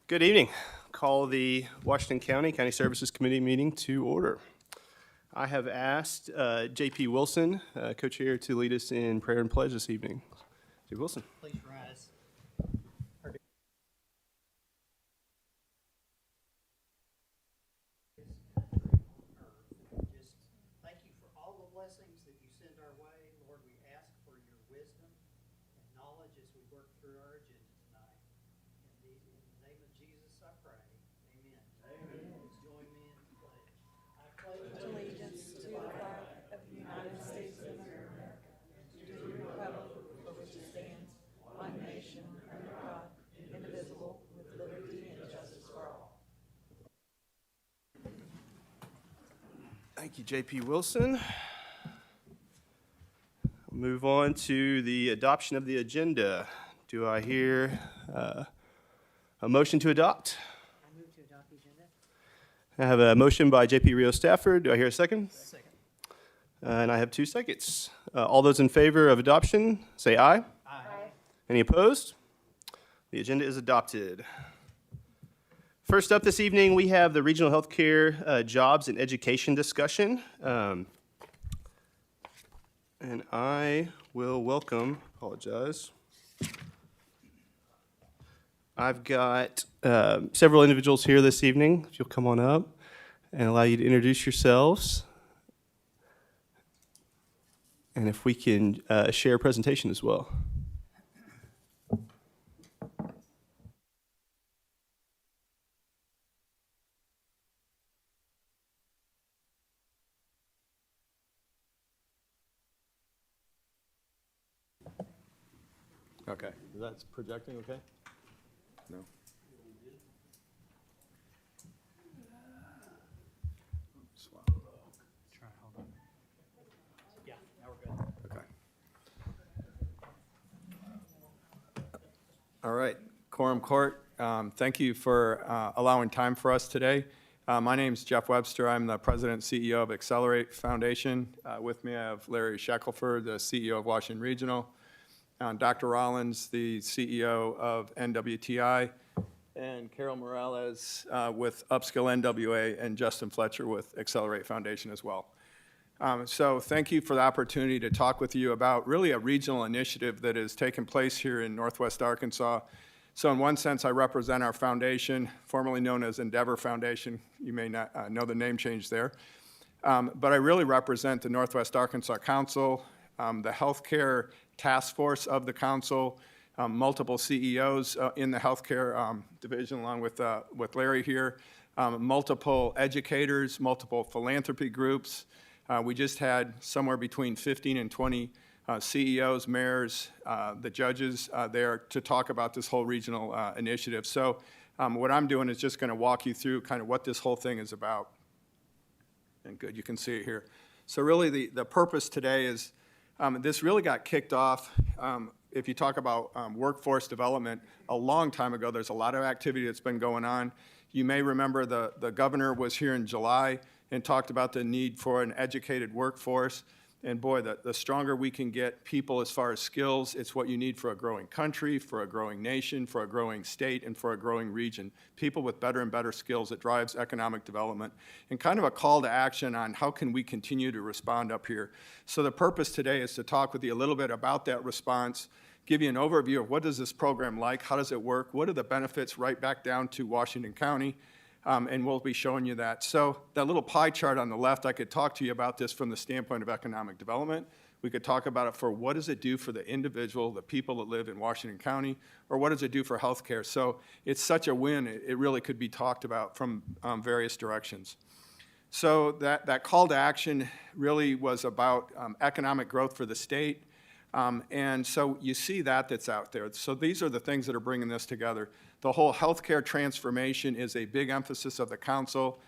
Good evening. Call the Washington County Services Committee meeting to order. I have asked J.P. Wilson, co-chair, to lead us in prayer and pledge this evening. J.P. Wilson. Please rise. Just thank you for all the blessings that you send our way. Lord, we ask for your wisdom and knowledge as we work through our agenda tonight. In the name of Jesus, I pray. Amen. Amen. Please join me in the pledge. I pledge allegiance to the flag of the United States of America and to the republic for which it stands, one nation, under God, indivisible, with liberty and justice for all. Thank you, J.P. Wilson. We'll move on to the adoption of the agenda. Do I hear a motion to adopt? I move to adopt the agenda. I have a motion by J.P. Rio Stafford. Do I hear a second? Second. And I have 2 seconds. All those in favor of adoption, say aye. Aye. Any opposed? The agenda is adopted. First up this evening, we have the Regional Healthcare Jobs and Education discussion. And I will welcome, I've got several individuals here this evening. If you'll come on up and allow you to introduce yourselves. And if we can share a presentation as well. Okay, that's projecting okay? No? Try, hold on. Yeah, now we're good. Okay. All right, Quorum Court, thank you for allowing time for us today. My name's Jeff Webster. I'm the president and CEO of Accelerate Foundation. With me, I have Larry Shackelford, the CEO of Washington Regional, Dr. Rollins, the CEO of NWTI, and Carol Morales with Upskill NWA, and Justin Fletcher with Accelerate Foundation as well. So thank you for the opportunity to talk with you about really a regional initiative that has taken place here in Northwest Arkansas. So in one sense, I represent our foundation, formerly known as Endeavor Foundation. You may not know the name change there. But I really represent the Northwest Arkansas Council, the healthcare task force of the council, multiple CEOs in the healthcare division, along with Larry here, multiple educators, multiple philanthropy groups. We just had somewhere between 15 and 20 CEOs, mayors, the judges there to talk about this whole regional initiative. So what I'm doing is just going to walk you through kind of what this whole thing is about. And good, you can see it here. So really the purpose today is this really got kicked off, if you talk about workforce development, a long time ago. There's a lot of activity that's been going on. You may remember the governor was here in July and talked about the need for an educated workforce. And boy, the stronger we can get people as far as skills, it's what you need for a growing country, for a growing nation, for a growing state, and for a growing region. People with better and better skills, that drives economic development. And kind of a call to action on how can we continue to respond up here. So the purpose today is to talk with you a little bit about that response, give you an overview of what does this program like, how does it work, what are the benefits right back down to Washington County, and we'll be showing you that. So that little pie chart on the left, I could talk to you about this from the standpoint of economic development. We could talk about it for what does it do for the individual, the people that live in Washington County, or what does it do for healthcare. So it's such a win, it really could be talked about from various directions. So that call to action really was about economic growth for the state. And so you see that's out there. So these are the things that are bringing this together. The whole healthcare transformation is a big emphasis of the council.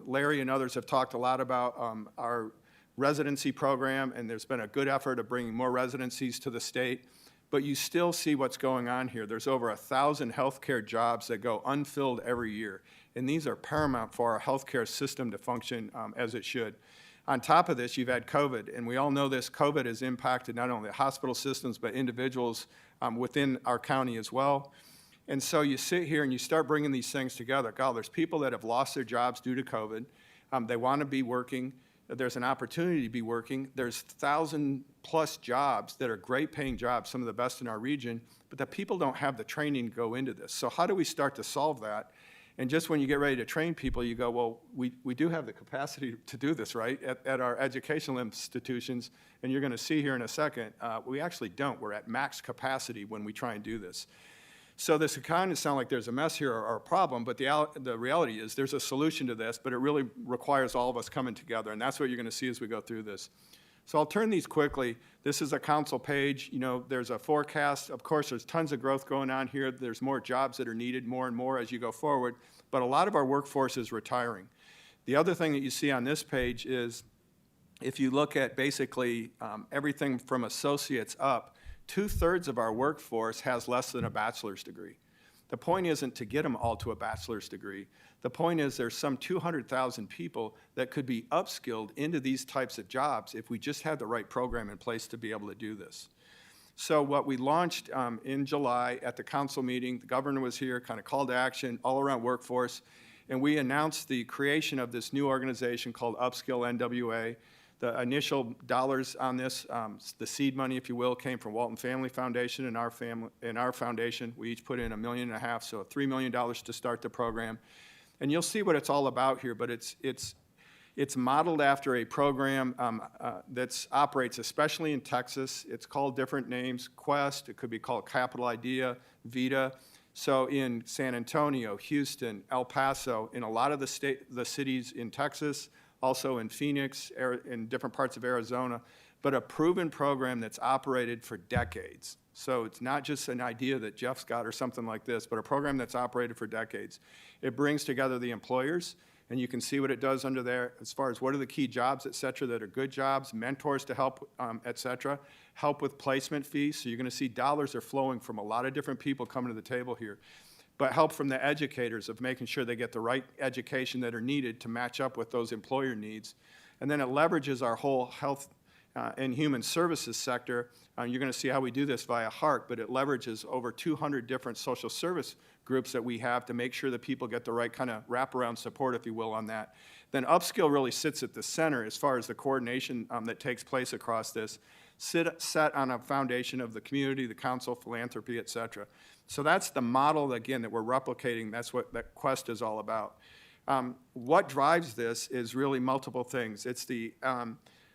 Larry and others have talked a lot about our residency program, and there's been a good effort of bringing more residencies to the state. But you still see what's going on here. There's over 1,000 healthcare jobs that go unfilled every year. And these are paramount for our healthcare system to function as it should. On top of this, you've had COVID, and we all know this. COVID has impacted not only the hospital systems, but individuals within our county as well. And so you sit here and you start bringing these things together. God, there's people that have lost their jobs due to COVID. They want to be working. There's an opportunity to be working. There's 1,000+ jobs that are great paying jobs, some of the best in our region, but that people don't have the training to go into this. So how do we start to solve that? And just when you get ready to train people, you go, well, we do have the capacity to do this, right, at our educational institutions. And you're going to see here in a second, we actually don't. We're at max capacity when we try and do this. So this kind of sound like there's a mess here or a problem, but the reality is there's a solution to this, but it really requires all of us coming together, and that's what you're going to see as we go through this. So I'll turn these quickly. This is a council page. You know, there's a forecast. Of course, there's tons of growth going on here. There's more jobs that are needed more and more as you go forward, but a lot of our workforce is retiring. The other thing that you see on this page is if you look at basically everything from associates up, 2/3 of our workforce has less than a bachelor's degree. The point isn't to get them all to a bachelor's degree. The point is there's some 200,000 people that could be upskilled into these types of jobs if we just had the right program in place to be able to do this. So what we launched in July at the council meeting, the governor was here, kind of called to action all around workforce, and we announced the creation of this new organization called Upskill NWA. The initial dollars on this, the seed money, if you will, came from Walton Family Foundation and our foundation. We each put in $1.5 million, so $3 million to start the program. And you'll see what it's all about here, but it's modeled after a program that operates especially in Texas. It's called different names, Quest, it could be called Capital Idea, Vita. So in San Antonio, Houston, El Paso, in a lot of the cities in Texas, also in Phoenix, in different parts of Arizona, but a proven program that's operated for decades. So it's not just an idea that Jeff's got or something like this, but a program that's operated for decades. It brings together the employers, and you can see what it does under there as far as what are the key jobs, et cetera, that are good jobs, mentors to help, et cetera, help with placement fees. So you're gonna see dollars are flowing from a lot of different people coming to the table here. But help from the educators of making sure they get the right education that are needed to match up with those employer needs. And then it leverages our whole health and human services sector. You're going to see how we do this via HEART, but it leverages over 200 different social service groups that we have to make sure that people get the right kind of wraparound support, if you will, on that. Then Upskill really sits at the center as far as the coordination that takes place across this, set on a foundation of the community, the council, philanthropy, et cetera. So that's the model, again, that we're replicating. That's what that Quest is all about. What drives this is really multiple things. It's the,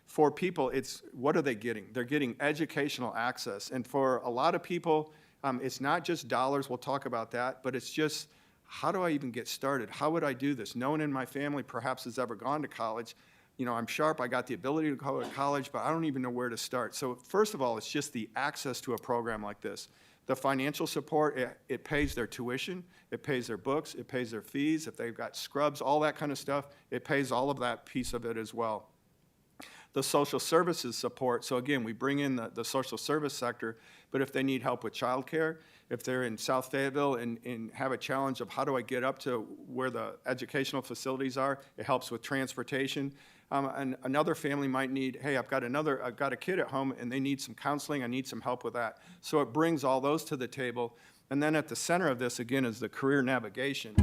for people, it's what are they getting? They're getting educational access. And for a lot of people, it's not just dollars, we'll talk about that, but it's just, how do I even get started? How would I do this? No one in my family perhaps has ever gone to college. You know, I'm sharp, I got the ability to go to college, but I don't even know where to start. So first of all, it's just the access to a program like this. The financial support, it pays their tuition, it pays their books, it pays their fees, if they've got scrubs, all that kind of stuff, it pays all of that piece of it as well. The social services support, so again, we bring in the social service sector, but if they need help with childcare, if they're in South Fayetteville and have a challenge of how do I get up to where the educational facilities are, it helps with transportation. And another family might need, hey, I've got a kid at home and they need some counseling, I need some help with that. So it brings all those to the table. And then at the center of this, again, is the career navigation,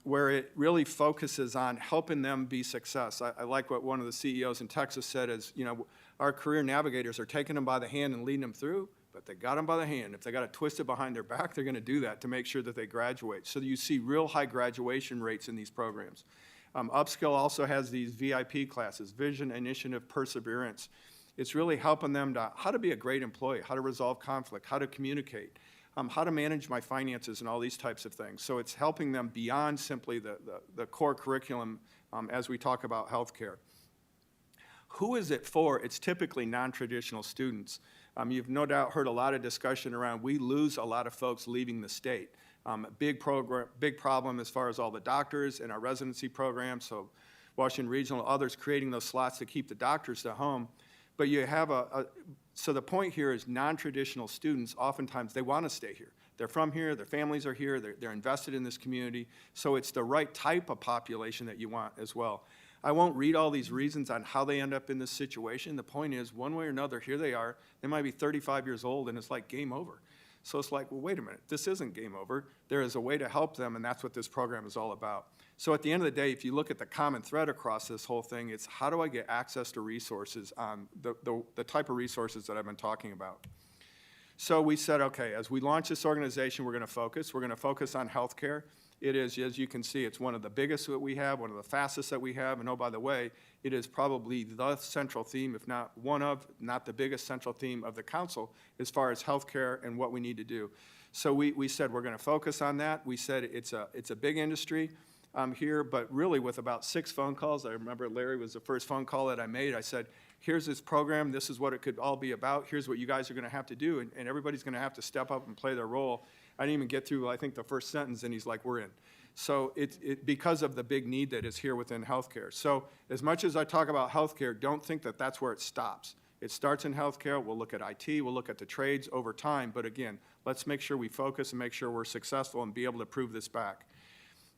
where it really focuses on helping them be success. I like what one of the CEOs in Texas said is, you know, our career navigators are taking them by the hand and leading them through, but they got them by the hand. If they got it twisted behind their back, they're gonna do that to make sure that they graduate. So you see real high graduation rates in these programs. Upskill also has these VIP classes, Vision, Initiative, Perseverance. It's really helping them to how to be a great employee, how to resolve conflict, how to communicate, how to manage my finances and all these types of things. So it's helping them beyond simply the core curriculum as we talk about healthcare. Who is it for? It's typically non-traditional students. You've no doubt heard a lot of discussion around we lose a lot of folks leaving the state. Big problem as far as all the doctors in our residency program, so Washington Regional, others creating those slots to keep the doctors at home. But you have so the point here is non-traditional students, oftentimes they want to stay here. They're from here, their families are here, they're invested in this community, so it's the right type of population that you want as well. I won't read all these reasons on how they end up in this situation. The point is, one way or another, here they are. They might be 35 years old, and it's like game over. So it's like, well, wait a minute, this isn't game over. There is a way to help them, and that's what this program is all about. So at the end of the day, if you look at the common thread across this whole thing, it's how do I get access to resources on the type of resources that I've been talking about. So we said, okay, as we launch this organization, we're going to focus. We're going to focus on healthcare. It is, as you can see, it's one of the biggest that we have, one of the fastest that we have, and oh, by the way, it is probably the central theme, if not one of, not the biggest central theme of the council as far as healthcare and what we need to do. So we said we're going to focus on that. We said it's a big industry here, but really with about 6 phone calls. I remember Larry was the first phone call that I made. I said, here's this program. This is what it could all be about. Here's what you guys are going to have to do, and everybody's going to have to step up and play their role. I didn't even get through, I think, the first sentence, and he's like, we're in. So because of the big need that is here within healthcare. So as much as I talk about healthcare, don't think that that's where it stops. It starts in healthcare. We'll look at IT. We'll look at the trades over time. But again, let's make sure we focus and make sure we're successful and be able to prove this back.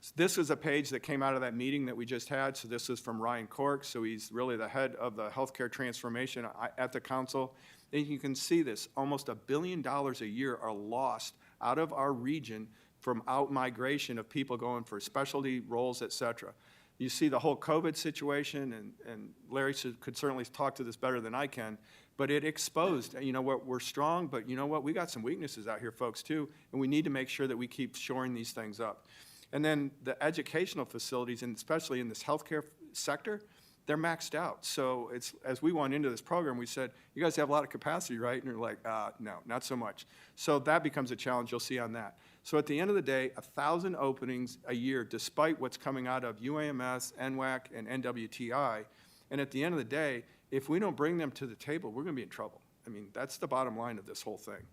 So this is a page that came out of that meeting that we just had. So this is from Ryan Cork. So he's really the head of the healthcare transformation at the council. And you can see this, almost $1 billion a year are lost out of our region from out-migration of people going for specialty roles, et cetera. You see the whole COVID situation, and Larry could certainly talk to this better than I can, but it exposed, you know what, we're strong, but you know what, we got some weaknesses out here, folks, too, and we need to make sure that we keep shoring these things up. And then the educational facilities, and especially in this healthcare sector, they're maxed out. So it's, as we went into this program, we said, you guys have a lot of capacity, right? And they're like, no, not so much. So that becomes a challenge you'll see on that. So at the end of the day, 1,000 openings a year, despite what's coming out of UAMS, NWAC, and NWTI. And at the end of the day, if we don't bring them to the table, we're gonna be in trouble. I mean, that's the bottom line of this whole thing.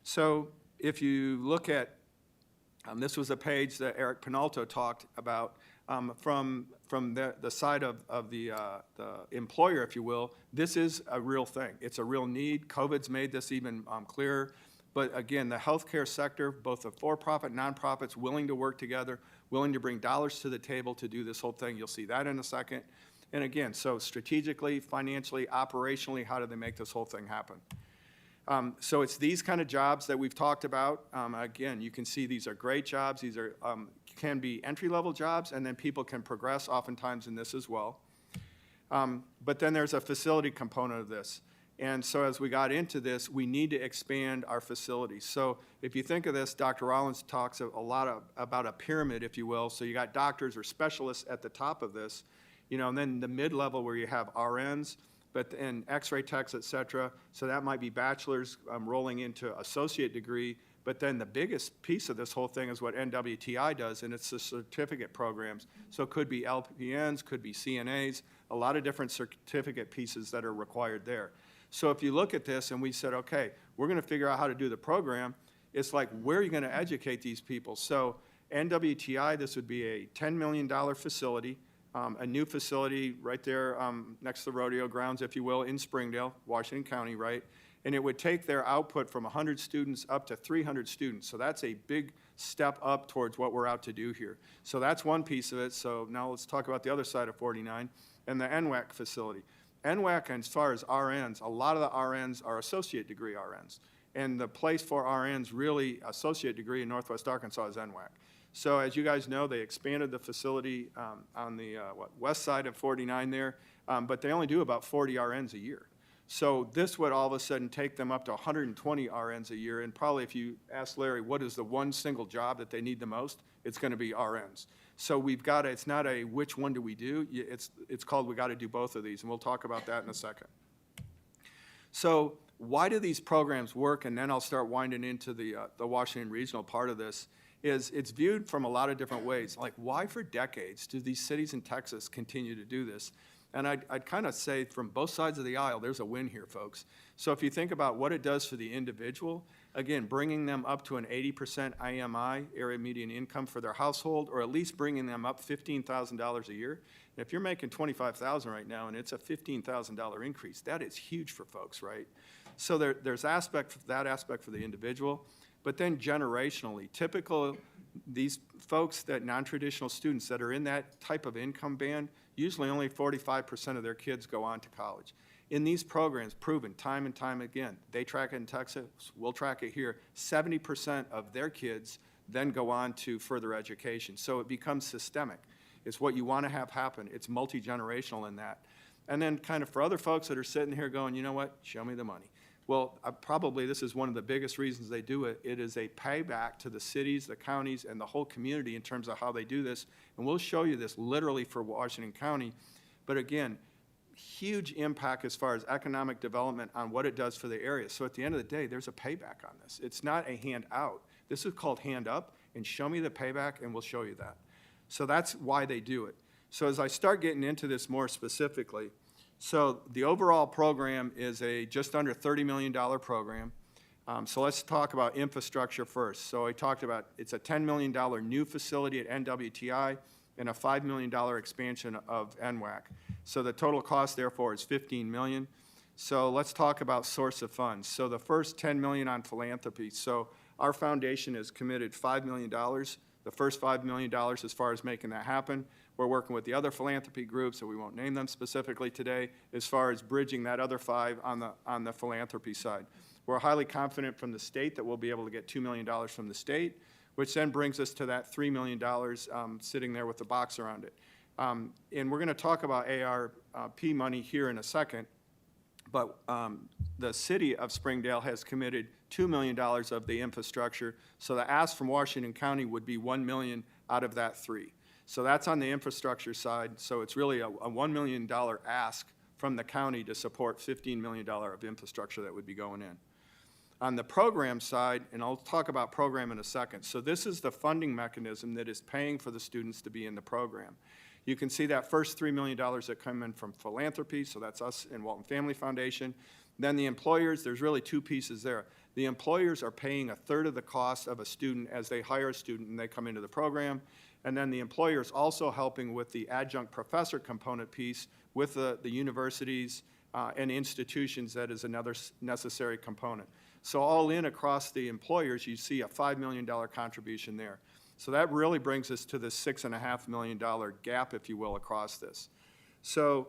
So if you look at, this was a page that Eric Pinalto talked about from the side of the employer, if you will. This is a real thing. It's a real need. COVID's made this even clearer. But again, the healthcare sector, both the for-profit, nonprofits, willing to work together, willing to bring dollars to the table to do this whole thing. You'll see that in a second. And again, so strategically, financially, operationally, how do they make this whole thing happen? So it's these kind of jobs that we've talked about. Again, you can see these are great jobs. These are can be entry-level jobs, and then people can progress oftentimes in this as well. But then there's a facility component of this. And so as we got into this, we need to expand our facilities. So if you think of this, Dr. Rollins talks a lot about a pyramid, if you will. So you got doctors or specialists at the top of this, you know, and then the mid-level where you have RNs, and x-ray techs, et cetera. So that might be bachelor's rolling into associate degree. But then the biggest piece of this whole thing is what NWTI does, and it's the certificate programs. So it could be LPNs, could be CNAs, a lot of different certificate pieces that are required there. So if you look at this and we said, okay, we're going to figure out how to do the program, it's like, where are you going to educate these people? So NWTI, this would be a $10 million facility, a new facility right there next to the rodeo grounds, if you will, in Springdale, Washington County, right? And it would take their output from 100 students up to 300 students. So that's a big step up towards what we're out to do here. So that's one piece of it. So now let's talk about the other side of 49 and the NWAC facility. NWAC, as far as RNs, a lot of the RNs are associate degree RNs. And the place for RNs really, associate degree in Northwest Arkansas is NWAC. So as you guys know, they expanded the facility on the west side of 49 there, but they only do about 40 RNs a year. So this would all of a sudden take them up to 120 RNs a year, and probably if you ask Larry what is the one single job that they need the most, it's going to be RNs. So we've got it's not a which one do we do, it's called we got to do both of these, and we'll talk about that in a second. So why do these programs work? And then I'll start winding into the Washington regional part of this. Is it's viewed from a lot of different ways. Like, why for decades do these cities in Texas continue to do this? And I'd kind of say from both sides of the aisle, there's a win here, folks. So if you think about what it does for the individual, again, bringing them up to an 80% IMI, area median income for their household, or at least bringing them up $15,000 a year. And if you're making $25,000 right now and it's a $15,000 increase, that is huge for folks, right? So there's that aspect for the individual. But then generationally, typical, these folks, that non-traditional students that are in that type of income band, usually only 45% of their kids go on to college. In these programs, proven time and time again, they track it in Texas, we'll track it here, 70% of their kids then go on to further education. So it becomes systemic. It's what you want to have happen. It's multi-generational in that. And then kind of for other folks that are sitting here going, you know what, show me the money. Well, probably this is one of the biggest reasons they do it. It is a payback to the cities, the counties, and the whole community in terms of how they do this. And we'll show you this literally for Washington County. But again, huge impact as far as economic development on what it does for the area. So at the end of the day, there's a payback on this. It's not a hand out. This is called hand up, and show me the payback, and we'll show you that. So that's why they do it. So as I start getting into this more specifically, so the overall program is a just under $30 million program. So let's talk about infrastructure first. So I talked about it's a $10 million new facility at NWTI and a $5 million expansion of NWAC. So the total cost therefore is $15 million. So let's talk about source of funds. So the first $10 million on philanthropy. So our foundation has committed $5 million. The first $5 million as far as making that happen. We're working with the other philanthropy groups, so we won't name them specifically today, as far as bridging that other $5 on the philanthropy side. We're highly confident from the state that we'll be able to get $2 million from the state, which then brings us to that $3 million sitting there with the box around it. And we're going to talk about ARP money here in a second, but the city of Springdale has committed $2 million of the infrastructure, so the ask from Washington County would be $1 million out of that $3 million. So that's on the infrastructure side, so it's really a $1 million ask from the county to support $15 million of infrastructure that would be going in. On the program side, and I'll talk about program in a second, so this is the funding mechanism that is paying for the students to be in the program. You can see that first $3 million that come in from philanthropy, so that's us and Walton Family Foundation. Then the employers, there's really two pieces there. The employers are paying a third of the cost of a student as they hire a student and they come into the program. And then the employer's also helping with the adjunct professor component piece with the universities and institutions. That is another necessary component. So all in across the employers, you see a $5 million contribution there. So that really brings us to the $6.5 million gap, if you will, across this. So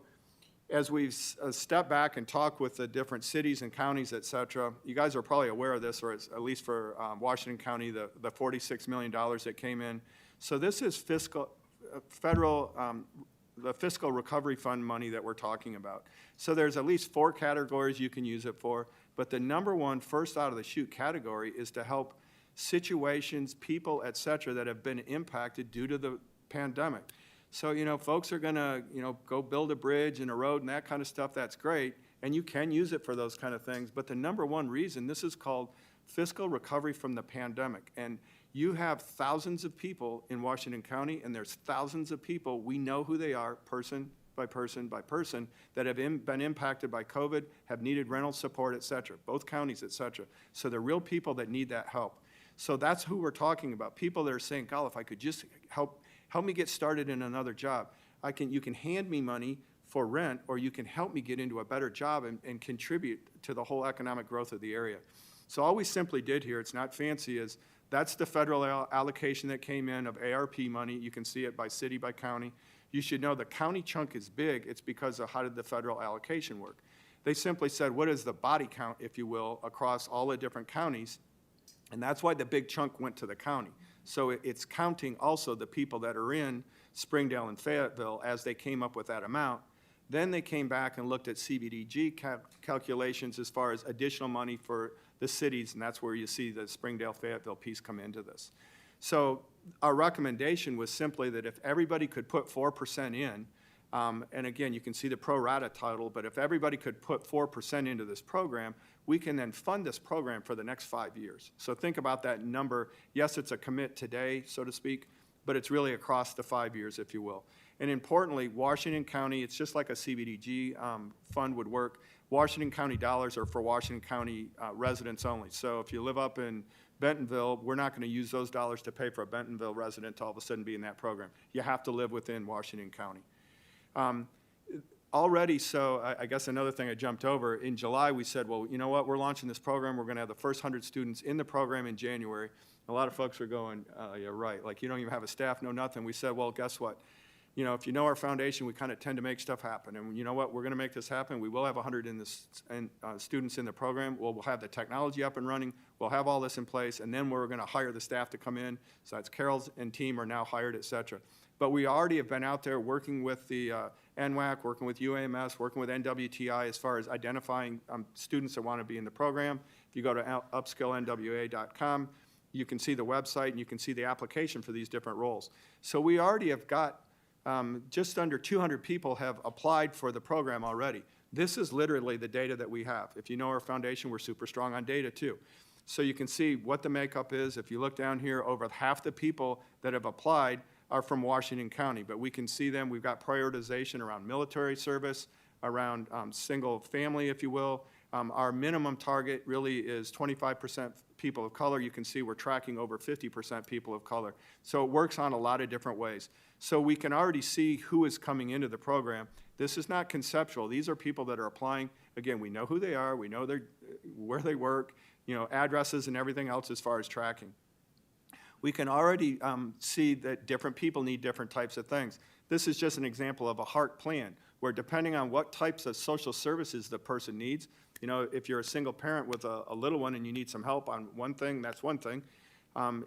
as we've stepped back and talked with the different cities and counties, et cetera, you guys are probably aware of this, or at least for Washington County, the $46 million that came in. So this is the fiscal recovery fund money that we're talking about. So there's at least 4 categories you can use it for, but the number one first out of the chute category is to help situations, people, et cetera, that have been impacted due to the pandemic. So, you know, folks are gonna, go build a bridge and a road and that kind of stuff, that's great, and you can use it for those kind of things, but the number one reason, this is called fiscal recovery from the pandemic. And you have thousands of people in Washington County, and there's thousands of people, we know who they are, person by person by person, that have been impacted by COVID, have needed rental support, et cetera, both counties, et cetera. So they're real people that need that help. So that's who we're talking about, people that are saying, God, if I could just help me get started in another job. You can hand me money for rent, or you can help me get into a better job and contribute to the whole economic growth of the area. So all we simply did here, it's not fancy, is that's the federal allocation that came in of ARP money. You can see it by city, by county. You should know the county chunk is big. It's because of how did the federal allocation work. They simply said, what is the body count, if you will, across all the different counties? And that's why the big chunk went to the county. So it's counting also the people that are in Springdale and Fayetteville as they came up with that amount. Then they came back and looked at CBDG calculations as far as additional money for the cities, and that's where you see the Springdale-Fayetteville piece come into this. So our recommendation was simply that if everybody could put 4% in, and again, you can see the pro rata title, but if everybody could put 4% into this program, we can then fund this program for the next 5 years. So think about that number. Yes, it's a commit today, so to speak, but it's really across the 5 years, if you will. And importantly, Washington County, it's just like a CBDG fund would work. Washington County dollars are for Washington County residents only. So if you live up in Bentonville, we're not going to use those dollars to pay for a Bentonville resident to all of a sudden be in that program. You have to live within Washington County. Already, so I guess another thing I jumped over, in July we said, well, you know what, we're launching this program. We're going to have the first 100 students in the program in January. A lot of folks are going, yeah, right, like you don't even have a staff, no nothing. We said, well, guess what? you know, if you know our foundation, we kind of tend to make stuff happen. And you know what? We're going to make this happen. We will have 100 students in the program. We'll have the technology up and running. We'll have all this in place, and then we're going to hire the staff to come in. So that's Carol's and team are now hired, et cetera. But we already have been out there working with the NWAC, working with UAMS, working with NWTI as far as identifying students that want to be in the program. If you go to upskillnwa.com, you can see the website and you can see the application for these different roles. So we already have got just under 200 people have applied for the program already. This is literally the data that we have. If you know our foundation, we're super strong on data too. So you can see what the makeup is. If you look down here, over half the people that have applied are from Washington County, but we can see them. We've got prioritization around military service, around single family, if you will. Our minimum target really is 25% people of color. You can see we're tracking over 50% people of color. So it works on a lot of different ways. So we can already see who is coming into the program. This is not conceptual. These are people that are applying. Again, we know who they are. We know where they work, you know, addresses and everything else as far as tracking. We can already see that different people need different types of things. This is just an example of a HEART plan, where depending on what types of social services the person needs, you know, if you're a single parent with a little one and you need some help on one thing, that's one thing.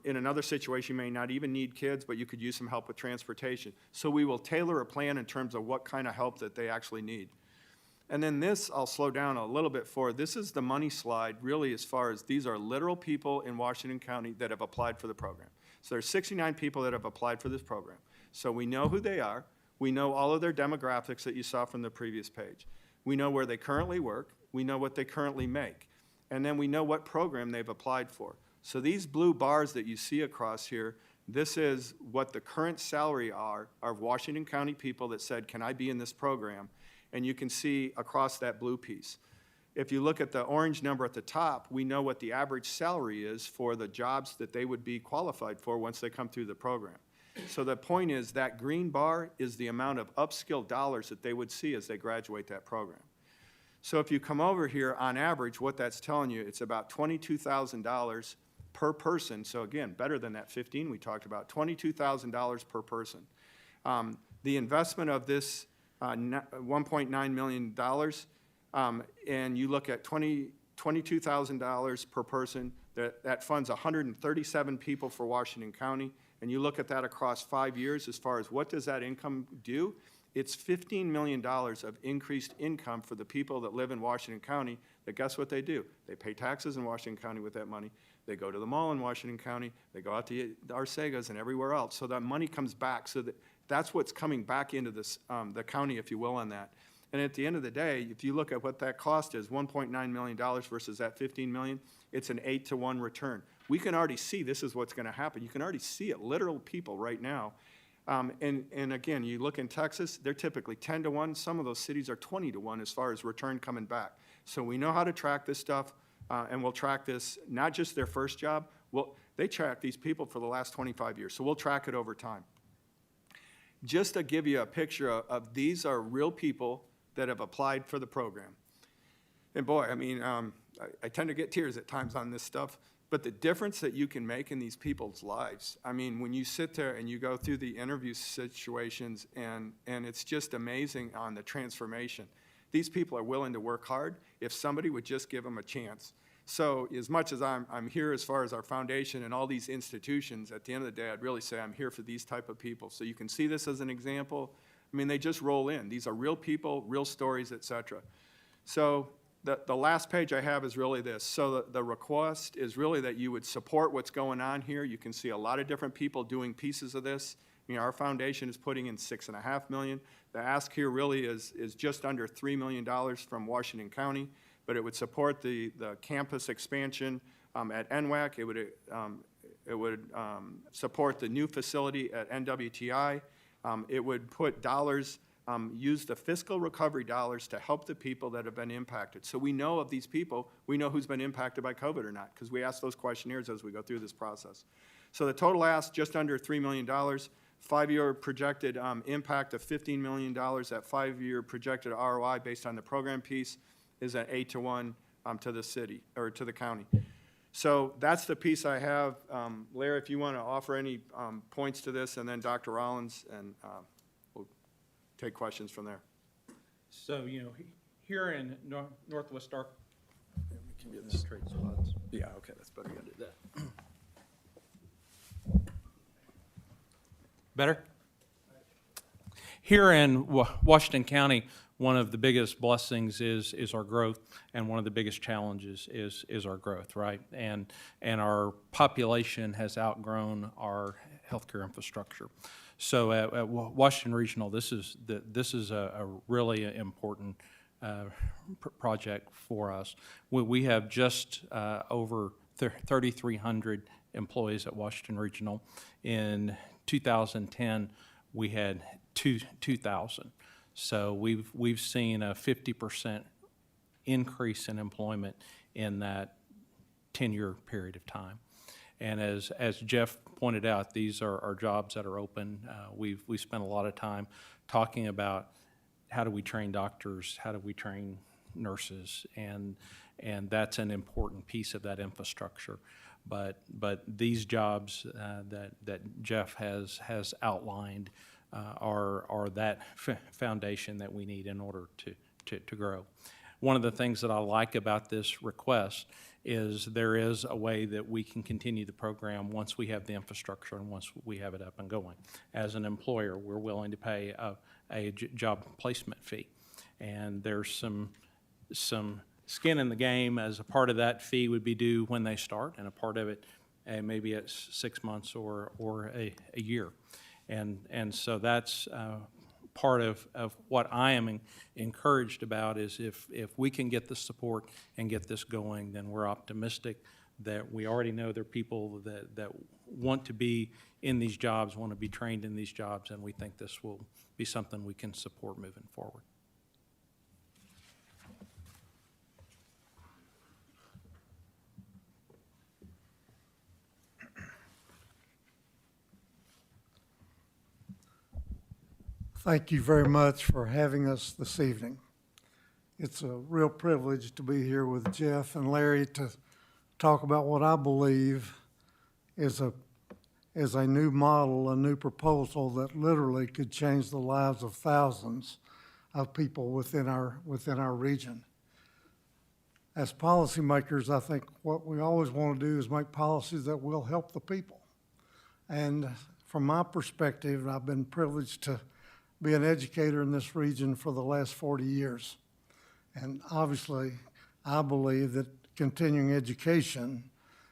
In another situation, you may not even need kids, but you could use some help with transportation. So we will tailor a plan in terms of what kind of help that they actually need. And then this, I'll slow down a little bit for. This is the money slide, really, as far as these are literal people in Washington County that have applied for the program. So there's 69 people that have applied for this program. So we know who they are. We know all of their demographics that you saw from the previous page. We know where they currently work. We know what they currently make. And then we know what program they've applied for. So these blue bars that you see across here, this is what the current salary are of Washington County people that said, can I be in this program? And you can see across that blue piece. If you look at the orange number at the top, we know what the average salary is for the jobs that they would be qualified for once they come through the program. So the point is that green bar is the amount of upskill dollars that they would see as they graduate that program. So if you come over here, on average, what that's telling you, it's about $22,000 per person. So again, better than that 15 we talked about, $22,000 per person. The investment of this $1.9 million, and you look at $22,000 per person, that funds 137 people for Washington County, and you look at that across 5 years as far as what does that income do? It's $15 million of increased income for the people that live in Washington County that guess what they do? They pay taxes in Washington County with that money. They go to the mall in Washington County. They go out to Arcegas and everywhere else. So that money comes back. So that's what's coming back into this, the county, if you will, on that. And at the end of the day, if you look at what that cost is, $1.9 million versus that $15 million, it's an 8-to-1 return. We can already see this is what's going to happen. You can already see it, literal people right now. And again, you look in Texas, they're typically 10-to-1. Some of those cities are 20-to-1 as far as return coming back. So we know how to track this stuff, and we'll track this, not just their first job. Well, they track these people for the last 25 years, so we'll track it over time. Just to give you a picture of these are real people that have applied for the program. And boy, I mean, I tend to get tears at times on this stuff, but the difference that you can make in these people's lives, I mean, when you sit there and you go through the interview situations, and it's just amazing on the transformation. These people are willing to work hard if somebody would just give them a chance. So as much as I'm here as far as our foundation and all these institutions, at the end of the day, I'd really say I'm here for these type of people. So you can see this as an example. I mean, they just roll in. These are real people, real stories, et cetera. So the last page I have is really this. So the request is really that you would support what's going on here. You can see a lot of different people doing pieces of this. You know, our foundation is putting in $6.5 million. The ask here really is just under $3 million from Washington County, but it would support the campus expansion at NWAC. It would support the new facility at NWTI. It would put dollars, use the fiscal recovery dollars to help the people that have been impacted. So we know of these people, we know who's been impacted by COVID or not, because we ask those questionnaires as we go through this process. So the total ask, just under $3 million, 5-year projected impact of $15 million, that 5-year projected ROI based on the program piece is an 8-to-1 to the city, or to the county. So that's the piece I have. Larry, if you want to offer any points to this, and then Dr. Rollins, and we'll take questions from there. So, here in Northwest Ark. Yeah, okay, that's better. You do that. Better? Here in Washington County, one of the biggest blessings is our growth, and one of the biggest challenges is our growth, right? And our population has outgrown our healthcare infrastructure. So at Washington Regional, this is a really important project for us. We have just over 3,300 employees at Washington Regional. In 2010, we had 2,000. So we've seen a 50% increase in employment in that 10-year period of time. And as Jeff pointed out, these are jobs that are open. We've spent a lot of time talking about how do we train doctors, how do we train nurses, and that's an important piece of that infrastructure. But these jobs that Jeff has outlined are that foundation that we need in order to grow. One of the things that I like about this request is there is a way that we can continue the program once we have the infrastructure and once we have it up and going. As an employer, we're willing to pay a job placement fee, and there's some skin in the game, as a part of that fee would be due when they start, and a part of it maybe at 6 months or a year. And so that's part of what I am encouraged about is if we can get the support and get this going, then we're optimistic that we already know there are people that want to be in these jobs, want to be trained in these jobs, and we think this will be something we can support moving forward. Thank you very much for having us this evening. It's a real privilege to be here with Jeff and Larry to talk about what I believe is a new model, a new proposal that literally could change the lives of thousands of people within our region. As policymakers, I think what we always want to do is make policies that will help the people. And from my perspective, I've been privileged to be an educator in this region for the last 40 years. And obviously, I believe that continuing education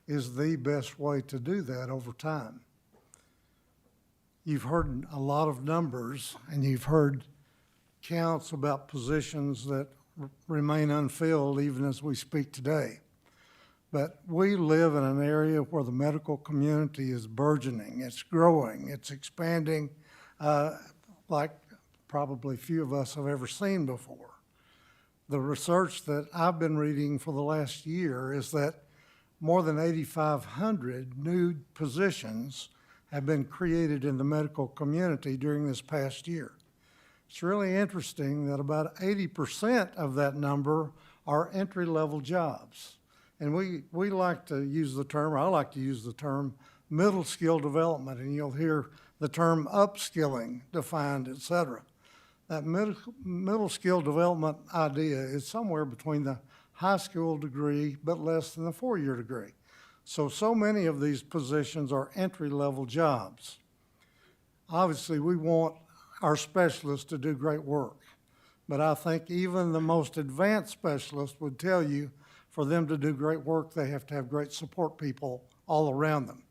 is the best way to do that over time. You've heard a lot of numbers, and you've heard counts about positions that remain unfilled even as we speak today. But we live in an area where the medical community is burgeoning, it's growing, it's expanding, like probably few of us have ever seen before. The research that I've been reading for the last year is that more than 8,500 new positions have been created in the medical community during this past year. It's really interesting that about 80% of that number are entry-level jobs. And we like to use the term, or I like to use the term, middle skill development, and you'll hear the term upskilling defined, et cetera. That middle skill development idea is somewhere between the high school degree but less than the 4-year degree. So many of these positions are entry-level jobs. Obviously, we want our specialists to do great work, but I think even the most advanced specialists would tell you for them to do great work, they have to have great support people all around them.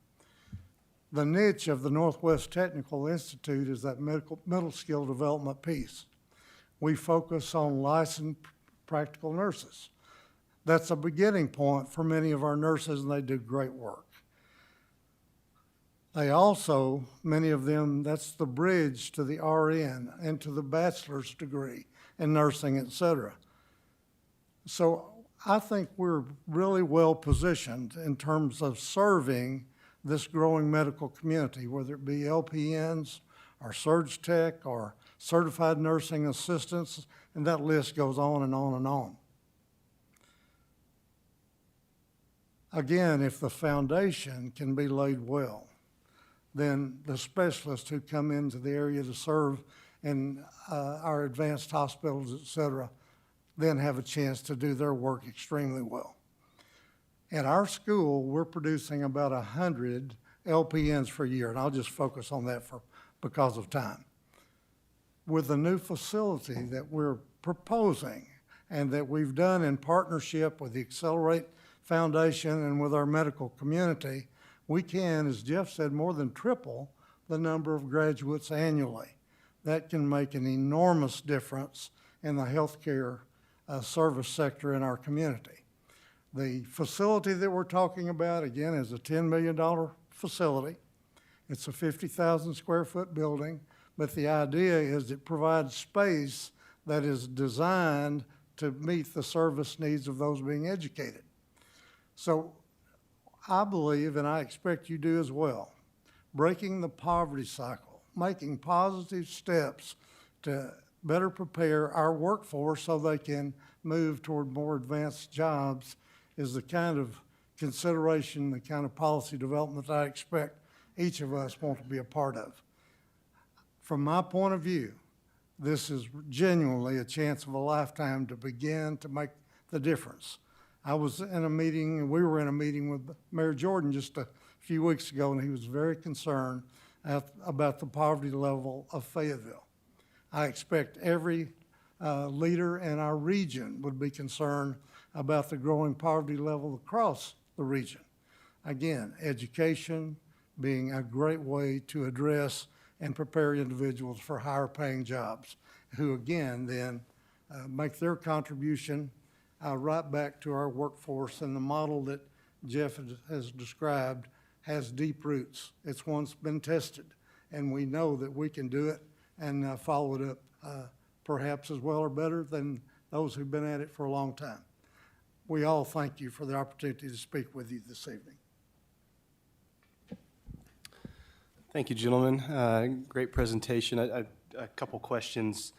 The niche of the Northwest Technical Institute is that middle skill development piece. We focus on licensed practical nurses. That's a beginning point for many of our nurses, and they do great work. They also, many of them, that's the bridge to the RN and to the bachelor's degree in nursing, et cetera. So I think we're really well positioned in terms of serving this growing medical community, whether it be LPNs or surg tech or certified nursing assistants, and that list goes on and on and on. Again, if the foundation can be laid well, then the specialists who come into the area to serve and our advanced hospitals, et cetera, then have a chance to do their work extremely well. At our school, we're producing about 100 LPNs per year, and I'll just focus on that because of time. With the new facility that we're proposing and that we've done in partnership with the Accelerate Foundation and with our medical community, we can, as Jeff said, more than triple the number of graduates annually. That can make an enormous difference in the healthcare service sector in our community. The facility that we're talking about, again, is a $10 million facility. It's a 50,000 square foot building, but the idea is it provides space that is designed to meet the service needs of those being educated. So I believe, and I expect you do as well, breaking the poverty cycle, making positive steps to better prepare our workforce so they can move toward more advanced jobs is the kind of consideration, the kind of policy development that I expect each of us want to be a part of. From my point of view, this is genuinely a chance of a lifetime to begin to make the difference. I was in a meeting, and we were in a meeting with Mayor Jordan just a few weeks ago, and he was very concerned about the poverty level of Fayetteville. I expect every leader in our region would be concerned about the growing poverty level across the region. Again, education being a great way to address and prepare individuals for higher paying jobs, who again then make their contribution right back to our workforce. And the model that Jeff has described has deep roots. It's once been tested, and we know that we can do it and follow it up perhaps as well or better than those who've been at it for a long time. We all thank you for the opportunity to speak with you this evening. Thank you, gentlemen. Great presentation. A couple questions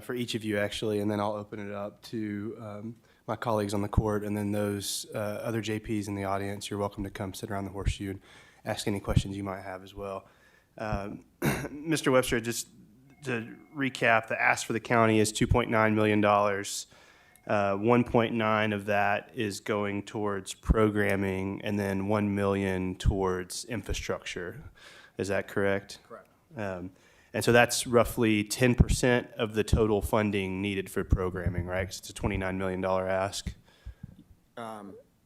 for each of you, actually, and then I'll open it up to my colleagues on the court, and then those other JPs in the audience. You're welcome to come sit around the horseshoe and ask any questions you might have as well. Mr. Webster, just to recap, the ask for the county is $2.9 million. 1.9 of that is going towards programming, and then $1 million towards infrastructure. Is that correct? Correct. And so that's roughly 10% of the total funding needed for programming, right? 'Cause it's a $29 million ask.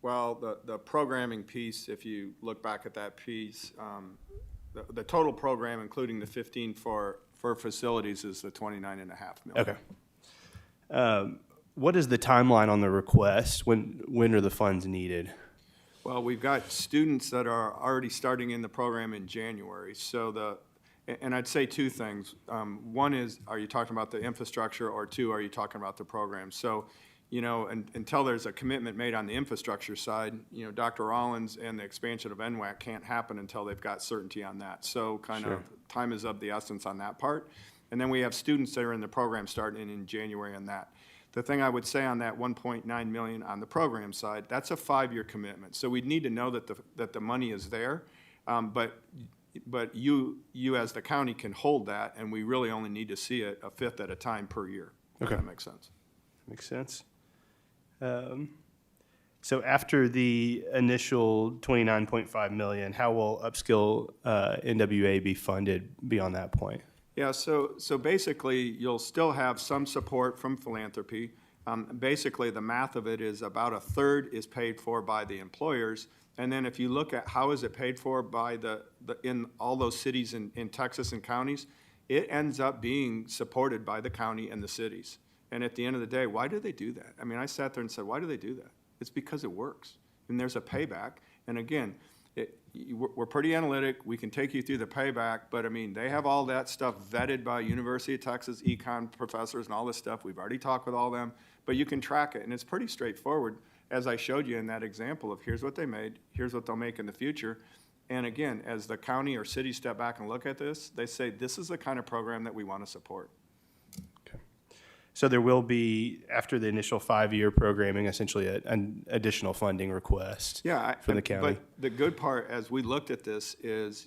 Well, the programming piece, if you look back at that piece, the total program, including the 15 for facilities, is the 29.5 million. Okay. What is the timeline on the request? When are the funds needed? Well, we've got students that are already starting in the program in January. So and I'd say two things. One is, are you talking about the infrastructure, or two, are you talking about the program? So, until there's a commitment made on the infrastructure side, Dr. Rollins and the expansion of NWAC can't happen until they've got certainty on that. So kind of time is of the essence on that part. And then we have students that are in the program starting in January on that. The thing I would say on that 1.9 million on the program side, that's a 5-year commitment. So we'd need to know that the money is there, but you as the county can hold that, and we really only need to see it a fifth at a time per year. Okay. If that makes sense. Makes sense. So after the initial 29.5 million, how will upskill NWA be funded beyond that point? Yeah, so basically, you'll still have some support from philanthropy. Basically, the math of it is about a third is paid for by the employers. And then if you look at how is it paid for by in all those cities in Texas and counties, it ends up being supported by the county and the cities. And at the end of the day, why do they do that? I mean, I sat there and said, why do they do that? It's because it works. And there's a payback. And again, we're pretty analytic. We can take you through the payback, but I mean, they have all that stuff vetted by University of Texas econ professors and all this stuff. We've already talked with all them, but you can track it, and it's pretty straightforward, as I showed you in that example of here's what they made, here's what they'll make in the future. And again, as the county or city step back and look at this, they say this is the kind of program that we want to support. So there will be, after the initial 5-year programming, essentially an additional funding request from the county. But the good part, as we looked at this, is,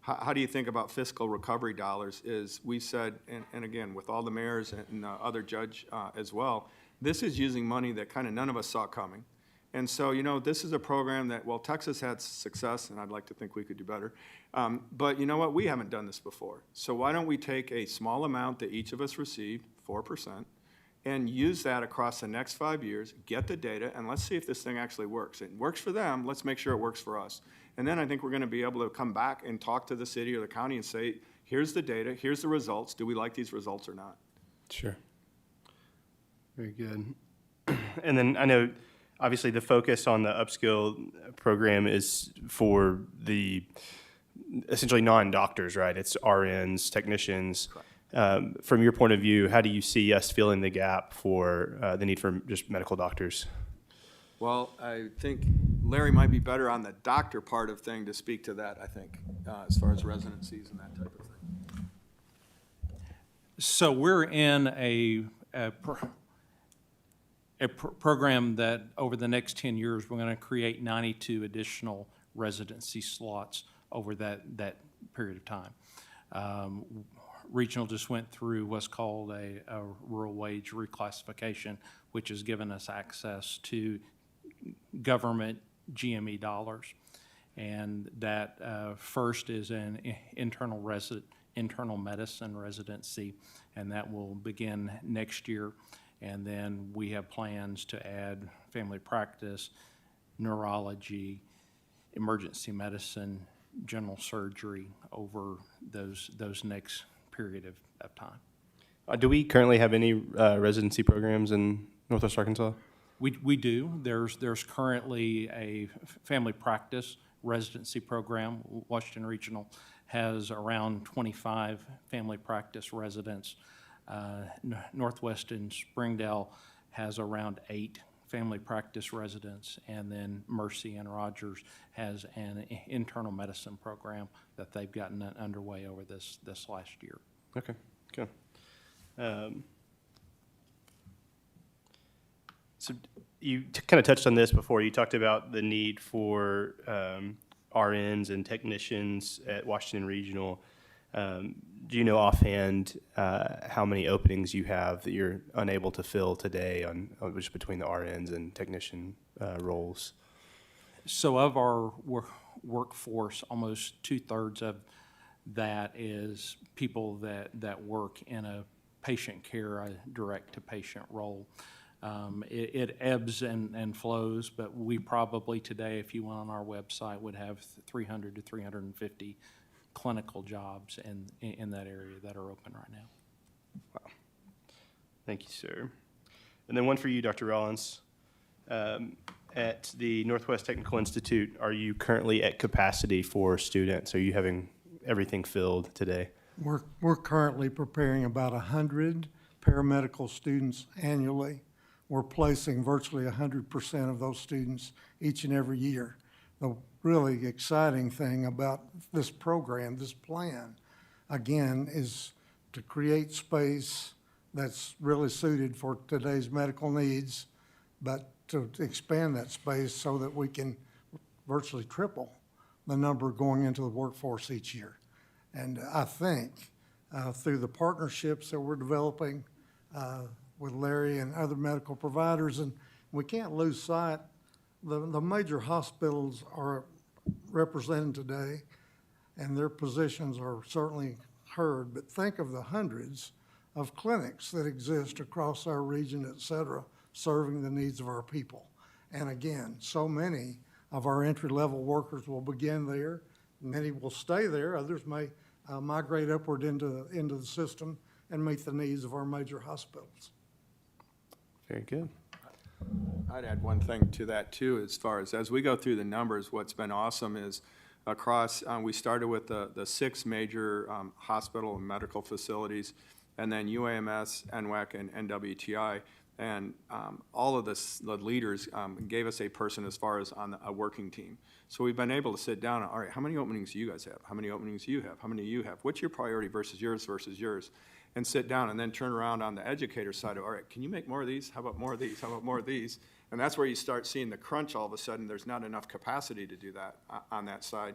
how do you think about fiscal recovery dollars is we said, and again, with all the mayors and other judge as well, this is using money that kind of none of us saw coming. And so, you know, this is a program that, well, Texas had success, and I'd like to think we could do better. But you know what? We haven't done this before. So why don't we take a small amount that each of us received, 4%, and use that across the next 5 years, get the data, and let's see if this thing actually works. It works for them, let's make sure it works for us. And then I think we're gonna be able to come back and talk to the city or the county and say, here's the data, here's the results, do we like these results or not? Sure. Very good. And then I know, obviously, the focus on the upskill program is for the essentially non-doctors, right? It's RNs, technicians. From your point of view, how do you see us filling the gap for the need for just medical doctors? Well, I think Larry might be better on the doctor part of thing to speak to that, I think, as far as residencies and that type of thing. So we're in a program that over the next 10 years, we're going to create 92 additional residency slots over that period of time. Regional just went through what's called a rural wage reclassification, which has given us access to government GME dollars. And that first is an internal medicine residency, and that will begin next year. And then we have plans to add family practice, neurology, emergency medicine, general surgery over those next period of time. Do we currently have any residency programs in Northwest Arkansas? We do. There's currently a family practice residency program. Washington Regional has around 25 family practice residents. Northwest and Springdale has around 8 family practice residents, and then Mercy and Rogers has an internal medicine program that they've gotten underway over this last year. Okay, good. So you kind of touched on this before. You talked about the need for RNs and technicians at Washington Regional. Do you know offhand how many openings you have that you're unable to fill today on just between the RNs and technician roles? So of our workforce, almost 2/3 of that is people that work in a patient care, a direct-to-patient role. It ebbs and flows, but we probably today, if you went on our website, would have 300 to 350 clinical jobs in that area that are open right now. Wow. Thank you, sir. And then one for you, Dr. Rollins. At the Northwest Technical Institute, are you currently at capacity for students? Are you having everything filled today? We're currently preparing about 100 paramedical students annually. We're placing virtually 100% of those students each and every year. The really exciting thing about this program, this plan, again, is to create space that's really suited for today's medical needs, but to expand that space so that we can virtually triple the number going into the workforce each year. And I think through the partnerships that we're developing with Larry and other medical providers, and we can't lose sight, the major hospitals are represented today, and their positions are certainly heard, but think of the hundreds of clinics that exist across our region, et cetera, serving the needs of our people. And again, so many of our entry-level workers will begin there. Many will stay there. Others may migrate upward into the system and meet the needs of our major hospitals. Very good. I'd add one thing to that too, as we go through the numbers, what's been awesome is across, we started with the 6 major hospital and medical facilities, and then UAMS, NWEC, and NWTI. And all of the leaders gave us a person as far as on a working team. So we've been able to sit down, all right, how many openings do you guys have? How many openings do you have? How many do you have? What's your priority versus yours? And sit down and then turn around on the educator side of, all right, can you make more of these? How about more of these? How about more of these? And that's where you start seeing the crunch all of a sudden. There's not enough capacity to do that on that side.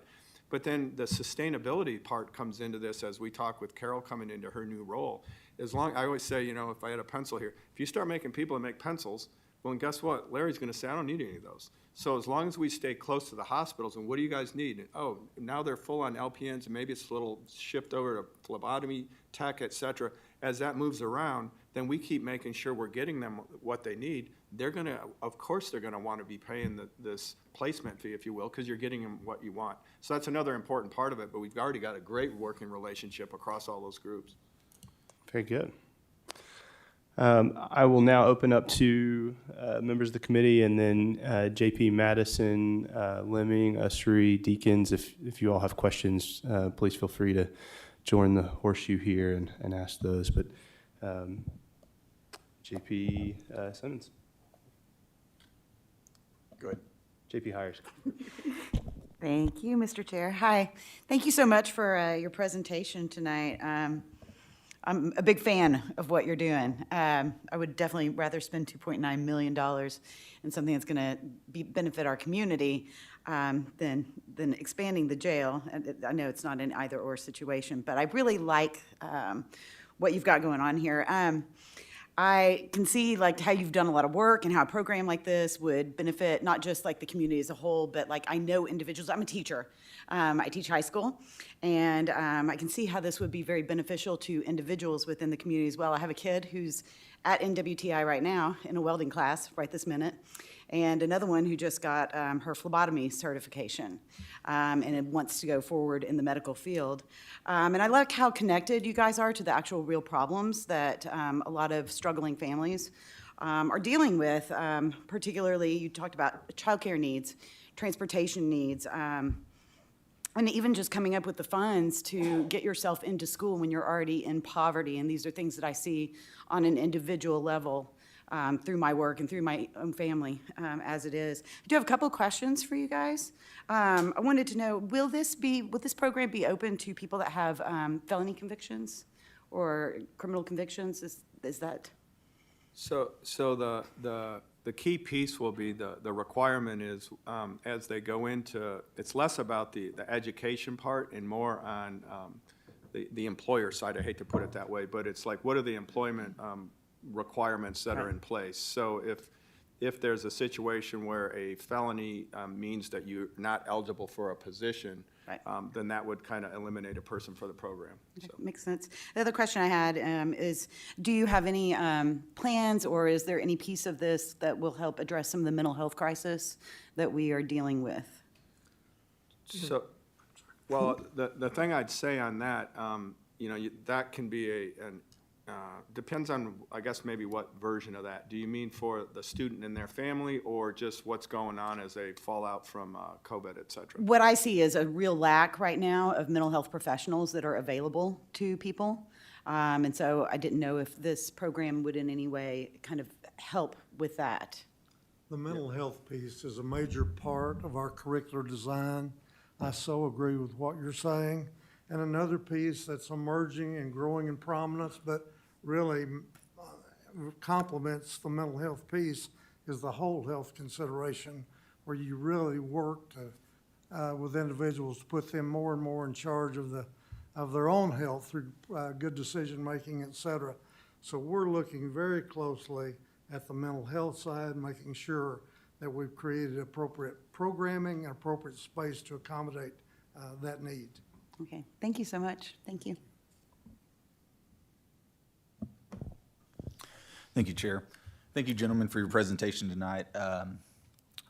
But then the sustainability part comes into this as we talk with Carol coming into her new role. I always say, you know, if I had a pencil here, if you start making people that make pencils, well, and guess what? Larry's going to say, I don't need any of those. So as long as we stay close to the hospitals, and what do you guys need? Oh, now they're full on LPNs, and maybe it's a little shift over to phlebotomy, tech, et cetera. As that moves around, then we keep making sure we're getting them what they need. They're going to, of course, they're going to want to be paying this placement fee, if you will, because you're getting them what you want. So that's another important part of it, but we've already got a great working relationship across all those groups. Very good. I will now open up to members of the committee, and then JP, Madison, Lemming, Usry, Deacons. If you all have questions, please feel free to join the horseshoe here and ask those. But JP Simmons. Go ahead. JP Hires. Thank you, Mr. Chair. Hi. Thank you so much for your presentation tonight. I'm a big fan of what you're doing. I would definitely rather spend $2.9 million in something that's going to benefit our community than expanding the jail. And I know it's not an either-or situation, but I really like what you've got going on here. I can see like how you've done a lot of work and how a program like this would benefit not just like the community as a whole, but like I know individuals. I'm a teacher. I teach high school, and I can see how this would be very beneficial to individuals within the community as well. I have a kid who's at NWTI right now in a welding class right this minute, and another one who just got her phlebotomy certification and it wants to go forward in the medical field. And I like how connected you guys are to the actual real problems that a lot of struggling families are dealing with. Particularly, you talked about childcare needs, transportation needs, and even just coming up with the funds to get yourself into school when you're already in poverty. And these are things that I see on an individual level through my work and through my own family as it is. I do have a couple of questions for you guys. I wanted to know, will this program be open to people that have felony convictions or criminal convictions? Is that? So the key piece will be the requirement is as they go into, it's less about the education part and more on the employer side. I hate to put it that way, but it's like, what are the employment requirements that are in place? So if there's a situation where a felony means that you're not eligible for a position, Right. Then that would kind of eliminate a person for the program. Okay, So. makes sense. The other question I had is, do you have any plans, or is there any piece of this that will help address some of the mental health crisis that we are dealing with? So, well, the thing I'd say on that, that can be depends on, I guess, maybe what version of that. Do you mean for the student and their family, or just what's going on as a fallout from COVID, et cetera? What I see is a real lack right now of mental health professionals that are available to people. And so I didn't know if this program would in any way kind of help with that. The mental health piece is a major part of our curricular design. I so agree with what you're saying. And another piece that's emerging and growing in prominence, but really complements the mental health piece, is the whole health consideration, where you really work with individuals to put them more and more in charge of their own health through good decision-making, et cetera. So we're looking very closely at the mental health side, making sure that we've created appropriate programming and appropriate space to accommodate that need. Okay, thank you so much. Thank you. Thank you, Chair. Thank you, gentlemen, for your presentation tonight. I'm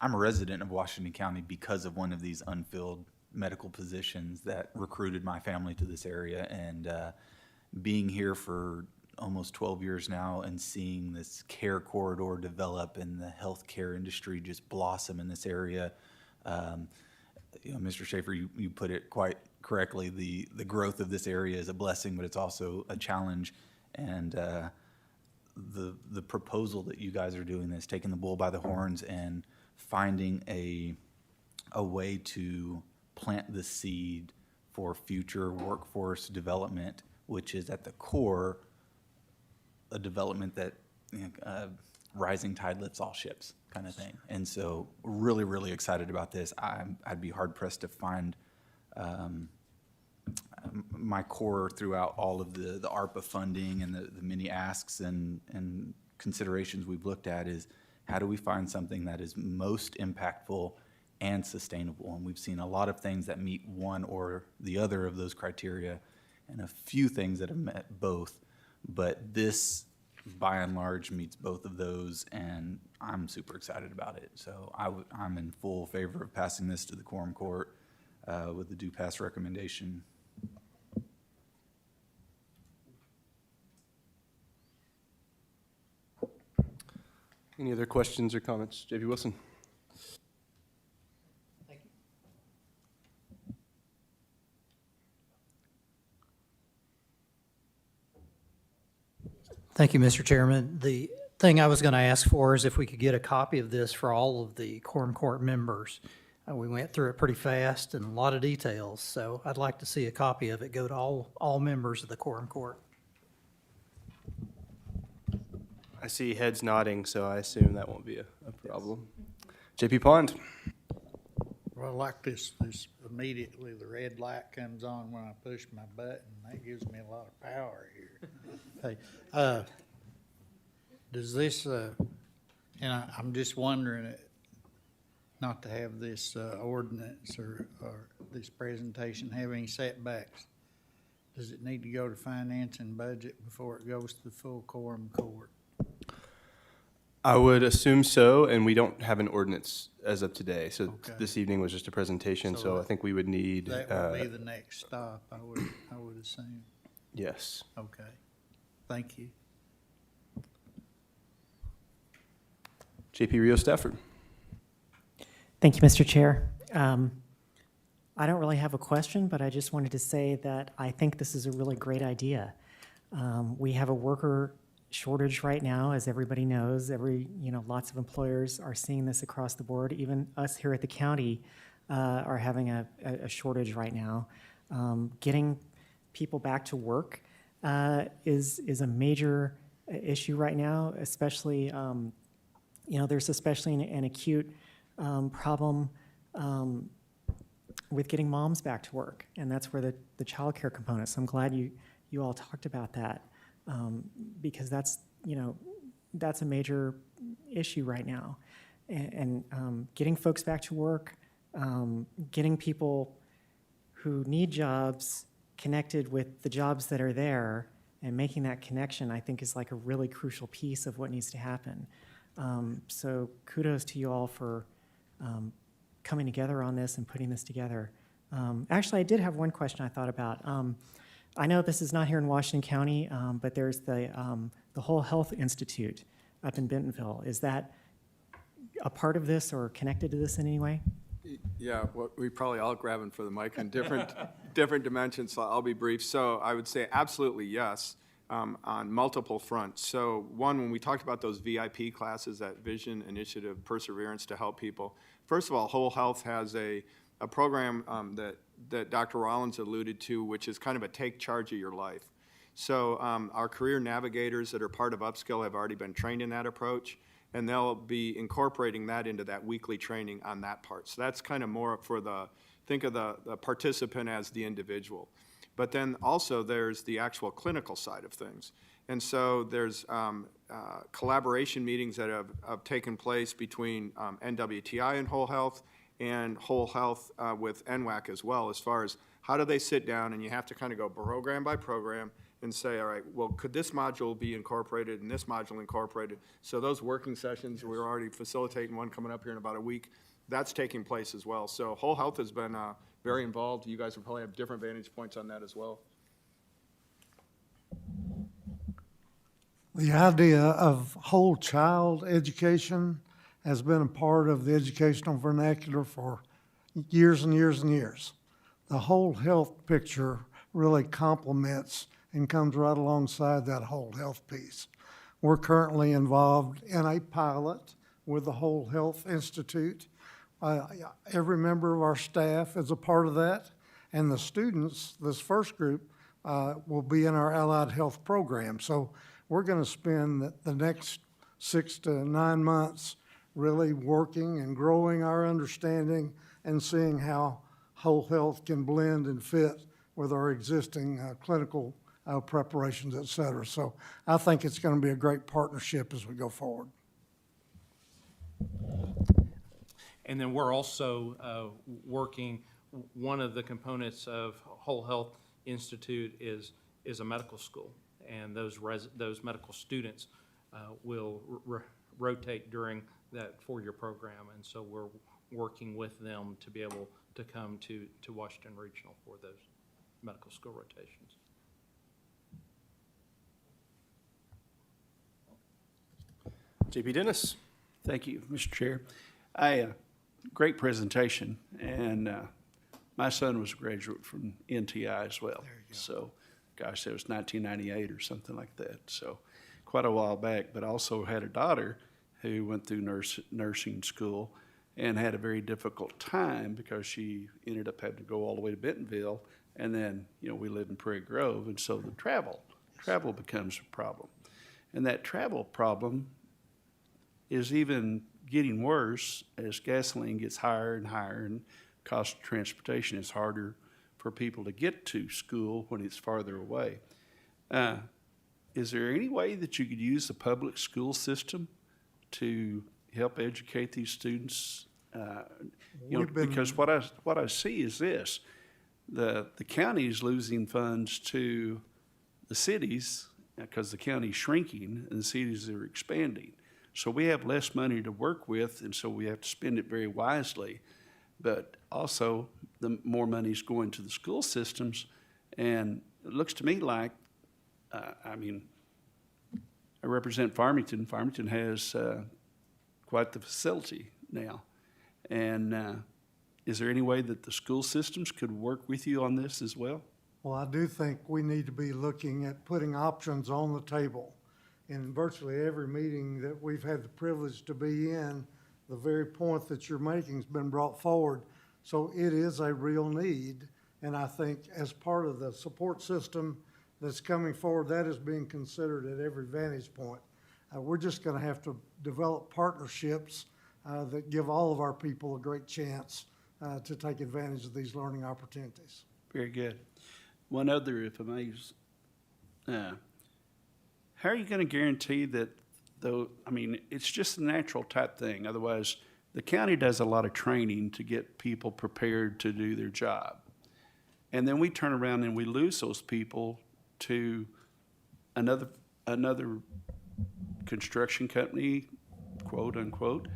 a resident of Washington County because of one of these unfilled medical positions that recruited my family to this area. And being here for almost 12 years now and seeing this care corridor develop and the healthcare industry just blossom in this area, Mr. Schaefer, you put it quite correctly. The growth of this area is a blessing, but it's also a challenge. And the proposal that you guys are doing is taking the bull by the horns and finding a way to plant the seed for future workforce development, which is at the core a development that rising tide lifts all ships kind of thing. And so really, really excited about this. I'd be hard pressed to find my core throughout all of the ARPA funding and the many asks and considerations we've looked at is how do we find something that is most impactful and sustainable? And we've seen a lot of things that meet one or the other of those criteria and a few things that have met both. But this, by and large, meets both of those, and I'm super excited about it. So I'm in full favor of passing this to the quorum court with the do pass recommendation. Any other questions or comments? J.P. Wilson? Thank you. Thank you, Mr. Chairman. The thing I was going to ask for is if we could get a copy of this for all of the quorum court members. We went through it pretty fast and a lot of details, so I'd like to see a copy of it go to all members of the quorum court. I see heads nodding, so I assume that won't be a problem. J.P. Pond? Well, like this immediately the red light comes on when I push my button. That gives me a lot of power here. Hey, does this, and I'm just wondering, not to have this ordinance or this presentation have any setbacks. Does it need to go to finance and budget before it goes to the full quorum court? I would assume so, and we don't have an ordinance as of today. So Okay. this evening was just a presentation, So so I think we would need, That would be the next stop, I would assume. yes. Okay, thank you. J.P. Rio Stafford? Thank you, Mr. Chair. I don't really have a question, but I just wanted to say that I think this is a really great idea. We have a worker shortage right now, as everybody knows. Lots of employers are seeing this across the board. Even us here at the county are having a shortage right now. Getting people back to work is a major issue right now, especially, there's especially an acute problem with getting moms back to work, and that's where the child care component. So I'm glad you all talked about that, because that's a major issue right now, and getting folks back to work, getting people who need jobs connected with the jobs that are there, and making that connection, I think, is like a really crucial piece of what needs to happen. So kudos to you all for coming together on this and putting this together. Actually, I did have one question I thought about. I know this is not here in Washington County, but there's the Whole Health Institute up in Bentonville. Is that a part of this or connected to this in any way? Yeah, well, we probably all grabbing for the mic on different dimensions, so I'll be brief. So I would say absolutely yes, on multiple fronts. So one, when we talked about those VIP classes, that vision, initiative, perseverance to help people, first of all, Whole Health has a program that Dr. Rollins alluded to, which is kind of a take charge of your life. So our career navigators that are part of Upskill have already been trained in that approach, and they'll be incorporating that into that weekly training on that part. So that's kind of more for think of the participant as the individual. But then also there's the actual clinical side of things. And so there's collaboration meetings that have taken place between NWTI and Whole Health, and Whole Health with NWAC as well, as far as how do they sit down, and you have to kind of go program by program and say, all right, well, could this module be incorporated and this module incorporated? So those working sessions, we're already facilitating one coming up here in about a week. That's taking place as well. So Whole Health has been very involved. You guys will probably have different vantage points on that as well. The idea of whole child education has been a part of the educational vernacular for years and years and years. The whole health picture really complements and comes right alongside that whole health piece. We're currently involved in a pilot with the Whole Health Institute. Every member of our staff is a part of that, and the students, this first group, will be in our allied health program. So we're going to spend the next 6 to 9 months really working and growing our understanding and seeing how whole health can blend and fit with our existing clinical preparations, et cetera. So I think it's going to be a great partnership as we go forward. And then we're also working, one of the components of Whole Health Institute is a medical school. And those medical students will rotate during that four-year program. And so we're working with them to be able to come to Washington Regional for those medical school rotations. JP Dennis. Thank you, Mr. Chair. Great presentation, and my son was a graduate from NTI as well. So, gosh, it was 1998 or something like that. So, quite a while back. But also had a daughter who went through nursing school and had a very difficult time because she ended up having to go all the way to Bentonville, and then we live in Prairie Grove, and so the travel becomes a problem, and that travel problem is even getting worse as gasoline gets higher and higher, and cost of transportation is harder for people to get to school when it's farther away. Is there any way that you could use the public school system to help educate these students? Because what I see is this: the county is losing funds to the cities because the county's shrinking and the cities are expanding. So we have less money to work with, and so we have to spend it very wisely. But also, the more money is going to the school systems, and it looks to me like, I represent Farmington. Farmington has quite the facility now. And is there any way that the school systems could work with you on this as well? Well, I do think we need to be looking at putting options on the table. In virtually every meeting that we've had the privilege to be in, the very point that you're making has been brought forward. So it is a real need, and I think as part of the support system that's coming forward, that is being considered at every vantage point. We're just going to have to develop partnerships that give all of our people a great chance to take advantage of these learning opportunities. Very good. One other, if I may, how are you going to guarantee that, though, it's just a natural type thing. Otherwise, the county does a lot of training to get people prepared to do their job. And then we turn around and we lose those people to another construction company, quote unquote,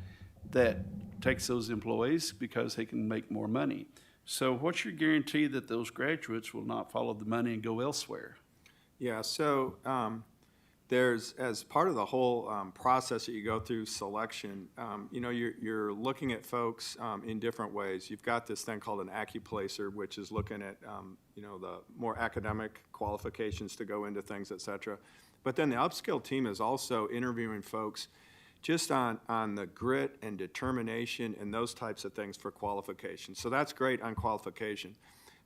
that takes those employees because they can make more money. So what's your guarantee that those graduates will not follow the money and go elsewhere? Yeah, so there's, as part of the whole process that you go through selection, you're looking at folks in different ways. You've got this thing called an AccuPlacer, which is looking at, the more academic qualifications to go into things, et cetera. But then the upskill team is also interviewing folks just on the grit and determination and those types of things for qualification. So that's great on qualification.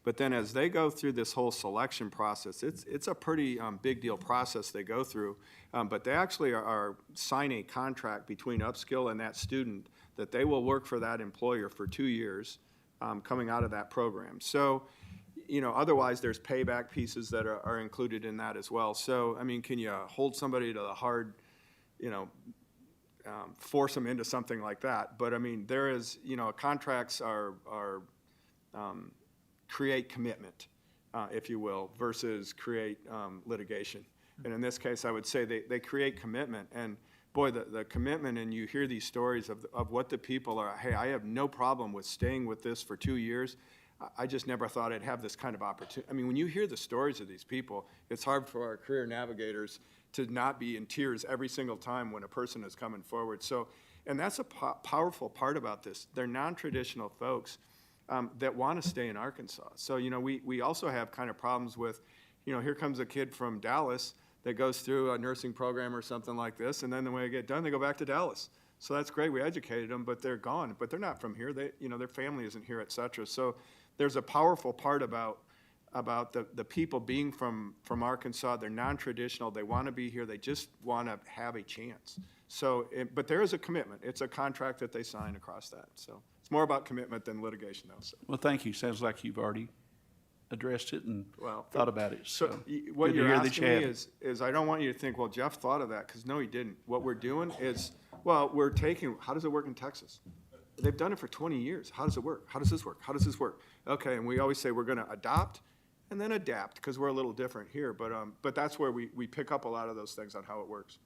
But then as they go through this whole selection process, it's a pretty big deal process they go through. But they actually are signing a contract between upskill and that student that they will work for that employer for 2 years coming out of that program. So, otherwise there's payback pieces that are included in that as well. So, can you hold somebody to the hard, force them into something like that? But there is, contracts are create commitment, if you will, versus create litigation. And in this case, I would say they create commitment. And boy, the commitment, and you hear these stories of what the people are, hey, I have no problem with staying with this for 2 years. I just never thought I'd have this kind of opportunity. When you hear the stories of these people, it's hard for our career navigators to not be in tears every single time when a person is coming forward. So, and that's a powerful part about this. They're non-traditional folks that want to stay in Arkansas. So, we also have kind of problems with, here comes a kid from Dallas that goes through a nursing program or something like this, and then when they get done, they go back to Dallas. So that's great, we educated them, but they're gone. But they're not from here, their family isn't here, et cetera. So there's a powerful part about the people being from Arkansas. They're non-traditional, they want to be here, they just want to have a chance. So, but there is a commitment. It's a contract that they sign across that. So It's more about commitment than litigation, though, so. Well, thank you. Sounds like you've already addressed it and Well, thought about it, so. What good to you're hear that asking you me have. is I don't want you to think, well, Jeff thought of that, because no, he didn't. What we're doing is, well, we're taking, how does it work in Texas? They've done it for 20 years. How does it work? How does this work? How does this work? Okay, and we always say we're gonna adopt and then adapt, because we're a little different here, but that's where we pick up a lot of those things on how it works.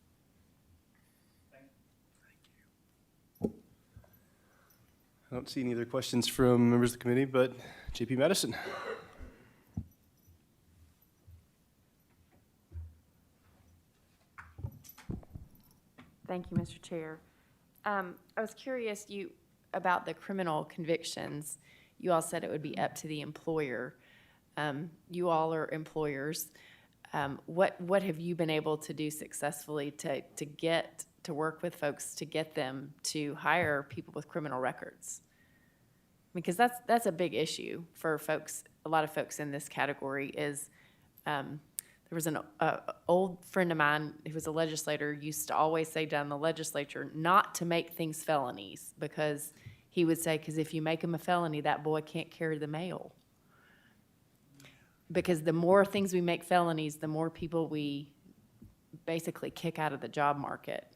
I don't see any other questions from members of the committee, but JP Madison. Thank you, Mr. Chair. I was curious about the criminal convictions. You all said it would be up to the employer. You all are employers. What have you been able to do successfully to work with folks to get them to hire people with criminal records? Because that's a big issue for folks. A lot of folks in this category is. There was an old friend of mine who was a legislator, used to always say down in the legislature not to make things felonies, because he would say, because if you make them a felony, that boy can't carry the mail. Because the more things we make felonies, the more people we basically kick out of the job market.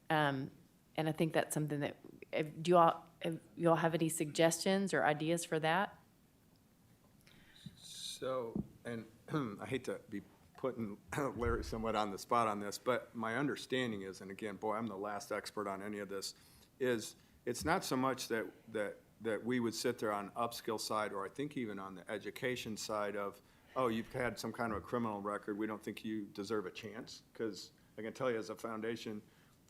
And I think that's something that, do you all have any suggestions or ideas for that? So, and I hate to be putting Larry somewhat on the spot on this, but my understanding is, and again, boy, I'm the last expert on any of this, is it's not so much that we would sit there on upskill side, or I think even on the education side of, oh, you've had some kind of a criminal record, we don't think you deserve a chance, because I can tell you as a foundation,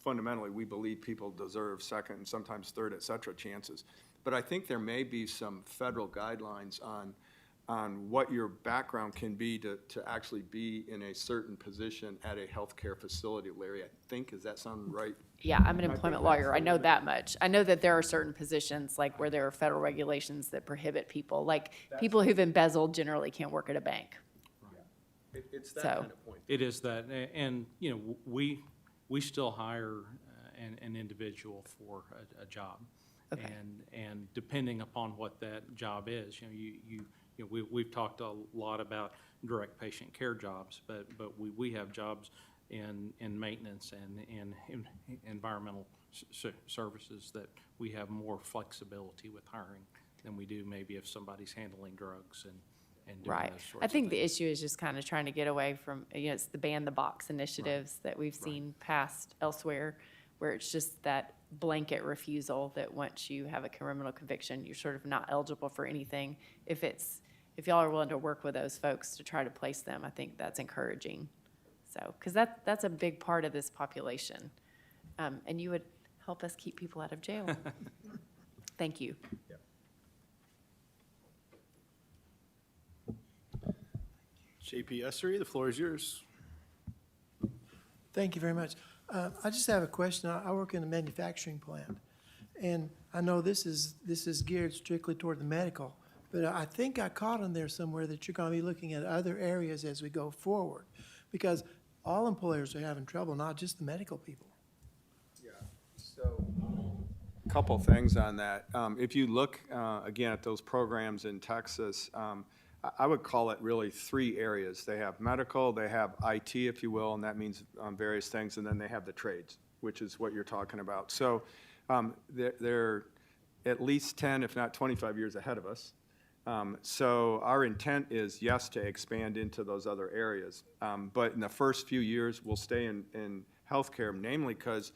fundamentally, we believe people deserve second and sometimes third, et cetera, chances. But I think there may be some federal guidelines on what your background can be to actually be in a certain position at a healthcare facility, Larry, I think. Does that sound right? Yeah, I'm an employment lawyer. I know that much. I know that there are certain positions, like where there are federal regulations that prohibit people. Like, people who've embezzled generally can't work at a bank. It's that So- kind of point. It is that, and, you know, we still hire an individual for a job. Okay. And depending upon what that job is, you know, we've talked a lot about direct patient care jobs, but we have jobs in maintenance and in environmental services that we have more flexibility with hiring than we do maybe if somebody's handling drugs and doing Right. those sorts I of think the things. issue is just kind of trying to get away from, it's the ban the box initiatives that we've seen passed elsewhere, where it's just that blanket refusal that once you have a criminal conviction, you're sort of not eligible for anything. If y'all are willing to work with those folks to try to place them, I think that's encouraging. So, because that's a big part of this population. And you would help us keep people out of jail. Thank you. JP Essery, the floor is yours. Thank you very much. I just have a question. I work in a manufacturing plant, and I know this is geared strictly toward the medical, but I think I caught in there somewhere that you're going to be looking at other areas as we go forward, because all employers are having trouble, not just the medical people. Yeah, so, couple things on that. If you look, again, at those programs in Texas, I would call it really three areas. They have medical, they have IT, if you will, and that means various things, and then they have the trades, which is what you're talking about. So they're at least 10, if not 25 years ahead of us. So our intent is, yes, to expand into those other areas. But in the first few years, we'll stay in healthcare, namely because,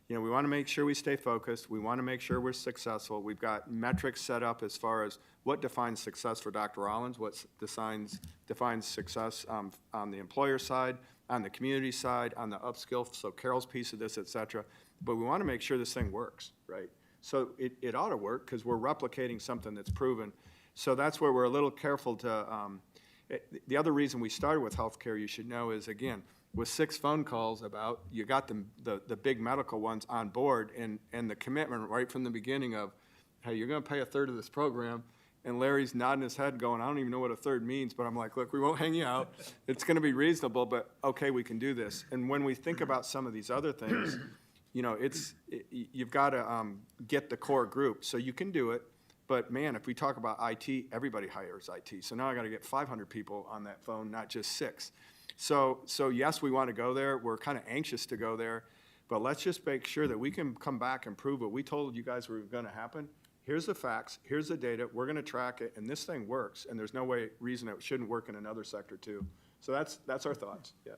you know, we want to make sure we stay focused. We want to make sure we're successful. We've got metrics set up as far as what defines success for Dr. Rollins, what defines success on the employer side, on the community side, on the upskill, so Carol's piece of this, et cetera. But we want to make sure this thing works, right? So it ought to work because we're replicating something that's proven. So that's where we're a little careful to, the other reason we started with healthcare, you should know, is, again, with 6 phone calls about, you got the big medical ones on board, and the commitment right from the beginning of, hey, you're going to pay a third of this program, and Larry's nodding his head going, I don't even know what a third means, but I'm like, look, we won't hang you out. It's going to be reasonable, but okay, we can do this. And when we think about some of these other things, you know, you've got to get the core group. So you can do it, but man, if we talk about IT, everybody hires IT. So now I got to get 500 people on that phone, not just 6. So yes, we want to go there. We're kind of anxious to go there, but let's just make sure that we can come back and prove what we told you guys were going to happen. Here's the facts, here's the data, we're going to track it, and this thing works, and there's no reason it shouldn't work in another sector too. So that's our thoughts, yeah.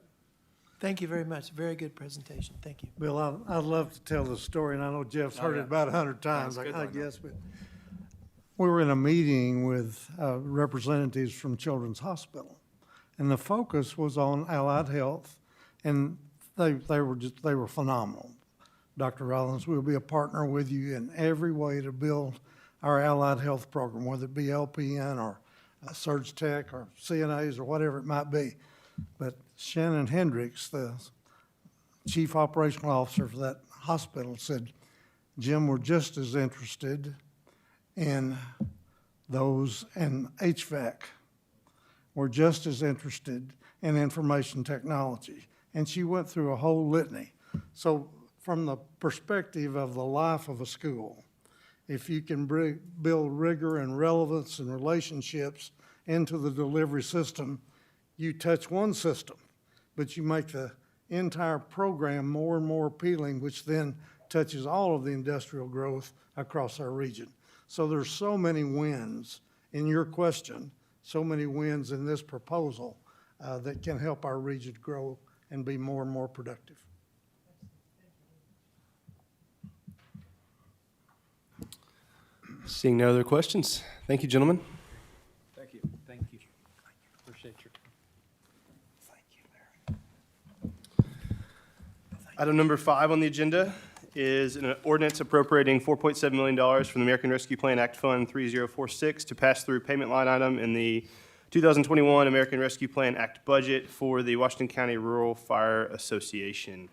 Thank you very much. Very good presentation. Thank you. Bill, I'd love to tell the story, and I know Jeff's heard yeah. it about 100 times, That's good, I I know. guess, but we were in a meeting with representatives from Children's Hospital, and the focus was on allied health, and they were phenomenal. Dr. Rollins, we'll be a partner with you in every way to build our allied health program, whether it be LPN or Surge Tech or CNAs or whatever it might be. But Shannon Hendricks, the chief operational officer for that hospital, said, Jim, we're just as interested in those in HVAC. We're just as interested in information technology. And she went through a whole litany. So from the perspective of the life of a school, if you can build rigor and relevance and relationships into the delivery system, you touch one system, but you make the entire program more and more appealing, which then touches all of the industrial growth across our region. So there's so many wins in your question, so many wins in this proposal that can help our region grow and be more and more productive. Seeing no other questions, thank you, gentlemen. Thank you. Thank you. Appreciate your. Item number 5 on the agenda is an ordinance appropriating $4.7 million from the American Rescue Plan Act Fund 3046 to pass through payment line item in the 2021 American Rescue Plan Act budget for the Washington County Rural Fire Association.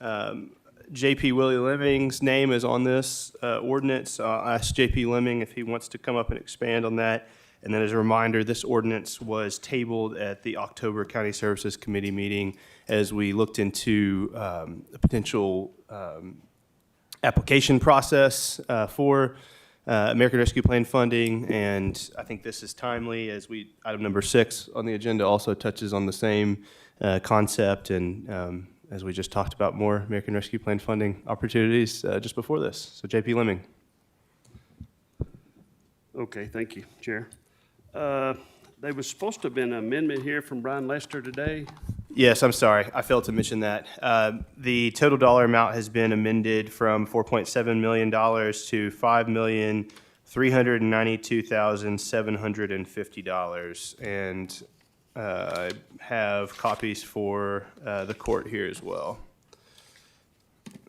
JP Willie Lemming's name is on this ordinance. I'll ask JP Lemming if he wants to come up and expand on that. And then as a reminder, this ordinance was tabled at the October County Services Committee meeting as we looked into a potential application process for American Rescue Plan funding. And I think this is timely as item number 6 on the agenda also touches on the same concept. And as we just talked about more American Rescue Plan funding opportunities just before this. So JP Lemming. Okay, thank you, Chair. There was supposed to have been an amendment here from Brian Lester today. Yes, I'm sorry. I failed to mention that. The total dollar amount has been amended from $4.7 million to $5,392,750. And I have copies for the court here as well.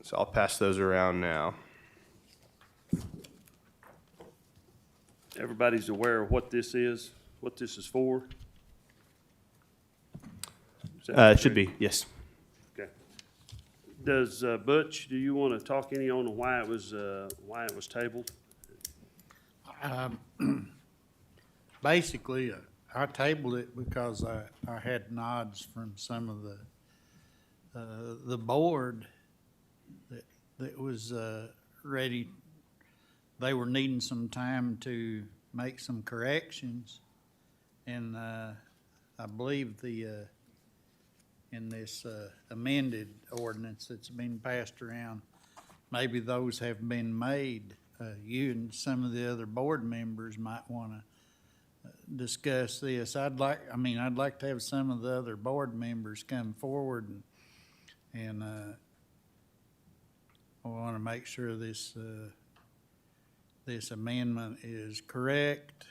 So I'll pass those around now. Everybody's aware of what this is for? Is that It should correct? be, yes. Okay. Does Butch, do you want to talk any on why it was tabled? Basically, I tabled it because I had nods from some of the board that was ready. They were needing some time to make some corrections, and I believe in this amended ordinance that's been passed around, maybe those have been made. You and some of the other board members might want to discuss this. I'd like to have some of the other board members come forward and I want to make sure this amendment is correct.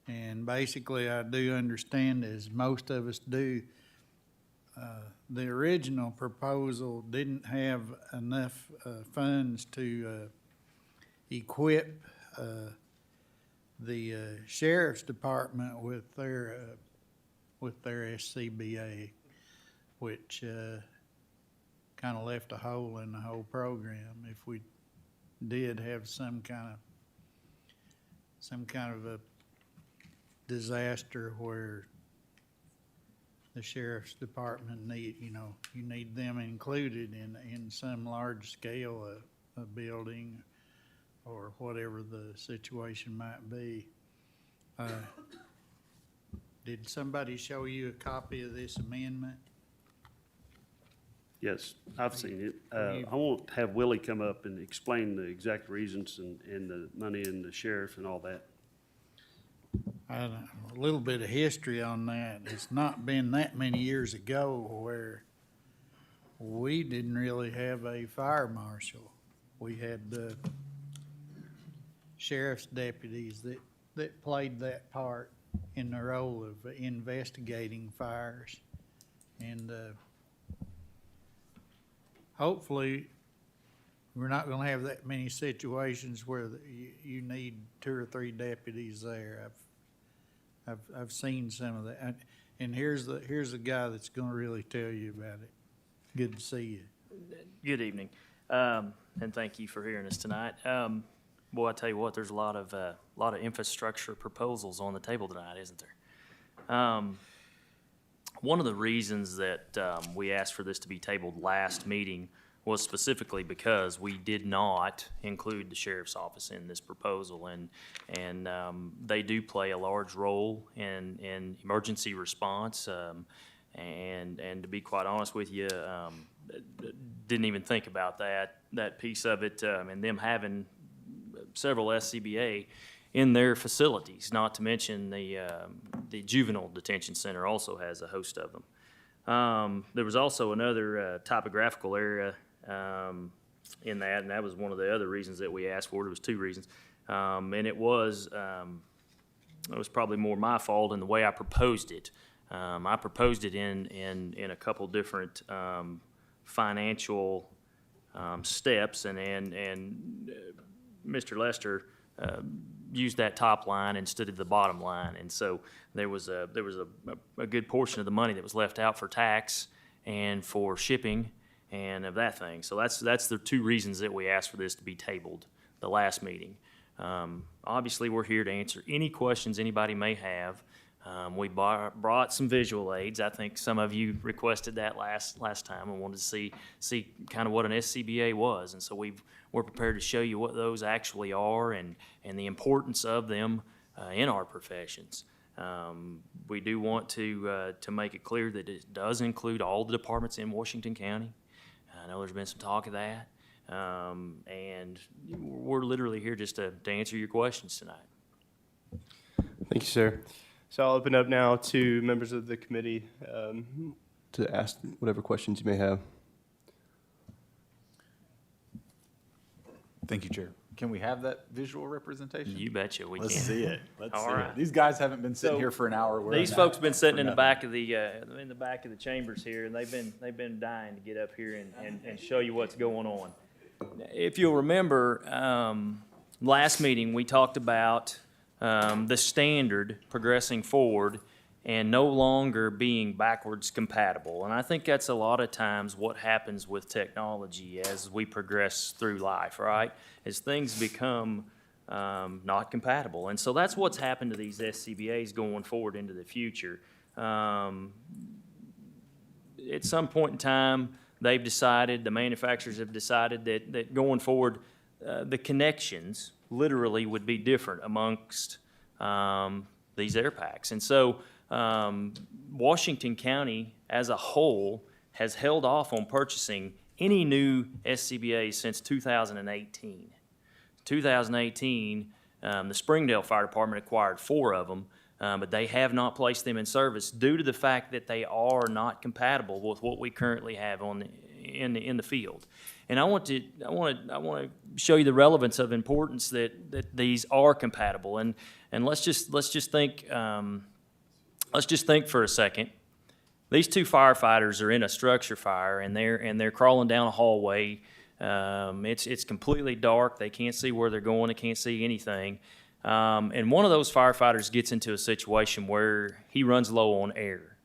And basically, I do understand, as most of us do, the original proposal didn't have enough funds to equip the sheriff's department with their SCBA, which kind of left a hole in the whole program. If we did have some kind of a disaster where the sheriff's department you need them included in some large scale a building or whatever the situation might be. Did somebody show you a copy of this amendment? Yes, I've seen it. I won't have Willie come up and explain the exact reasons and the money and the sheriff and all that. A little bit of history on that. It's not been that many years ago where we didn't really have a fire marshal. We had the sheriff's deputies that played that part in the role of investigating fires. And hopefully, we're not gonna have that many situations where you need 2 or 3 deputies there. I've seen some of that. And here's the guy that's gonna really tell you about it. Good to see you. Good evening, and thank you for hearing us tonight. Boy, I tell you what, there's a lot of infrastructure proposals on the table tonight, isn't there? One of the reasons that we asked for this to be tabled last meeting was specifically because we did not include the sheriff's office in this proposal, and they do play a large role in emergency response. And to be quite honest with you, didn't even think about that piece of it, and them having several SCBA in their facilities, not to mention the juvenile detention center also has a host of them. There was also another typographical area in that, and that was one of the other reasons that we asked for it. There was 2 reasons, and it was probably more my fault in the way I proposed it. I proposed it in a couple different financial steps, and Mr. Lester used that top line instead of the bottom line, and so there was a good portion of the money that was left out for tax and for shipping and of that thing. So that's the 2 reasons that we asked for this to be tabled the last meeting. Obviously, we're here to answer any questions anybody may have. We brought some visual aids. I think some of you requested that last time and wanted to see kind of what an SCBA was, and so we're prepared to show you what those actually are and the importance of them in our professions. We do want to make it clear that it does include all the departments in Washington County. I know there's been some talk of that, and we're literally here just to answer your questions tonight. Thank you, sir. So I'll open up now to members of the committee to ask whatever questions you may have. Thank you, Chair. Can we have that visual representation? You betcha we Let's can. see it. Let's All see right. it. These guys haven't been sitting So, here for an hour. These folks have been sitting in the back of the chambers here, and they've been dying to get up here and show you what's going on. If you'll remember, last meeting we talked about the standard progressing forward and no longer being backwards compatible. And I think that's a lot of times what happens with technology as we progress through life, right? As things become not compatible. And so that's what's happened to these SCBAs going forward into the future. At some point in time, they've decided, the manufacturers have decided that going forward, the connections literally would be different amongst these air packs. And so Washington County as a whole has held off on purchasing any new SCBAs since 2018. 2018, the Springdale Fire Department acquired 4 of them, but they have not placed them in service due to the fact that they are not compatible with what we currently have in the field. And I want to show you the relevance of importance that these are compatible. And let's just think for a second. These 2 firefighters are in a structure fire, and they're crawling down a hallway. It's completely dark. They can't see where they're going. They can't see anything. And one of those firefighters gets into a situation where he runs low on air.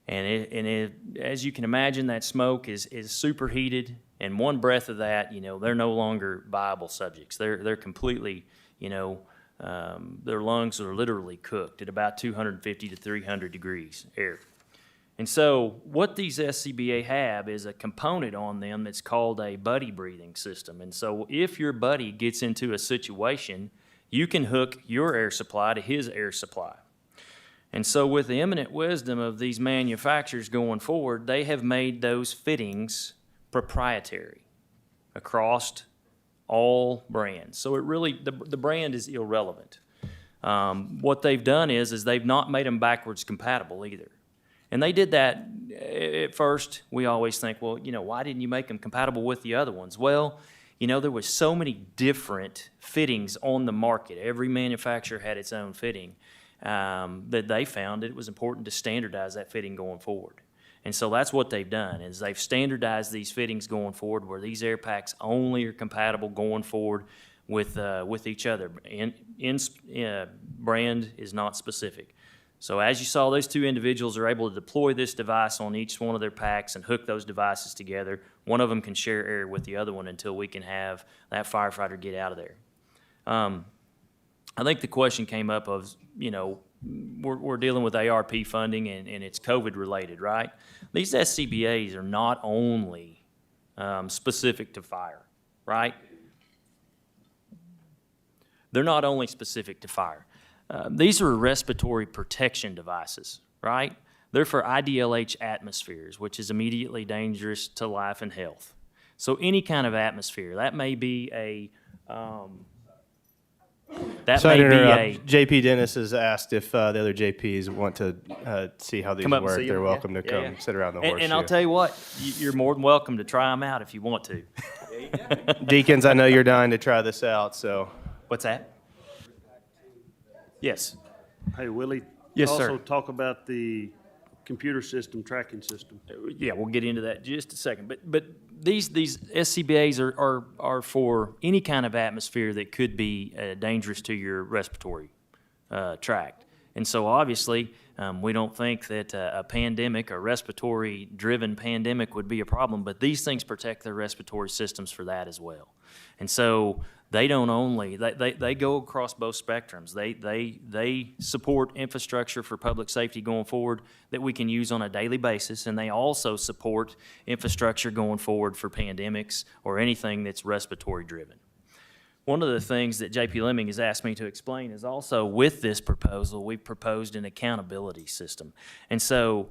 As you can imagine, that smoke is superheated, and one breath of that, they're no longer viable subjects. They're completely, their lungs are literally cooked at about 250 to 300 degrees air. And so what these SCBA have is a component on them that's called a buddy breathing system. And so if your buddy gets into a situation, you can hook your air supply to his air supply. And so with the eminent wisdom of these manufacturers going forward, they have made those fittings proprietary across all brands. So it really, the brand is irrelevant. What they've done is they've not made them backwards compatible either. And they did that at first. We always think, well, why didn't you make them compatible with the other ones? Well, there was so many different fittings on the market. Every manufacturer had its own fitting that they found it was important to standardize that fitting going forward. And so that's what they've done, is they've standardized these fittings going forward, where these air packs only are compatible going forward with each other. Brand is not specific. So as you saw, those two individuals are able to deploy this device on each one of their packs and hook those devices together. One of them can share air with the other one until we can have that firefighter get out of there. I think the question came up of, we're dealing with ARP funding and it's COVID related, right? These SCBAs are not only specific to fire, right? They're not only specific to fire. These are respiratory protection devices, right? They're for IDLH atmospheres, which is immediately dangerous to life and health. So any kind of atmosphere, that may be a, JP Dennis has asked if the other JPs want to see how these Come up and work. see They're them. welcome Yeah, to come yeah. sit around the And horseshoe. I'll tell you what, you're more than welcome to try them out if you want to. Deacons, I know you're dying to try this out, so. What's that? Yes. Hey, Willie. Yes, sir. Also talk about the computer system, tracking system. Yeah, we'll get into that in just a second. But these SCBAs are for any kind of atmosphere that could be dangerous to your respiratory tract. And so obviously, we don't think that a pandemic, a respiratory-driven pandemic would be a problem, but these things protect their respiratory systems for that as well. And so they don't only, they go across both spectrums. They support infrastructure for public safety going forward that we can use on a daily basis, and they also support infrastructure going forward for pandemics or anything that's respiratory-driven. One of the things that JP Lemming has asked me to explain is also with this proposal, we've proposed an accountability system. And so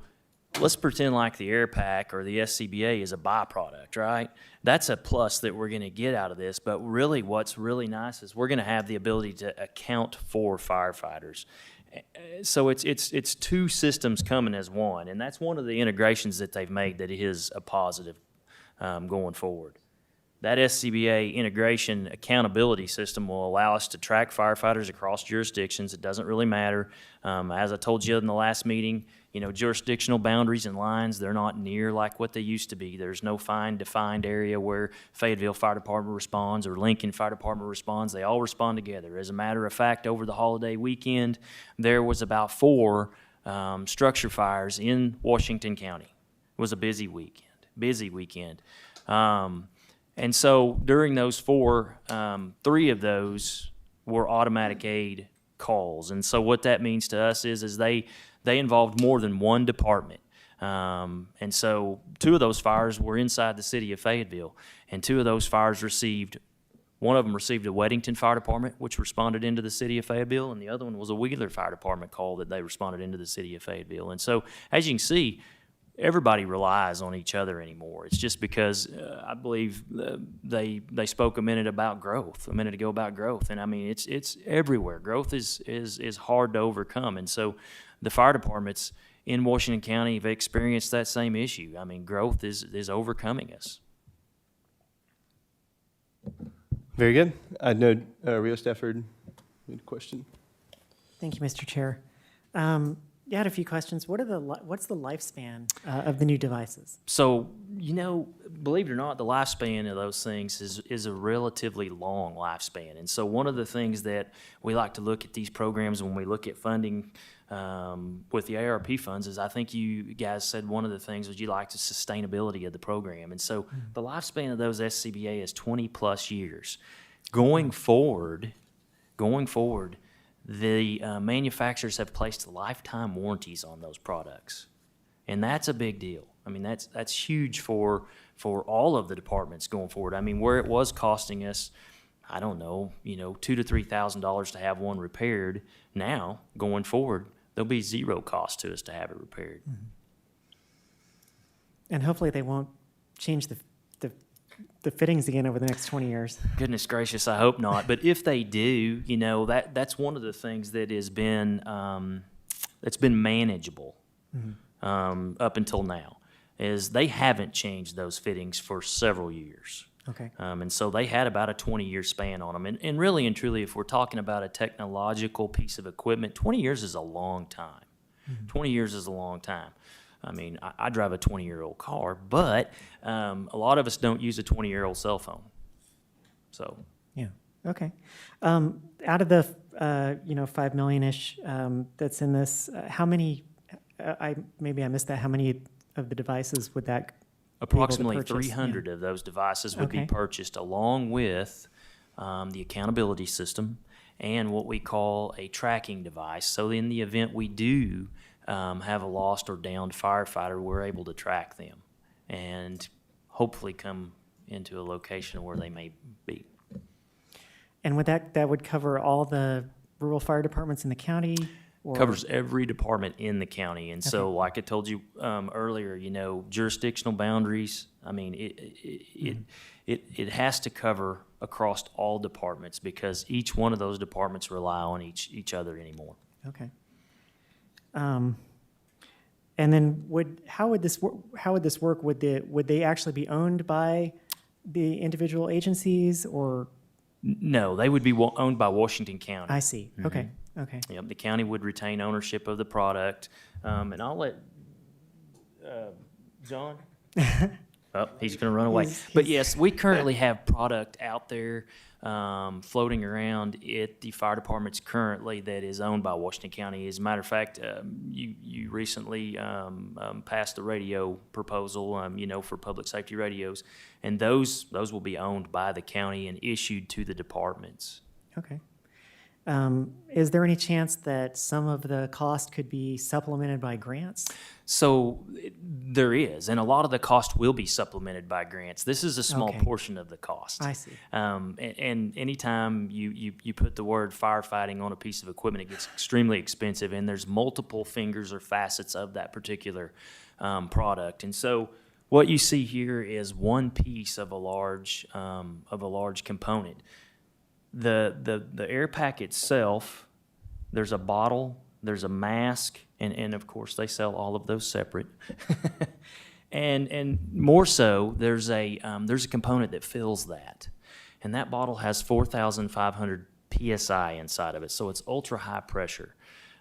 let's pretend like the air pack or the SCBA is a byproduct, right? That's a plus that we're going to get out of this. But really what's really nice is we're going to have the ability to account for firefighters. So it's two systems coming as one. And that's one of the integrations that they've made that is a positive going forward. That SCBA integration accountability system will allow us to track firefighters across jurisdictions. It doesn't really matter. As I told you in the last meeting, jurisdictional boundaries and lines, they're not near like what they used to be. There's no fine defined area where Fayetteville Fire Department responds or Lincoln Fire Department responds. They all respond together. As a matter of fact, over the holiday weekend, there was about 4 structure fires in Washington County. It was a busy weekend. And so during those 4, 3 of those were automatic aid calls. And so what that means to us is they involved more than one department. And so 2 of those fires were inside the city of Fayetteville. And 2 of those fires one of them received a Weddington Fire Department, which responded into the city of Fayetteville, and the other one was a Wheeler Fire Department call that they responded into the city of Fayetteville. And so as you can see, everybody relies on each other anymore. It's just because I believe they spoke a minute ago about growth. And I mean, it's everywhere. Growth is hard to overcome. And so the fire departments in Washington County have experienced that same issue. I mean, growth is overcoming us. Very good. I know Rio Stafford had a question. Thank you, Mr. Chair. I had a few questions. What's the lifespan of the new devices? So, believe it or not, the lifespan of those things is a relatively long lifespan. And so one of the things that we like to look at these programs when we look at funding with the ARP funds is I think you guys said one of the things was you like the sustainability of the program. And so the lifespan of those SCBA is 20-plus years. Going forward, the manufacturers have placed lifetime warranties on those products. And that's a big deal. I mean, that's huge for all of the departments going forward. I mean, where it was costing us, I don't know, $2,000 to $3,000 to have one repaired, now, going forward, there'll be zero cost to us to have it repaired. And hopefully they won't change the fittings again over the next 20 years. Goodness gracious, I hope not. But if they do, that's one of the things that has been that's been manageable up until now, is they haven't changed those fittings for several years. Okay. And so they had about a 20-year span on them. And really and truly, if we're talking about a technological piece of equipment, 20 years is a long time. 20 years is a long time. I mean, I drive a 20-year-old car, but a lot of us don't use a 20-year-old cell phone. So, Yeah, okay. Out of the, 5 million-ish that's in this, how many, maybe I missed that, how many of the devices would that be able to approximately purchase? 300 of those devices would be Okay. purchased along with the accountability system and what we call a tracking device. So in the event we do have a lost or downed firefighter, we're able to track them and hopefully come into a location where they may be. And would that would cover all the rural fire departmments in the county? Or? Covers every department in the county. And so, Okay. like I told you earlier, jurisdictional boundaries, I mean, it has to cover across all departments because each one of those departments rely on each other anymore. Okay. And then how would this work? Would they actually be owned by the individual agencies or? No, they would be owned by Washington County. I see. Okay. Okay. Yep, the county would retain ownership of the product. And I'll let John. Oh, he's going to run away. But yes, we currently have product out there floating around at the fire departments currently that is owned by Washington County. As a matter of fact, you recently passed the radio proposal, for public safety radios, and those will be owned by the county and issued to the departments. Okay. Is there any chance that some of the cost could be supplemented by grants? So there is, and a lot of the cost will be supplemented by grants. This is a small Okay. portion of the cost. I see. And anytime you put the word firefighting on a piece of equipment, it gets extremely expensive, and there's multiple fingers or facets of that particular product. And so what you see here is one piece of a large component. The air pack itself, there's a bottle, there's a mask, and of course they sell all of those separate. and more so, there's a component that fills that, and that bottle has 4,500 psi inside of it, so it's ultra high pressure.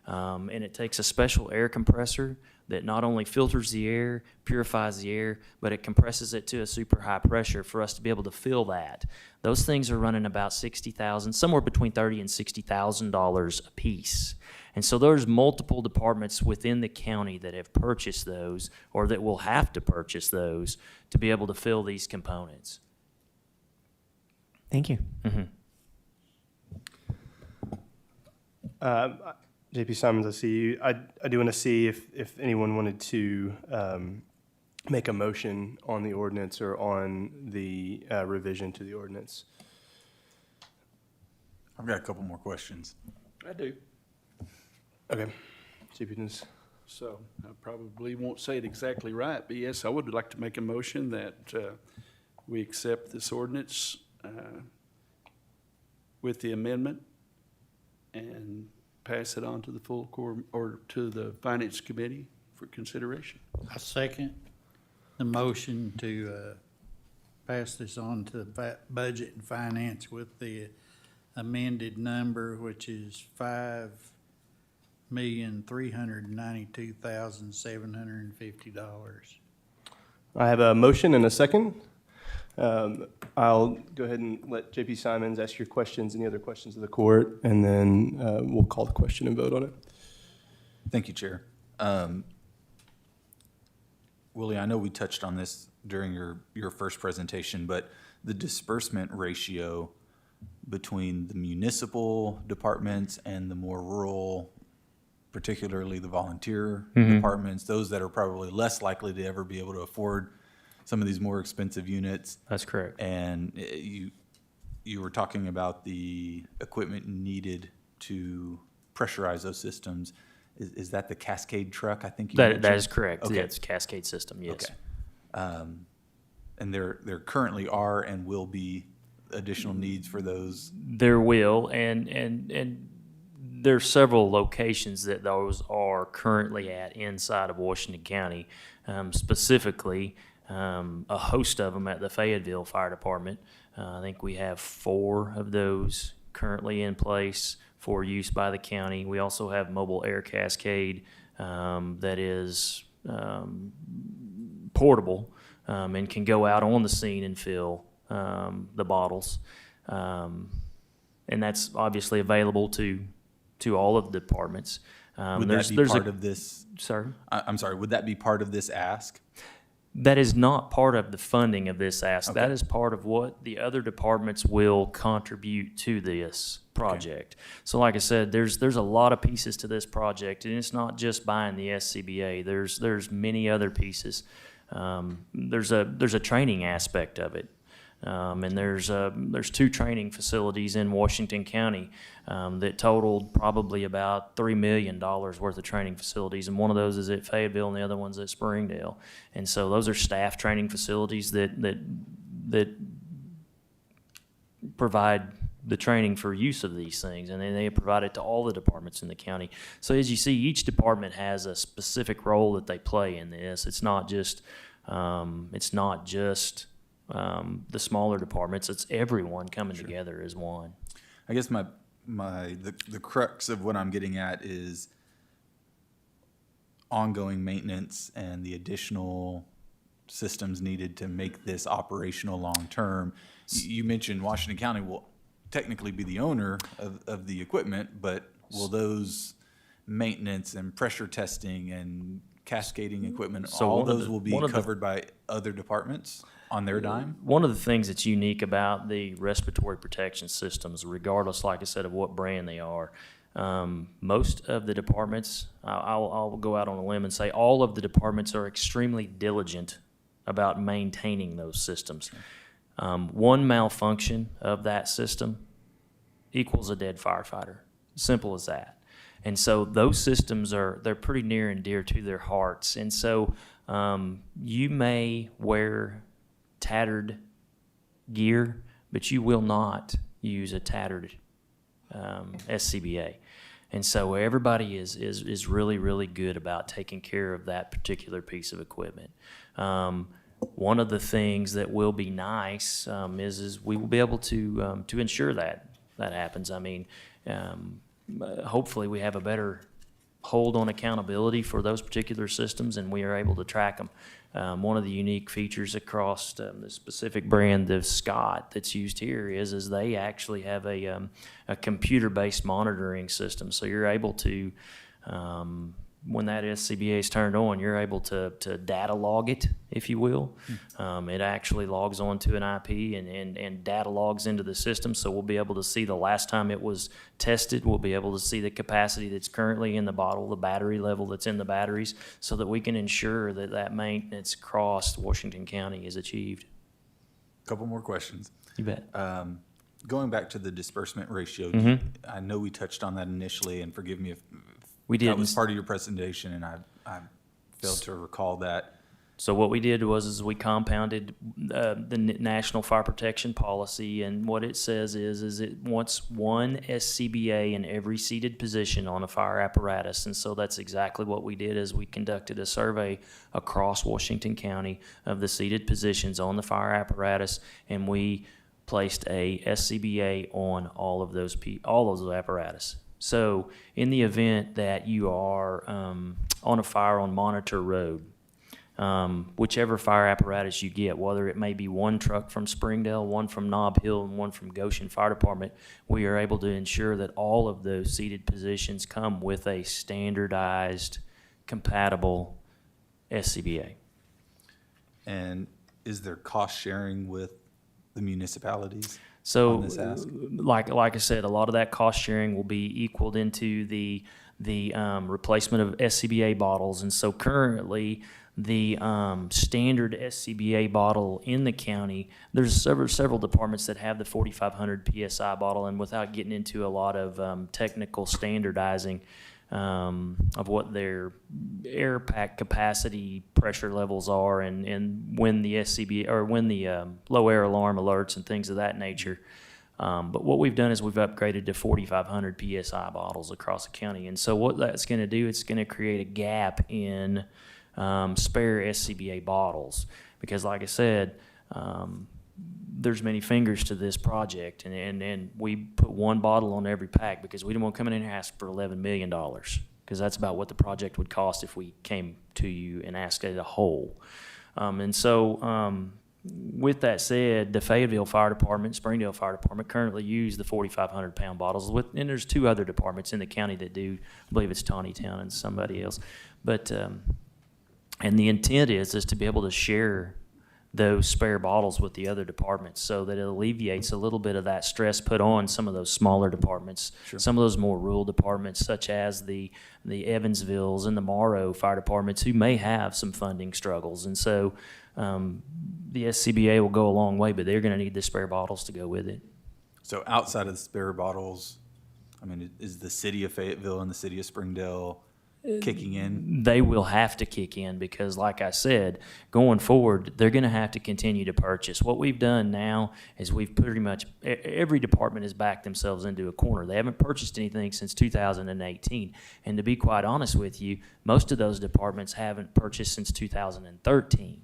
And it takes a special air compressor that not only filters the air, purifies the air, but it compresses it to a super high pressure for us to be able to fill that. Those things are running about $60,000, somewhere between $30,000 and $60,000 a piece. And so there's multiple departments within the county that have purchased those or that will have to purchase those to be able to fill these components. Thank you. JP Simons, I see you. I do want to see if anyone wanted to make a motion on the ordinance or on the revision to the ordinance. I've got a couple more questions. I do. Okay. JP Dins. So I probably won't say it exactly right, but yes, I would like to make a motion that we accept this ordinance with the amendment and pass it on to the full core, or to the Finance Committee for consideration. I second the motion to pass this on to the Budget and Finance with the amended number, which is $5,392,750. I have a motion and a second. I'll go ahead and let JP Simons ask your questions, any other questions of the court, and then we'll call the question and vote on it. Thank you, Chair. Willie, I know we touched on this during your first presentation, but the disbursement ratio between the municipal departments and the more rural particularly the volunteer Mm-hmm. departments, those that are probably less likely to ever be able to afford some of these more expensive units. That's correct. And you were talking about the equipment needed to pressurize those systems. Is that the Cascade truck, I think you mentioned? That is correct. Okay. Yeah, it's a cascade system, yes. Okay. And there currently are and will be additional needs for those? There will, and there's several locations that those are currently at inside of Washington County, specifically a host of them at the Fayetteville Fire Department. I think we have 4 of those currently in place for use by the county. We also have mobile air cascade that is portable and can go out on the scene and fill the bottles. And that's obviously available to all of the departments. Would that be part of this? Sir? I'm sorry, would that be part of this ask? That is not part of the funding of this ask. Okay. That is part of what the other departments will contribute to this project. So like I said, there's a lot of pieces to this project, and it's not just buying the SCBA. There's many other pieces. There's a training aspect of it. And there's 2 training facilities in Washington County that totaled probably about $3 million worth of training facilities, and one of those is at Fayetteville, and the other one's at Springdale. And so those are staff training facilities that provide the training for use of these things, and then they provide it to all the departments in the county. So as you see, each department has a specific role that they play in this. It's not just the smaller departments. It's everyone coming together as one. I guess the crux of what I'm getting at is ongoing maintenance and the additional systems needed to make this operational long-term. You mentioned Washington County will technically be the owner of the equipment, but will those maintenance and pressure testing and cascading equipment, So all one of those the- will be one of the- covered by other departments on their dime? One of the things that's unique about the respiratory protection systems, regardless, like I said, of what brand they are, most of the departments, I'll go out on a limb and say all of the departments are extremely diligent about maintaining those systems. One malfunction of that system equals a dead firefighter. Simple as that. And so those systems they're pretty near and dear to their hearts. And so you may wear tattered gear, but you will not use a tattered SCBA. And so everybody is really, really good about taking care of that particular piece of equipment. One of the things that will be nice is we will be able to ensure that happens. I mean, hopefully we have a better hold on accountability for those particular systems, and we are able to track them. One of the unique features across the specific brand of Scott that's used here is they actually have a computer-based monitoring system. So you're able to, when that SCBA is turned on, you're able to data log it, if you will. It actually logs onto an IP and data logs into the system, so we'll be able to see the last time it was tested. We'll be able to see the capacity that's currently in the bottle, the battery level that's in the batteries, so that we can ensure that maintenance across Washington County is achieved. Couple more questions. You bet. Going back to the disbursement ratio, Mhm. I know we touched on that initially, and forgive me if We that didn't. was part of your presentation, and I failed to recall that. So what we did was we compounded the National Fire Protection Policy, and what it says is it wants one SCBA in every seated position on a fire apparatus, and so that's exactly what we did. Is we conducted a survey across Washington County of the seated positions on the fire apparatus, and we placed a SCBA on all of those apparatus. So in the event that you are on a fire on Monitor Road, whichever fire apparatus you get, whether it may be one truck from Springdale, one from Nob Hill, and one from Goshen Fire Department, we are able to ensure that all of those seated positions come with a standardized, compatible SCBA. And is there cost sharing with the municipalities? So, on this ask? like I said, a lot of that cost sharing will be equaled into the the replacement of SCBA bottles. And so currently, the standard SCBA bottle in the county, there's several departments that have the 4,500 PSI bottle, and without getting into a lot of technical standardizing of what their air pack capacity pressure levels are, and when the SCBA or when the low air alarm alerts and things of that nature. But what we've done is we've upgraded to 4,500 PSI bottles across the county, and so what that's going to do, it's going to create a gap in spare SCBA bottles, because like I said, there's many fingers to this project, and we put one bottle on every pack because we didn't want to come in and ask for $11 million, because that's about what the project would cost if we came to you and asked it a whole. With that said, the Fayetteville Fire Department, Springdale Fire Department currently use the 4,500 pound bottles, and there's two other departments in the county that do. I believe it's Taneytown and somebody else, but and the intent is to be able to share those spare bottles with the other departments, so that it alleviates a little bit of that stress put on some of those smaller departments, some of those more rural departments, such as the Evansvilles and the Morrow fire departments, who may have some funding struggles. And so the SCBA will go a long way, but they're going to need the spare bottles to go with it. So outside of the spare bottles, I mean, is the city of Fayetteville and the city of Springdale kicking in? They will have to kick in, because like I said, going forward, they're going to have to continue to purchase. What we've done now is we've pretty much, every department has backed themselves into a corner. They haven't purchased anything since 2018. And to be quite honest with you, most of those departments haven't purchased since 2013.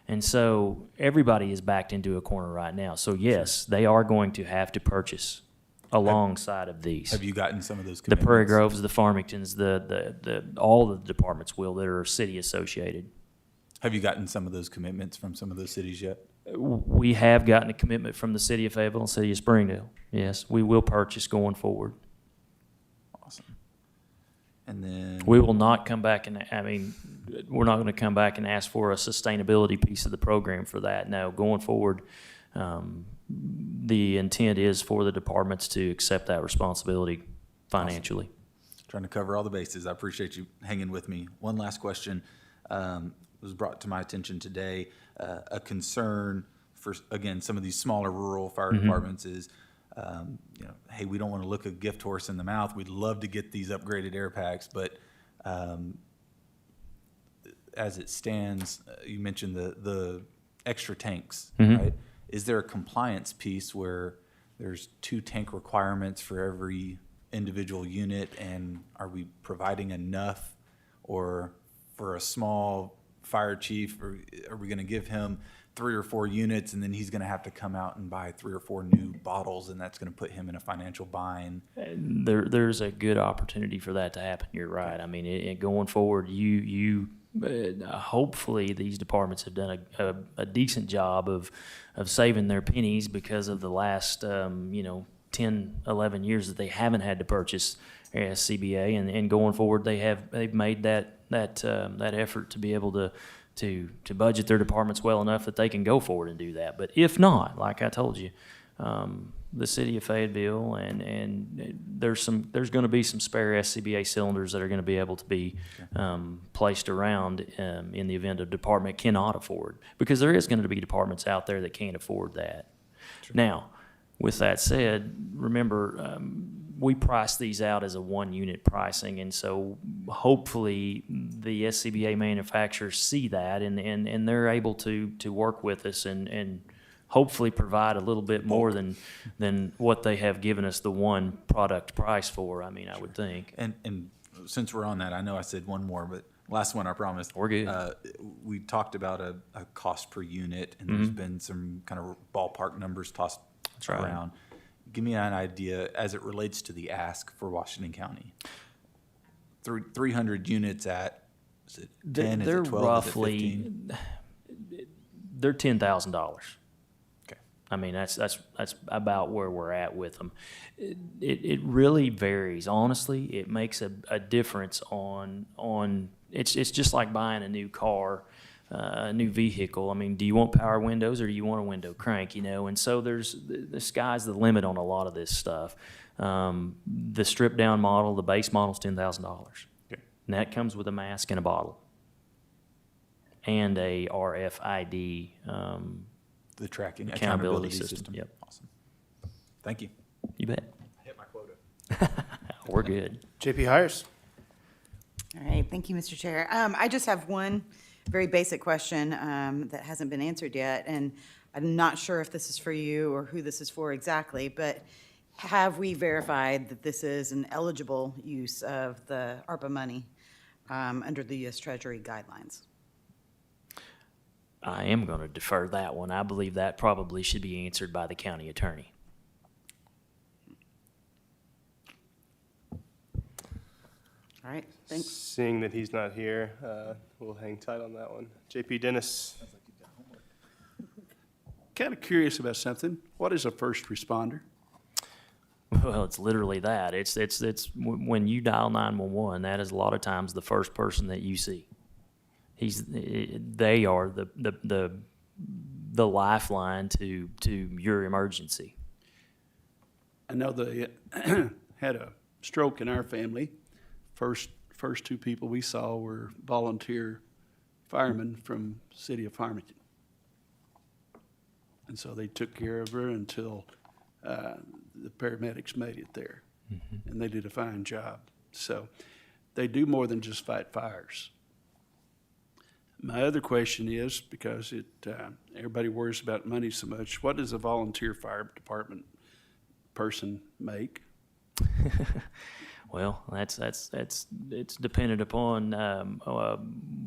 And so everybody is backed into a corner right now. So yes, they are going to have to purchase alongside of these. Have you gotten some of those The commitments? Prairie Groves, the Farmingtons, all the departments will that are city associated. Have you gotten some of those commitments from some of those cities yet? We have gotten a commitment from the city of Fayetteville and city of Springdale. Yes, we will purchase going forward. Awesome. And then We will not come back we're not going to come back and ask for a sustainability piece of the program for that. No, going forward, the intent is for the departments to accept that responsibility financially. Awesome. Trying to cover all the bases. I appreciate you hanging with me. One last question was brought to my attention today. A concern for, again, some of these smaller rural fire departments is, hey, we don't want to look a gift horse in the mouth. We'd love to get these upgraded air packs, but as it stands, you mentioned the extra tanks, right? Is there a compliance piece where there's 2 tank requirements for every individual unit, and are we providing enough? Or for a small fire chief, or are we going to give him 3 or 4 units, and then he's going to have to come out and buy 3 or 4 new bottles, and that's going to put him in a financial bind? There's a good opportunity for that to happen. You're right. I mean, going forward, hopefully these departments have done a decent job of saving their pennies because of the last 10, 11 years that they haven't had to purchase CBA, and going forward they've made that effort to be able to budget their departments well enough that they can go forward and do that. But if not, like I told you, the city of Fayetteville, and there's going to be some spare SCBA cylinders that are going to be able to be placed around in the event a department cannot afford, because there is going to be departments out there that can't afford that. Sure. Now, with that said, remember, we price these out as a 1-unit pricing, and so hopefully the SCBA manufacturers see that, and they're able to work with us and hopefully provide a little bit more than what they have given us the one product price for. I mean, I would think. And since we're on that, I know I said one more, but last one I promised. We're good. We talked about a cost per unit, and there's been some kind of ballpark numbers tossed around. Give me an idea as it relates to the ask for Washington County. 300 units at, is it 10, They're is it 12, roughly, is it 15? they're $10,000. Okay. I mean, that's about where we're at with them. It really varies. Honestly, it makes a difference on it's just like buying a new car. a new vehicle. I mean, do you want power windows or do you want a window crank, you know? And so the sky's the limit on a lot of this stuff. The stripped down model, the base model's $10,000. Okay. And that comes with a mask and a bottle and a RFID, The tracking accountability system. Yep. Awesome. Thank you. You bet. I hit my quota. We're good. JP Hires. All right, thank you, Mr. Chair. I just have one very basic question that hasn't been answered yet, and I'm not sure if this is for you or who this is for exactly, but have we verified that this is an eligible use of the ARPA money under the U.S. Treasury guidelines? I am going to defer that one. I believe that probably should be answered by the county attorney. All right, thanks. Seeing that he's not here, we'll hang tight on that one. JP Dennis. Kind of curious about something. What is a first responder? Well, it's literally that. It's when you dial 911, that is a lot of times the first person that you see. They are the lifeline to your emergency. I know they had a stroke in our family. First two people we saw were volunteer firemen from city of Farmington. And so they took care of her until the paramedics made it there. Mm-hmm. And they did a fine job. So they do more than just fight fires. My other question is, because everybody worries about money so much, what does a volunteer fire department person make? Well, it's dependent upon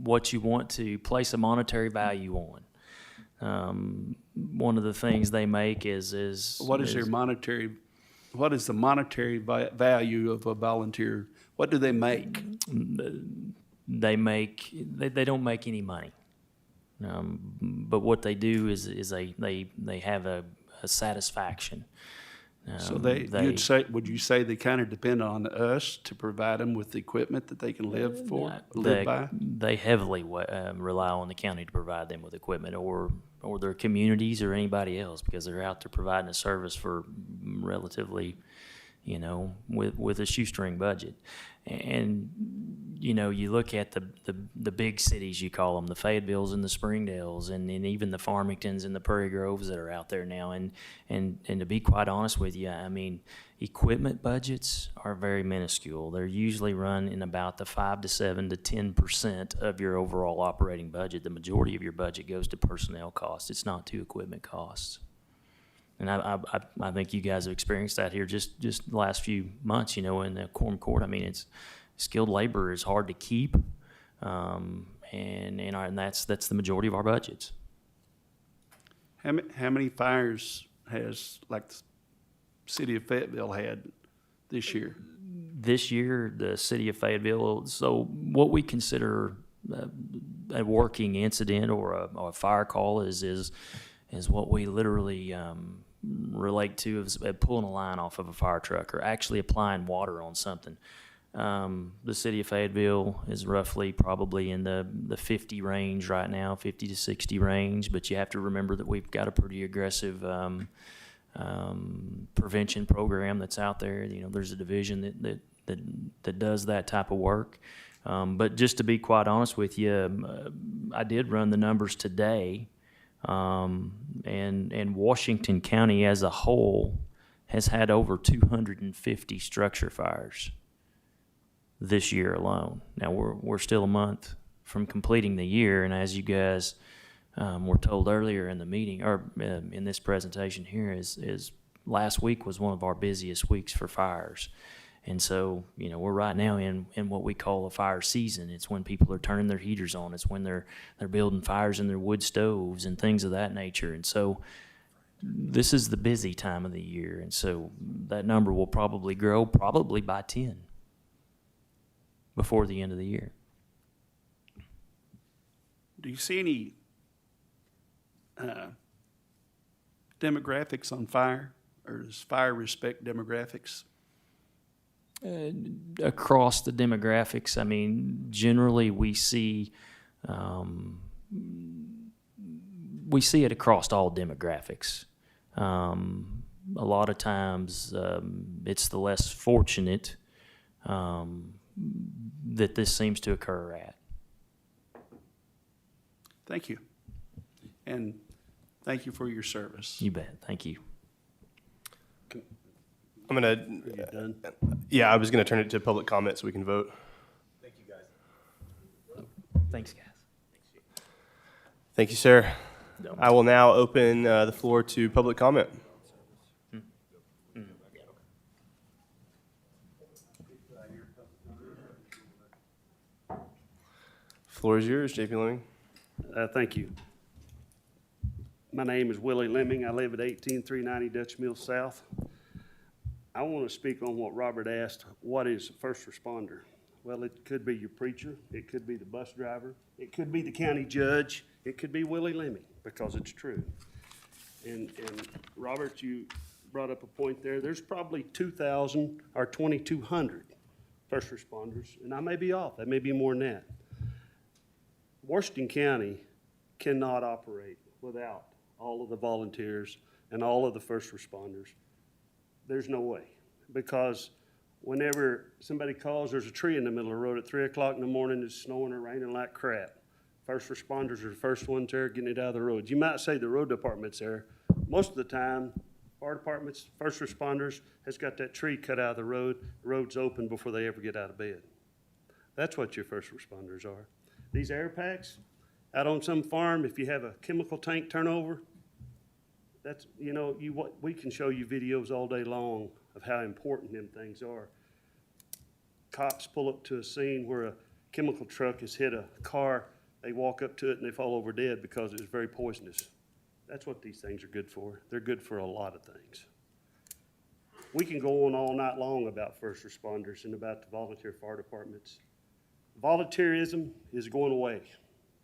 what you want to place a monetary value on. One of the things they make is What is the monetary value of a volunteer? What do they make? They don't make any money. But what they do is they have a satisfaction. So would you say they kind of depend on us to provide them with the equipment that they can live by? They heavily rely on the county to provide them with equipment, or their communities or anybody else, because they're out there providing a service for relatively, with a shoestring budget. And you look at the big cities, you call them, the Fayettevilles and the Springdales, and even the Farmingtons and the Prairie Groves that are out there now. And to be quite honest with you, I mean, equipment budgets are very minuscule. They're usually run in about the 5 to 7 to 10% of your overall operating budget. The majority of your budget goes to personnel costs. It's not to equipment costs. And I think you guys have experienced that here just the last few months, in the quorum court. I mean, skilled labor is hard to keep, and that's the majority of our budgets. How many fires has, like, the city of Fayetteville had this year? This year, the city of Fayetteville, so what we consider a working incident or a fire call is what we literally relate to as pulling a line off of a fire truck or actually applying water on something. The city of Fayetteville is roughly probably in the 50 range right now, 50 to 60 range, but you have to remember that we've got a pretty aggressive prevention program that's out there. There's a division that does that type of work. But just to be quite honest with you, I did run the numbers today. And Washington County as a whole has had over 250 structure fires this year alone. Now we're still a month from completing the year, and as you guys were told earlier in the meeting or in this presentation here, is last week was one of our busiest weeks for fires. And so, we're right now in what we call a fire season. It's when people are turning their heaters on. It's when they're building fires in their wood stoves and things of that nature. And so this is the busy time of the year. And so that number will probably grow by 10 before the end of the year. Do you see any demographics on fire, or does fire respect demographics? Across the demographics, I mean, generally we see we see it across all demographics. A lot of times, it's the less fortunate that this seems to occur at. Thank you. And thank you for your service. You bet. Thank you. I'm gonna, Are you done? yeah, I was gonna turn it to public comment so we can vote. Thanks, guys. Thank you, sir. I will now open the floor to public comment. Floor is yours, JP Lemming. Thank you. My name is Willie Lemming. I live at 18390 Dutch Mill South. I want to speak on what Robert asked, what is a first responder? Well, it could be your preacher, it could be the bus driver, it could be the county judge, it could be Willie Lemming, because it's true. And Robert, you brought up a point there. There's probably 2,000 or 2,200 first responders, and I may be off. That may be more than that. Washington County cannot operate without all of the volunteers and all of the first responders. There's no way, because whenever somebody calls, there's a tree in the middle of the road at 3 o'clock in the morning, it's snowing or raining like crap. First responders are the first ones there getting it out of the road. You might say the road department's there. Most of the time, fire departments, first responders has got that tree cut out of the road's open before they ever get out of bed. That's what your first responders are. These air packs, out on some farm, if you have a chemical tank turnover, that's, you know, we can show you videos all day long of how important them things are. Cops pull up to a scene where a chemical truck has hit a car, they walk up to it and they fall over dead because it was very poisonous. That's what these things are good for. They're good for a lot of things. We can go on all night long about first responders and about the volunteer fire departments. Volunteerism is going away.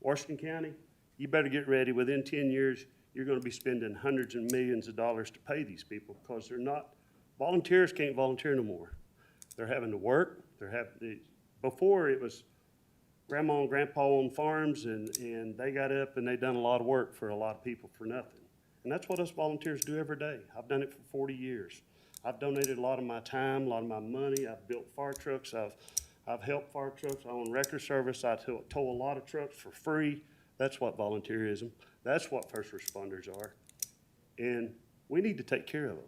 Washington County, you better get ready. Within 10 years, you're going to be spending hundreds of millions of dollars to pay these people, because they're not, volunteers can't volunteer no more. They're having to work. Before it was grandma and grandpa on farms, and they got up and they done a lot of work for a lot of people for nothing. And that's what us volunteers do every day. I've done it for 40 years. I've donated a lot of my time, a lot of my money. I've built fire trucks. I've helped fire trucks. I own record service. I tow a lot of trucks for free. That's what volunteerism, that's what first responders are. And we need to take care of them.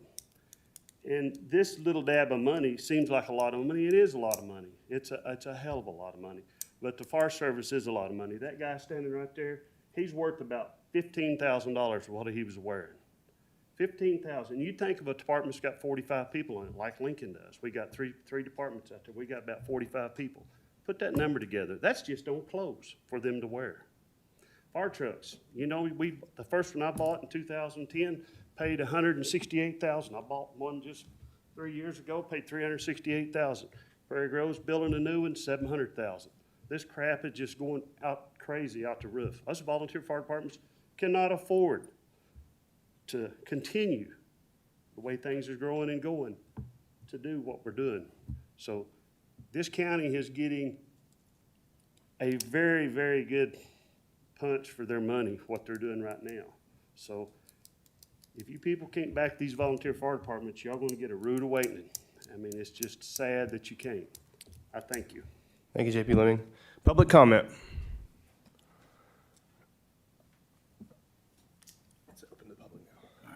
And this little dab of money seems like a lot of money. It is a lot of money. It's a hell of a lot of money. But the fire service is a lot of money. That guy standing right there, he's worth about $15,000 for what he was wearing. $15,000. You think of a department that's got 45 people in it, like Lincoln does. We got three departments out there. We got about 45 people. Put that number together. That's just on clothes for them to wear. Fire trucks. You know, the first one I bought in 2010 paid $168,000. I bought one just 3 years ago, paid $368,000. Prairie Grove's building a new one, $700,000. This crap is just going out crazy out the roof. Us volunteer fire departments cannot afford to continue the way things are growing and going to do what we're doing. So this county is getting a very, very good punch for their money, what they're doing right now. So if you people can't back these volunteer fire departments, y'all gonna get a rude awakening. I mean, it's just sad that you can't. I thank you. Thank you, JP Lemming. Public comment. Let's open the public now. All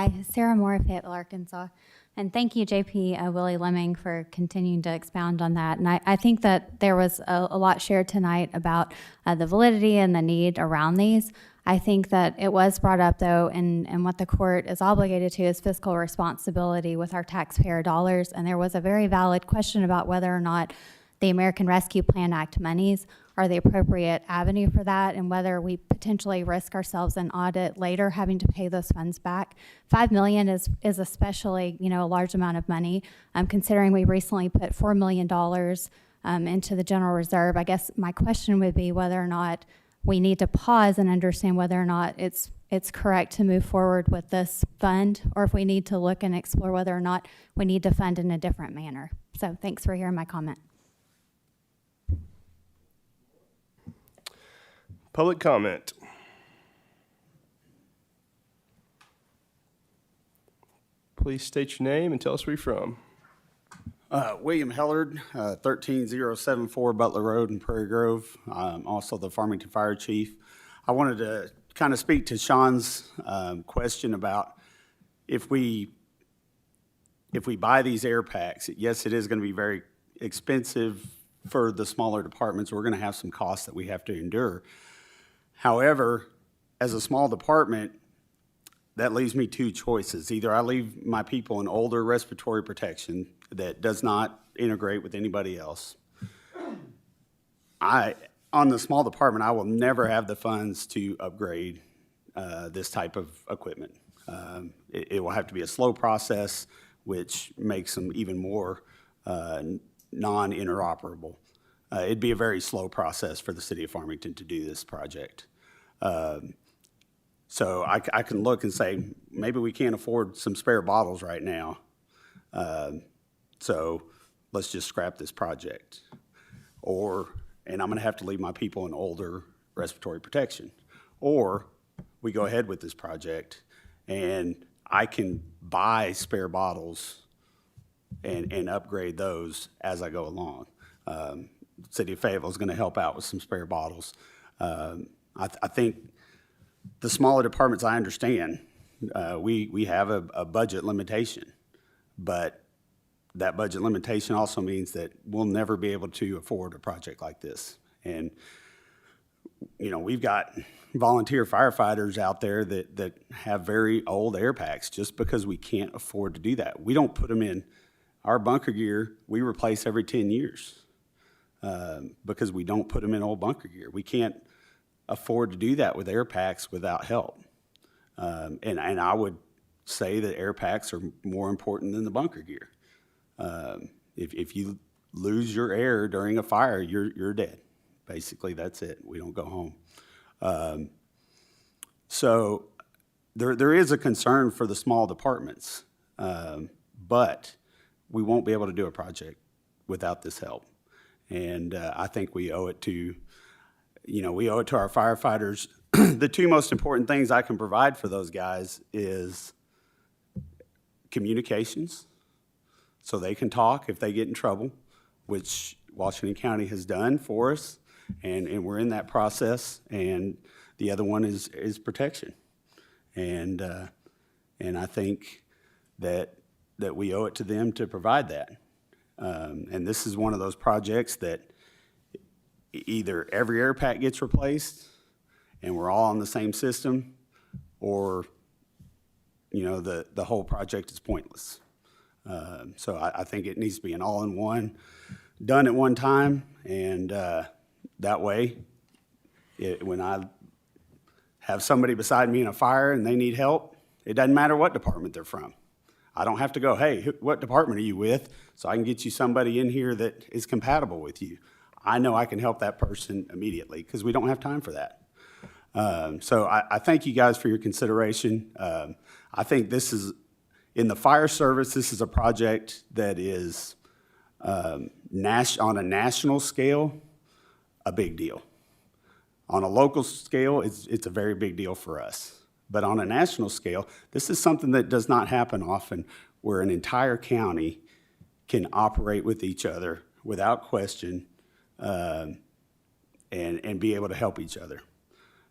right. Hi, Sarah Moore of Fayetteville, Arkansas. And thank you, JP Willie Lemming, for continuing to expound on that. And I think that there was a lot shared tonight about the validity and the need around these. I think that it was brought up, though, and what the court is obligated to is fiscal responsibility with our taxpayer dollars. And there was a very valid question about whether or not the American Rescue Plan Act monies are the appropriate avenue for that, and whether we potentially risk ourselves an audit later having to pay those funds back. $5 million is especially, a large amount of money, considering we recently put $4 million into the general reserve. I guess my question would be whether or not we need to pause and understand whether or not it's correct to move forward with this fund, or if we need to look and explore whether or not we need to fund in a different manner. So thanks for hearing my comment. Public comment. Please state your name and tell us where you're from. William Hellard, 13074 Butler Road in Prairie Grove. I'm also the Farmington Fire Chief. I wanted to kind of speak to Sean's question about if we buy these air packs, yes, it is going to be very expensive for the smaller departments. We're going to have some costs that we have to endure. However, as a small department, that leaves me two choices. Either I leave my people in older respiratory protection that does not integrate with anybody else. On the small department, I will never have the funds to upgrade this type of equipment. It will have to be a slow process, which makes them even more non-interoperable. It'd be a very slow process for the city of Farmington to do this project. So I can look and say, maybe we can't afford some spare bottles right now. So let's just scrap this project. And I'm gonna have to leave my people in older respiratory protection. Or we go ahead with this project and I can buy spare bottles and upgrade those as I go along. City of Fayetteville is gonna help out with some spare bottles. I think the smaller departments, I understand, we have a budget limitation, but that budget limitation also means that we'll never be able to afford a project like this. And, you know, we've got volunteer firefighters out there that have very old air packs just because we can't afford to do that. We don't put them in our bunker gear, we replace every 10 years because we don't put them in old bunker gear. We can't afford to do that with air packs without help. And I would say that air packs are more important than the bunker gear. If you lose your air during a fire, you're dead. Basically, that's it. We don't go home. So there is a concern for the small departments, but we won't be able to do a project without this help. And I think we owe it to our firefighters. The two most important things I can provide for those guys is communications, so they can talk if they get in trouble, which Washington County has done for us, and we're in that process. And the other one is protection. And I think that we owe it to them to provide that. And this is one of those projects that either every air pack gets replaced and we're all on the same system, or, you know, the whole project is pointless. So I think it needs to be an all-in-one, done at one time, and that way, when I have somebody beside me in a fire and they need help, it doesn't matter what department they're from. I don't have to go, hey, what department are you with? So I can get you somebody in here that is compatible with you. I know I can help that person immediately because we don't have time for that. So I thank you guys for your consideration. I think this is, in the fire service, this is a project that is on a national scale, a big deal. On a local scale, it's a very big deal for us. But on a national scale, this is something that does not happen often, where an entire county can operate with each other without question and be able to help each other.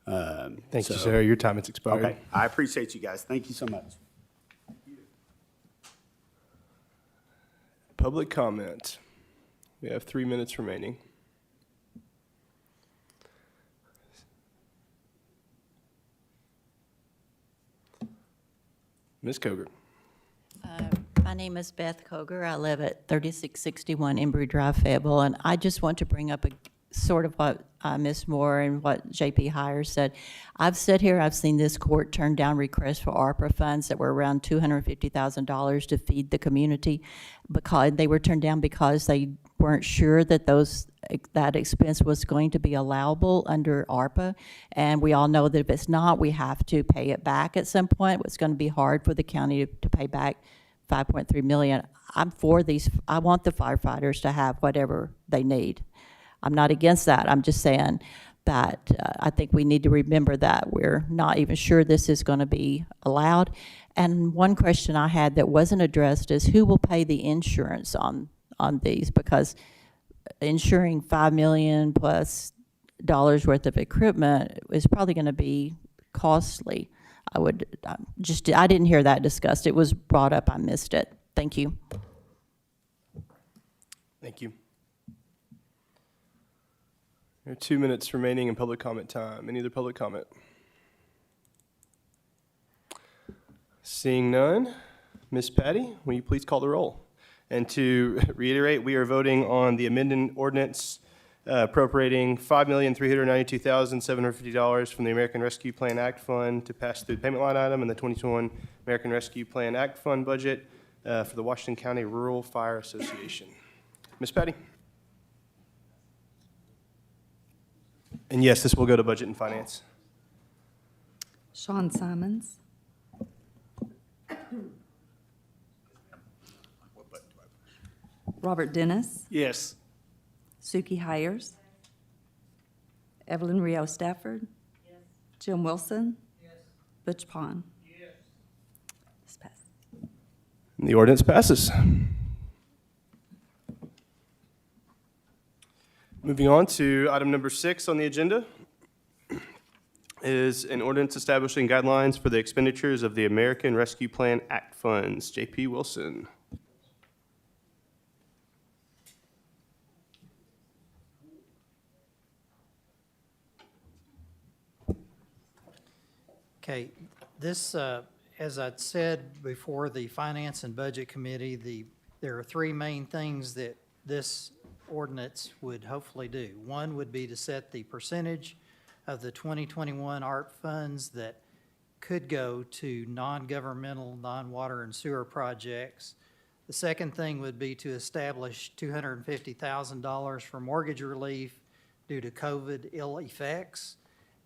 Thank you, sir. Your time has expired. Okay, I appreciate you guys. Thank you so much. Public comment. We have 3 minutes remaining. Ms. Coger. My name is Beth Coger. I live at 3661 Embry Drive, Fayetteville, and I just want to bring up sort of what Ms. Moore and what J.P. Hire said. I've sat here, I've seen this court turn down requests for ARPA funds that were around $250,000 to feed the community, because they were turned down because they weren't sure that that expense was going to be allowable under ARPA. And we all know that if it's not, we have to pay it back at some point. It's going to be hard for the county to pay back 5.3 million. I'm for these, I want the firefighters to have whatever they need. I'm not against that. I'm just saying that I think we need to remember that we're not even sure this is going to be allowed. And one question I had that wasn't addressed is who will pay the insurance on these? Because insuring $5 million plus worth of equipment is probably going to be costly. I didn't hear that discussed. It was brought up. I missed it. Thank you. Thank you. There are 2 minutes remaining in public comment time. Any other public comment? Seeing none, Ms. Patty, will you please call the roll? And to reiterate, we are voting on the amended ordinance appropriating $5,392,750 from the American Rescue Plan Act Fund to pass through the payment line item in the 2021 American Rescue Plan Act Fund budget for the Washington County Rural Fire Association. Ms. Patty? And yes, this will go to Budget and Finance. Sean Simons. Robert Dennis. Yes. Suki Hires. Evelyn Rio Stafford. Jim Wilson. Butch Pond. This passes. The ordinance passes. Moving on to item number 6 on the agenda is an ordinance establishing guidelines for the expenditures of the American Rescue Plan Act funds. JP Wilson. Okay, this, as I'd said before the Finance and Budget Committee, there are 3 main things that this ordinance would hopefully do. One would be to set the percentage of the 2021 ARP funds that could go to non-governmental, non-water and sewer projects. The second thing would be to establish $250,000 for mortgage relief due to COVID ill effects.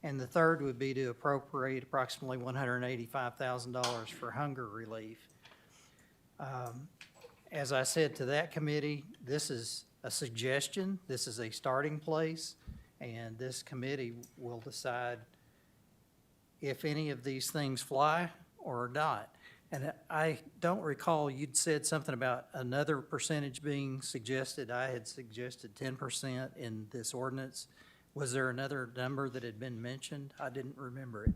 And the third would be to appropriate approximately $185,000 for hunger relief. As I said to that committee, this is a suggestion, this is a starting place, and this committee will decide if any of these things fly or not. And I don't recall, you'd said something about another percentage being suggested. I had suggested 10% in this ordinance. Was there another number that had been mentioned? I didn't remember it.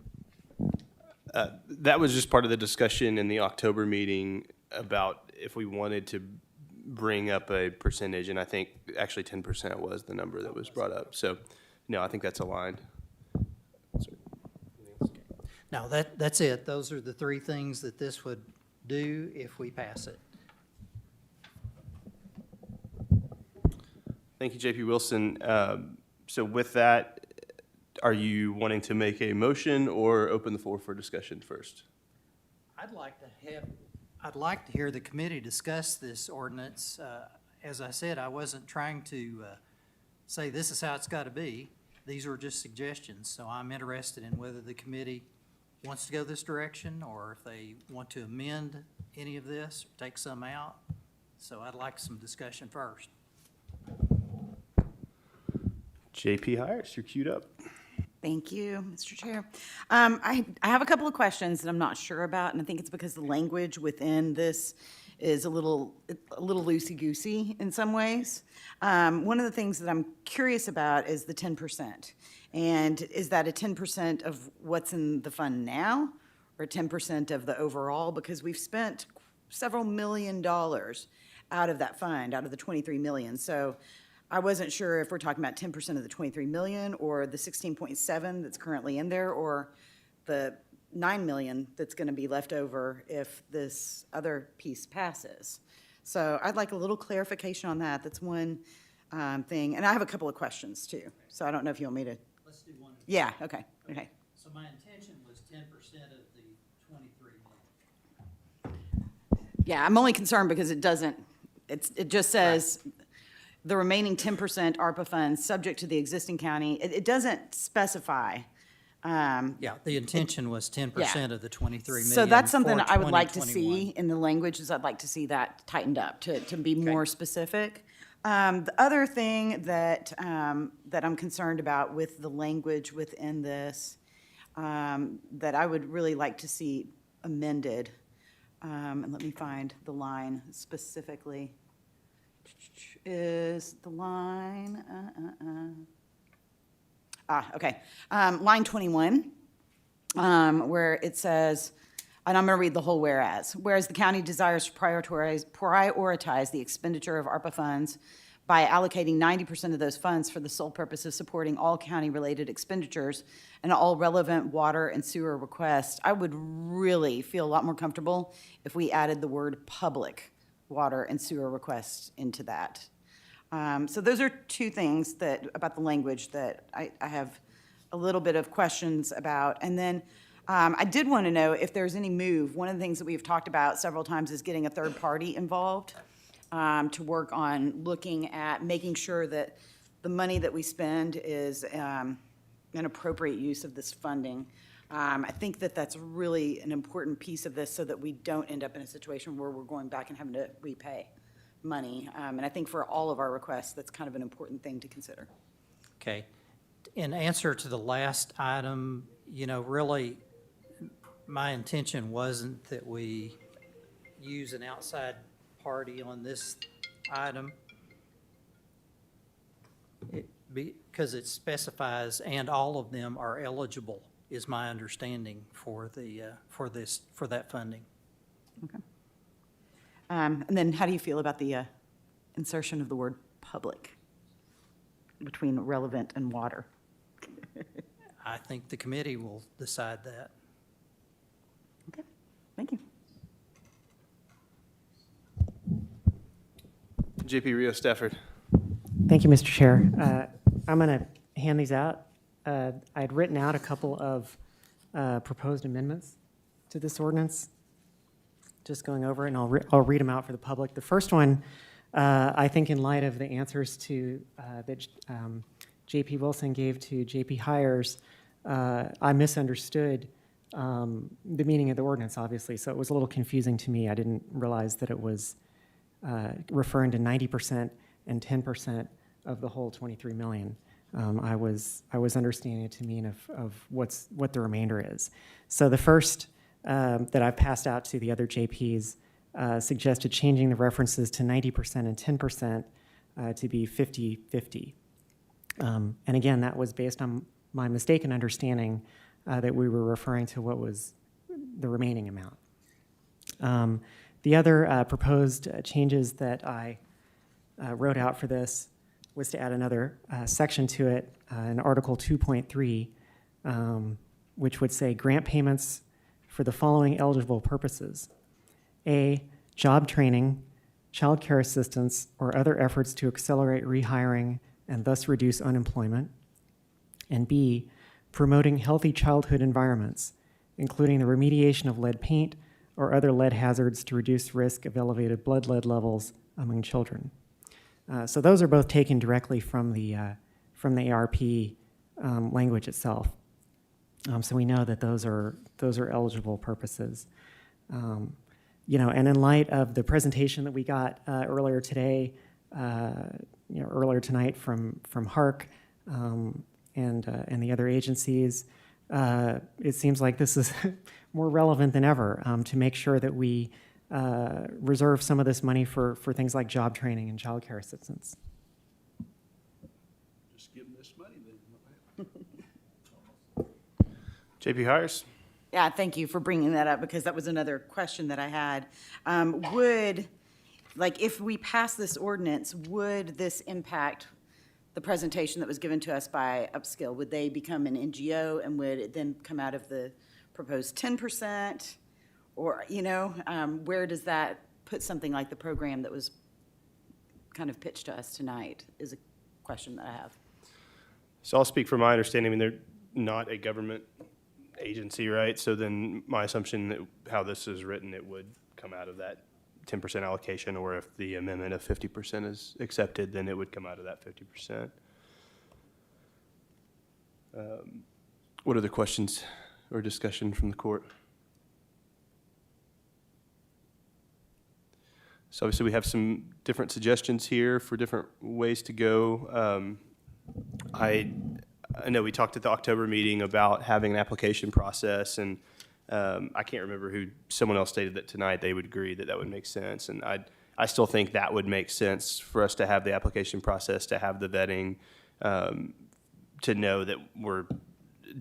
That was just part of the discussion in the October meeting about if we wanted to bring up a percentage, and I think actually 10% was the number that was brought up. So, no, I think that's aligned. No, that's it. Those are the 3 things that this would do if we pass it. Thank you, JP Wilson. So with that, are you wanting to make a motion or open the floor for discussion first? I'd like to hear the committee discuss this ordinance. As I said, I wasn't trying to say this is how it's got to be. These were just suggestions, so I'm interested in whether the committee wants to go this direction or if they want to amend any of this, or take some out. So I'd like some discussion first. JP Hires, you're queued up. Thank you, Mr. Chair. I have a couple of questions that I'm not sure about, and I think it's because the language within this is a little loosey-goosey in some ways. One of the things that I'm curious about is the 10%. And is that a 10% of what's in the fund now, or 10% of the overall? Because we've spent several $1 million out of that fund, out of the 23 million. So I wasn't sure if we're talking about 10% of the 23 million or the 16.7 that's currently in there, or the 9 million that's going to be left over if this other piece passes. So I'd like a little clarification on that. That's one thing. And I have a couple of questions too. So I don't know if you want me to. Let's do one. Yeah, okay. So my intention was 10% of the 23 million. Yeah, I'm only concerned because it doesn't, it just says the remaining 10% ARPA funds subject to the existing county. It doesn't specify Yeah, the intention was 10% of the 23 million. So that's something for I would like to 2021. see in the language, is I'd like to see that tightened up to be more specific. The other thing that, that I'm concerned about with the language within this, that I would really like to see amended, and let me find the line specifically, is the line, okay, line 21. Where it says, and I'm going to read the whole whereas. Whereas the county desires to prioritize the expenditure of ARPA funds by allocating 90% of those funds for the sole purpose of supporting all county-related expenditures and all relevant water and sewer requests, I would really feel a lot more comfortable if we added the word public water and sewer requests into that. So those are two things that, about the language, that I have a little bit of questions about. And then I did want to know if there's any move. One of the things that we've talked about several times is getting a third party involved to work on looking at making sure that the money that we spend is an appropriate use of this funding. I think that that's really an important piece of this, so that we don't end up in a situation where we're going back and having to repay money. And I think for all of our requests, that's kind of an important thing to consider. Okay. In answer to the last item, you know, really, my intention wasn't that we use an outside party on this item. Because it specifies, and all of them are eligible, is my understanding for the, for that funding. Okay. And then how do you feel about the insertion of the word public between relevant and water? I think the committee will decide that. Okay, thank you. JP Rio Stafford. Thank you, Mr. Chair. I'm going to hand these out. I had written out a couple of proposed amendments to this ordinance, just going over it, and I'll read them out for the public. The first one, I think in light of the answers to that J.P. Wilson gave to J.P. Hires, I misunderstood the meaning of the ordinance, obviously, so it was a little confusing to me. I didn't realize that it was referring to 90% and 10% of the whole 23 million. I was understanding it to mean of what the remainder is. So the first that I passed out to the other JPs suggested changing the references to 90% and 10% to be 50-50. And again, that was based on my mistaken understanding that we were referring to what was the remaining amount. The other proposed changes that I wrote out for this was to add another section to it, in Article 2.3, which would say grant payments for the following eligible purposes: A, job training, child care assistance, or other efforts to accelerate rehiring and thus reduce unemployment; and B, promoting healthy childhood environments, including the remediation of lead paint or other lead hazards to reduce risk of elevated blood lead levels among children. So those are both taken directly from the ARP language itself. So we know that those are eligible purposes. You know, and in light of the presentation that we got earlier today, earlier tonight from HARC and the other agencies, it seems like this is more relevant than ever to make sure that we reserve some of this money for things like job training and child care assistance. Just give them this money then. JP Hires. Yeah, thank you for bringing that up, because that was another question that I had. If we pass this ordinance, would this impact the presentation that was given to us by Upskill? Would they become an NGO, and would it then come out of the proposed 10%? Or, where does that put something like the program that was kind of pitched to us tonight, is a question that I have. So I'll speak from my understanding. I mean, they're not a government agency, right? So then my assumption that how this is written, it would come out of that 10% allocation, or if the amendment of 50% is accepted, then it would come out of that 50%. What other questions or discussion from the court? So obviously we have some different suggestions here for different ways to go. I know we talked at the October meeting about having an application process, and I can't remember who, someone else stated that tonight they would agree that that would make sense. And I still think that would make sense for us to have the application process, to have the vetting, to know that we're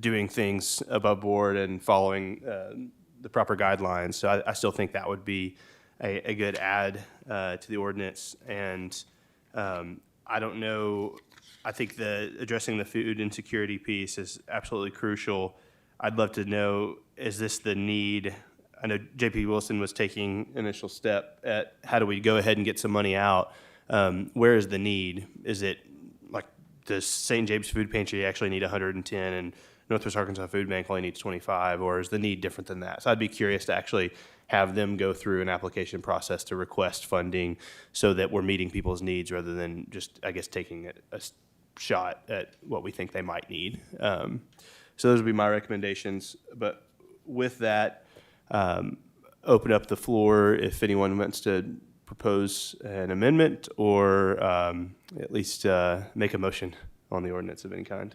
doing things above board and following the proper guidelines. So I still think that would be a good add to the ordinance. And I don't know, I think addressing the food insecurity piece is absolutely crucial. I'd love to know, is this the need? I know JP Wilson was taking initial step at how do we go ahead and get some money out? Where is the need? Is it like, does St. James Food Pantry actually need 110 and Northwest Arkansas Food Bank only needs 25, or is the need different than that? So I'd be curious to actually have them go through an application process to request funding so that we're meeting people's needs rather than just, I guess, taking a shot at what we think they might need. So those would be my recommendations. But with that, open up the floor if anyone wants to propose an amendment or at least make a motion on the ordinance of any kind.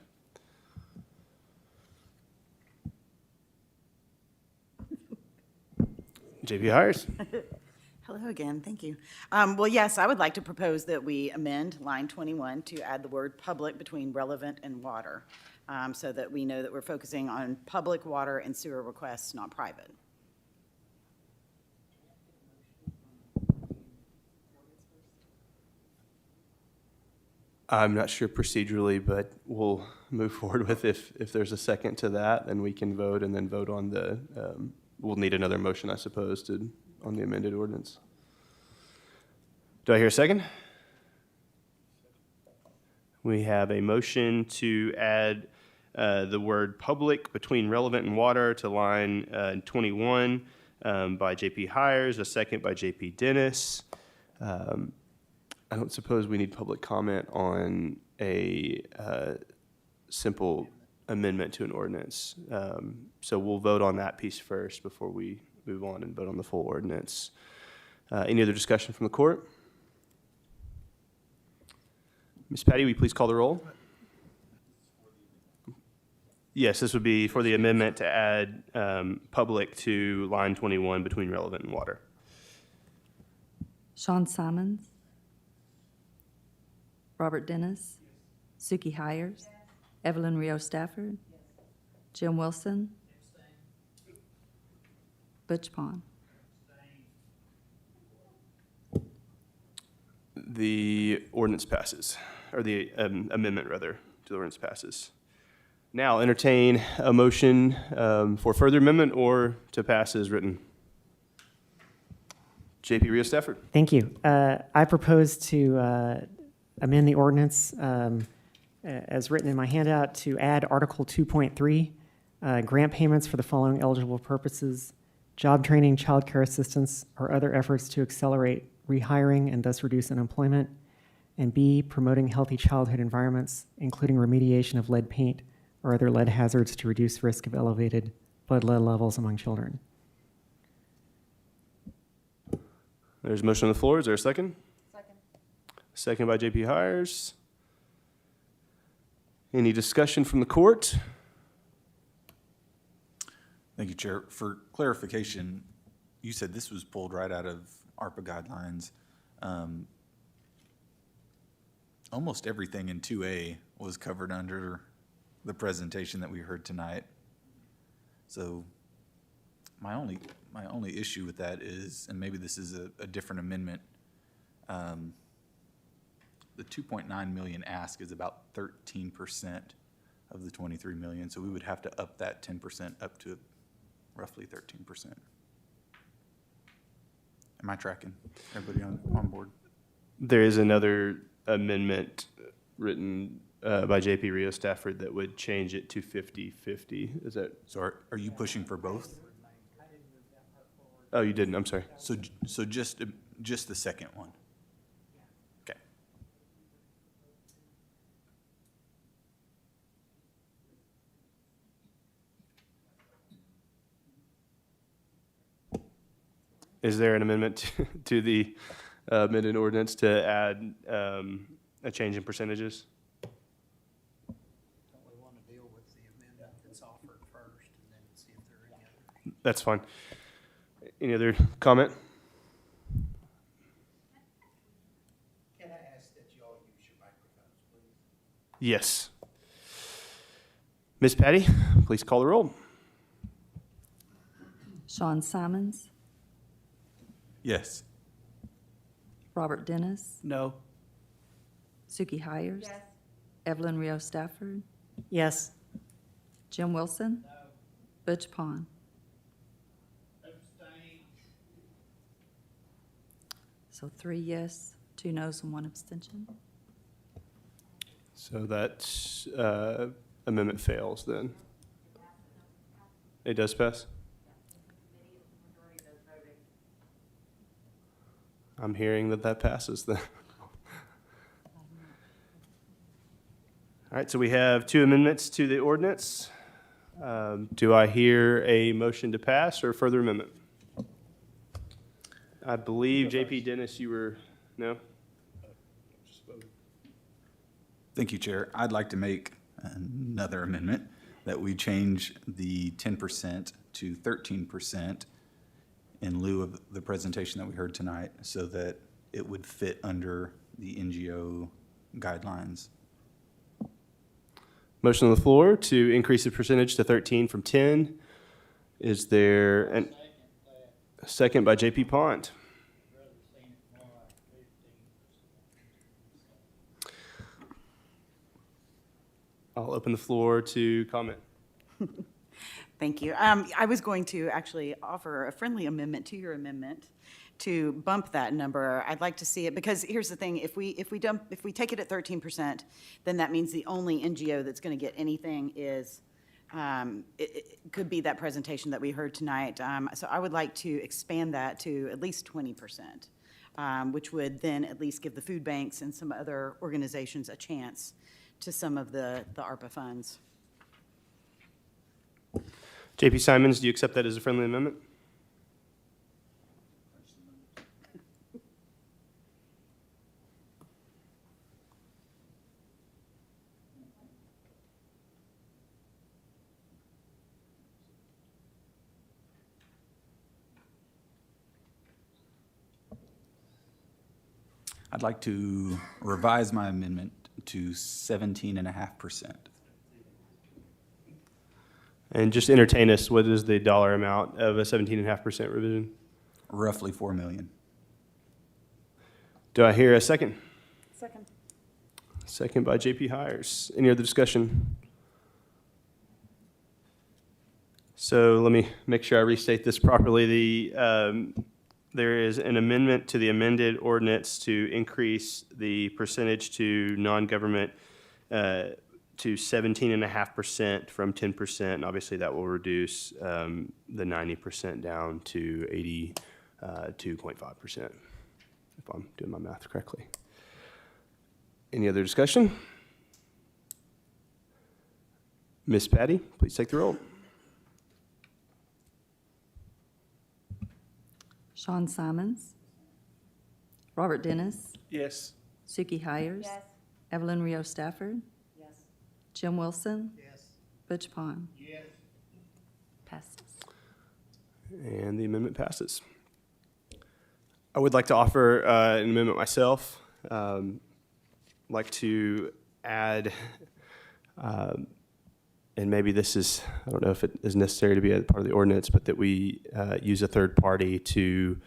JP Hires. Hello again, thank you. Well, yes, I would like to propose that we amend line 21 to add the word public between relevant and water, so that we know that we're focusing on public water and sewer requests, not private. I'm not sure procedurally, but we'll move forward with if there's a second to that, then we can vote and then vote on the, we'll need another motion, I suppose, on the amended ordinance. Do I hear a second? We have a motion to add the word public between relevant and water to line 21 by JP Hires, a second by JP Dennis. I don't suppose we need public comment on a simple amendment to an ordinance. So we'll vote on that piece first before we move on and vote on the full ordinance. Any other discussion from the court? Ms. Patty, will you please call the roll? Yes, this would be for the amendment to add public to line 21 between relevant and water. Sean Simons. Robert Dennis. Suki Hires. Evelyn Rios Stafford. Jim Wilson. Butch Pond. The ordinance passes, or the amendment, rather, to the ordinance passes. Now, entertain a motion for further amendment or to pass as written. JP Rios Stafford. Thank you. I propose to amend the ordinance as written in my handout to add Article 2.3, grant payments for the following eligible purposes: job training, child care assistance, or other efforts to accelerate rehiring and thus reduce unemployment, and B, promoting healthy childhood environments, including remediation of lead paint or other lead hazards to reduce risk of elevated blood lead levels among children. There's a motion on the floor. Is there a second? Second. Second by JP Hires. Any discussion from the court? Thank you, Chair. For clarification, you said this was pulled right out of ARPA guidelines. Almost everything in 2A was covered under the presentation that we heard tonight. So my only issue with that is, and maybe this is a different amendment, the 2.9 million ask is about 13% of the 23 million, so we would have to up that 10% up to roughly 13%. Am I tracking? Everybody on board? There is another amendment written by JP Rios Stafford that would change it to 50-50. Is that? So are you pushing for both? Oh, you didn't. I'm sorry. So just the second one? Okay. Is there an amendment to the amended ordinance to add a change in percentages? Don't we want to deal with the amendment that's offered first and then see if there are any other? That's fine. Any other comment? Can I ask that you all use your microphones, please? Yes. Ms. Patty, please call the roll. Sean Simons, Yes. Robert Dennis, No. Suki Hires. Evelyn Rio Stafford, Yes. Jim Wilson. Butch Pond. So 3 yes, 2 noes, and 1 abstention. So that amendment fails then. It does pass? I'm hearing that passes then. All right, so we have 2 amendments to the ordinance. Do I hear a motion to pass or further amendment? I believe, JP Dennis, you were, no? Thank you, Chair. I'd like to make another amendment that we change the 10% to 13% in lieu of the presentation that we heard tonight so that it would fit under the NGO guidelines. Motion on the floor to increase the percentage to 13 from 10. Is there a second by JP Pond? I'll open the floor to comment. Thank you. I was going to actually offer a friendly amendment to your amendment to bump that number. I'd like to see it, because here's the thing, if we take it at 13%, then that means the only NGO that's going to get anything is, it could be that presentation that we heard tonight. So I would like to expand that to at least 20%, which would then at least give the food banks and some other organizations a chance to some of the ARPA funds. JP Simons, do you accept that as a friendly amendment? I'd like to revise my amendment to 17.5%. And just entertain us, what is the dollar amount of a 17.5% revision? Roughly 4 million. Do I hear a second? Second. Second by JP Hires. Any other discussion? So let me make sure I restate this properly. There is an amendment to the amended ordinance to increase the percentage to non-government to 17.5% from 10%. And obviously, that will reduce the 90% down to 82.5%, if I'm doing my math correctly. Any other discussion? Ms. Patty, please take the roll. Sean Simons, Robert Dennis, Yes. Suki Hires. Evelyn Rio Stafford. Jim Wilson. Butch Pond. Passes. And the amendment passes. I would like to offer an amendment myself. Like to add, and maybe this is, I don't know if it is necessary to be a part of the ordinance, but that we use a third party to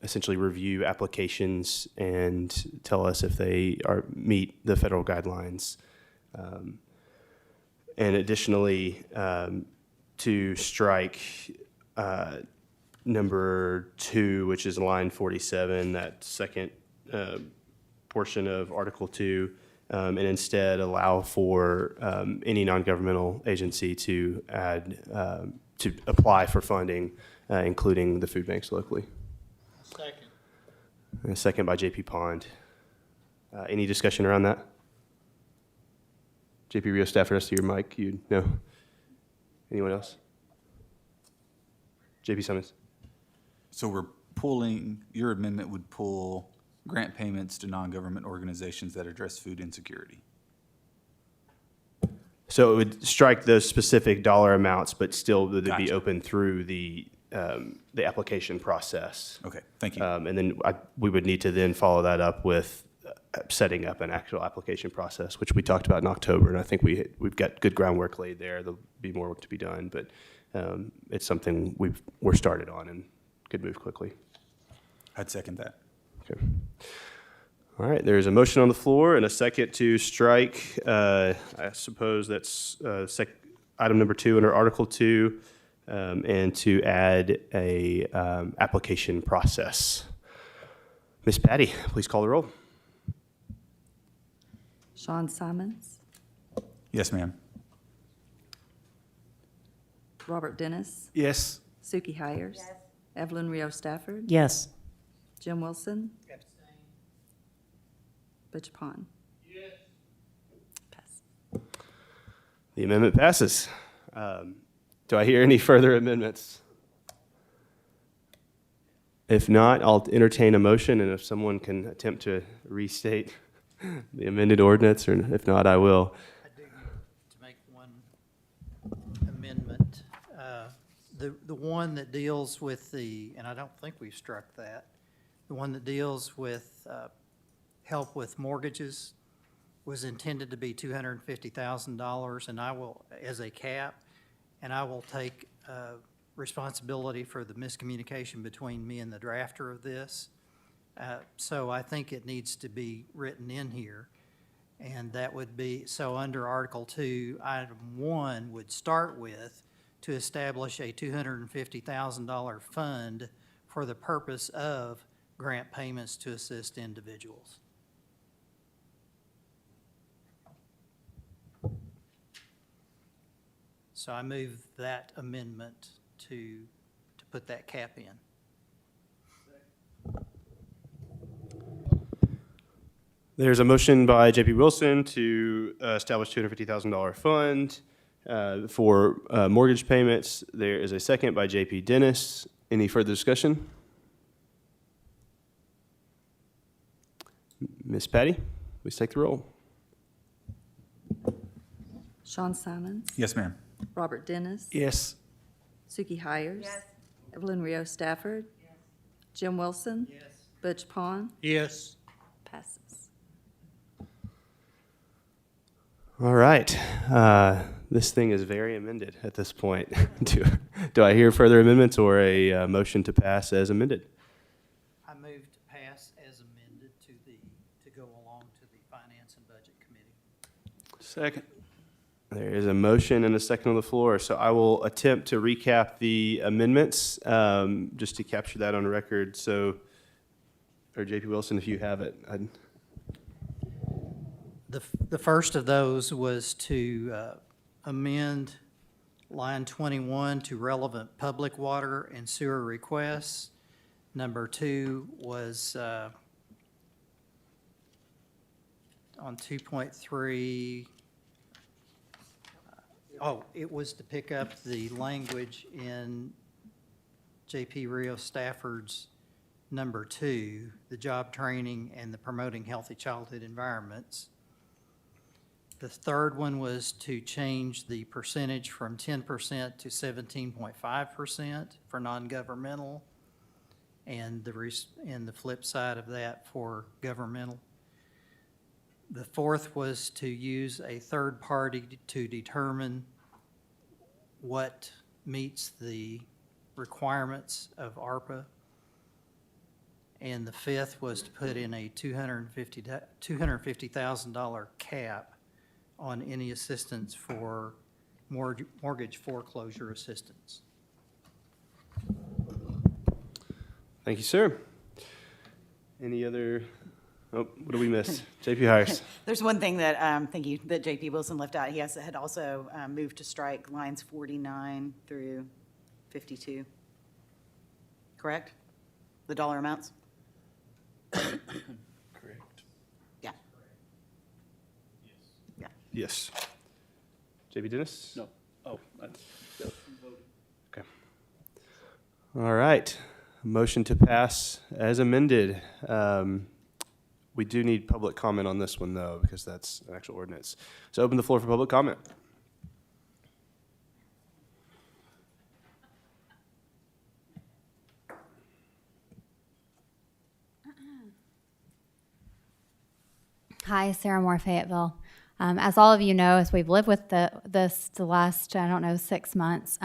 essentially review applications and tell us if they meet the federal guidelines. And additionally, to strike number 2, which is line 47, that second portion of Article 2, and instead allow for any non-governmental agency to apply for funding, including the food banks locally. Second. And a second by JP Pond. Any discussion around that? JP Rio Stafford, rest of your mic. No? Anyone else? JP Simmons. So we're pulling, your amendment would pull grant payments to non-government organizations that address food insecurity. So it would strike those specific dollar amounts, but still would be Gotcha. open through the application process. Okay, thank you. And then we would need to then follow that up with setting up an actual application process, which we talked about in October. And I think we've got good groundwork laid there. There'll be more work to be done, but it's something we're started on and could move quickly. I'd second that. Okay. All right, there's a motion on the floor and a second to strike, I suppose that's item number 2 under Article 2, and to add a application process. Ms. Patty, please call the roll. Sean Simons, Yes, ma'am. Robert Dennis, Yes. Suki Hires, Evelyn Rio Stafford, Yes. Jim Wilson, Butch Pond. Pass. The amendment passes. Do I hear any further amendments? If not, I'll entertain a motion, and if someone can attempt to restate the amended ordinance, or if not, I will. I do to make one amendment. The one that deals with and I don't think we've struck that, the one that deals with help with mortgages was intended to be $250,000, and I will, as a cap, and I will take responsibility for the miscommunication between me and the drafter of this. So I think it needs to be written in here. And that would be, so under Article 2, Item 1 would start with to establish a $250,000 fund for the purpose of grant payments to assist individuals. So I move that amendment to put that cap in. There's a motion by J.P. Wilson to establish $250,000 fund for mortgage payments. There is a second by J.P. Dennis. Any further discussion? Ms. Patty, please take the roll. Sean Simons, Yes, ma'am. Robert Dennis, Yes. Suki Hires, Evelyn Rio Stafford, Jim Wilson, Butch Pond. Yes. Passes. All right. This thing is very amended at this point. Do I hear further amendments or a motion to pass as amended? I move to pass as amended to go along to the Finance and Budget Committee. Second. There is a motion and a second on the floor, so I will attempt to recap the amendments, just to capture that on record. So, or J.P. Wilson, if you have it. The first of those was to amend line 21 to relevant public water and sewer requests. Number 2 was on 2.3. It was to pick up the language in J.P. Rio Stafford's number 2, the job training and the promoting healthy childhood environments. The third one was to change the percentage from 10% to 17.5% for non-governmental, and the flip side of that for governmental. The fourth was to use a third party to determine what meets the requirements of ARPA. And the fifth was to put in a $250,000 cap on any assistance for mortgage foreclosure assistance. Thank you, sir. Any other, what did we miss? J.P. Hires. There's one thing that, thank you, that J.P. Wilson left out. He had also moved to strike lines 49 through 52. Correct? The dollar amounts? Correct. Yeah. Yeah. Yes. J.P. Dennis? No. Oh. Okay. All right. Motion to pass as amended. We do need public comment on this one, though, because that's an actual ordinance. So open the floor for public comment. Hi, Sarah Moore, Fayetteville. As all of you know, as we've lived with the last, 6 months,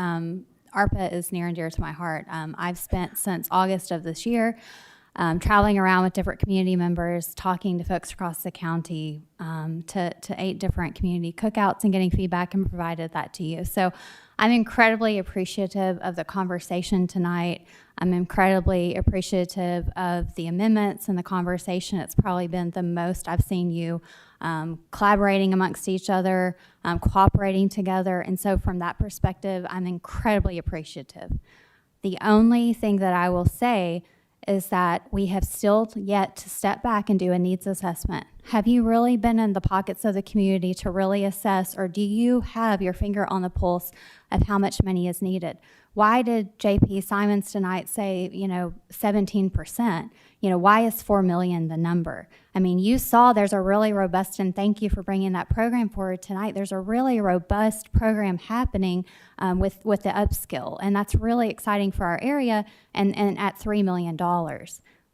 ARPA is near and dear to my heart. I've spent since August of this year traveling around with different community members, talking to folks across the county, to 8 different community cookouts and getting feedback and provided that to you. So I'm incredibly appreciative of the conversation tonight. I'm incredibly appreciative of the amendments and the conversation. It's probably been the most I've seen you collaborating amongst each other, cooperating together. And so from that perspective, I'm incredibly appreciative. The only thing that I will say is that we have still yet to step back and do a needs assessment. Have you really been in the pockets of the community to really assess, or do you have your finger on the pulse of how much money is needed? Why did JP Simons tonight say, 17%? Why is 4 million the number? I mean, you saw there's a really robust, and thank you for bringing that program forward tonight. There's a really robust program happening with the upskill, and that's really exciting for our area, and at $3 million.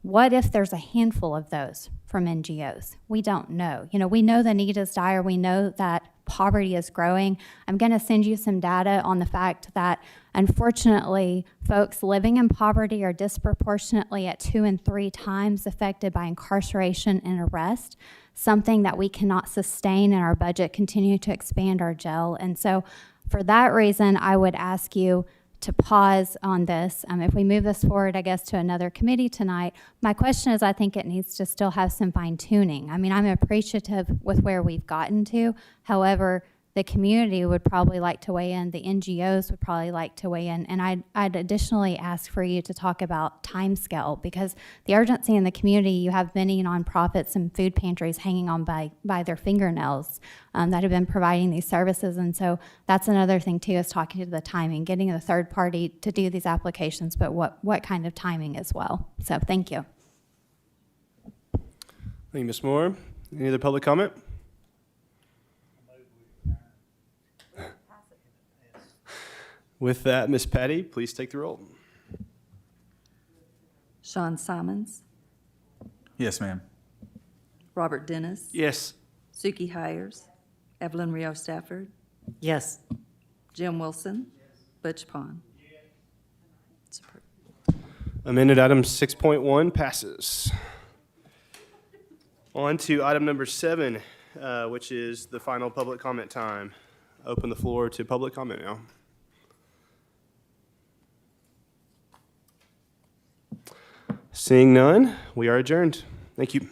What if there's a handful of those from NGOs? We don't know. We know the need is dire. We know that poverty is growing. I'm going to send you some data on the fact that, unfortunately, folks living in poverty are disproportionately at 2 and 3 times affected by incarceration and arrest, something that we cannot sustain in our budget, continue to expand our jail. And so for that reason, I would ask you to pause on this. If we move this forward, I guess, to another committee tonight, my question is, I think it needs to still have some fine tuning. I mean, I'm appreciative with where we've gotten to. However, the community would probably like to weigh in, the NGOs would probably like to weigh in, and I'd additionally ask for you to talk about timescale, because the urgency in the community, you have many nonprofits and food pantries hanging on by their fingernails that have been providing these services, and so that's another thing too, is talking to the timing, getting a third party to do these applications, but what kind of timing as well. So thank you. Thank you, Ms. Moore. Any other public comment? With that, Ms. Patty, please take the roll. Sean Simons, Yes, ma'am. Robert Dennis, Yes. Suki Hires, Evelyn Rio Stafford, Yes. Jim Wilson, Butch Pond. Amended item 6.1 passes. On to item number 7, which is the final public comment time. Open the floor to public comment now. Seeing none, we are adjourned. Thank you.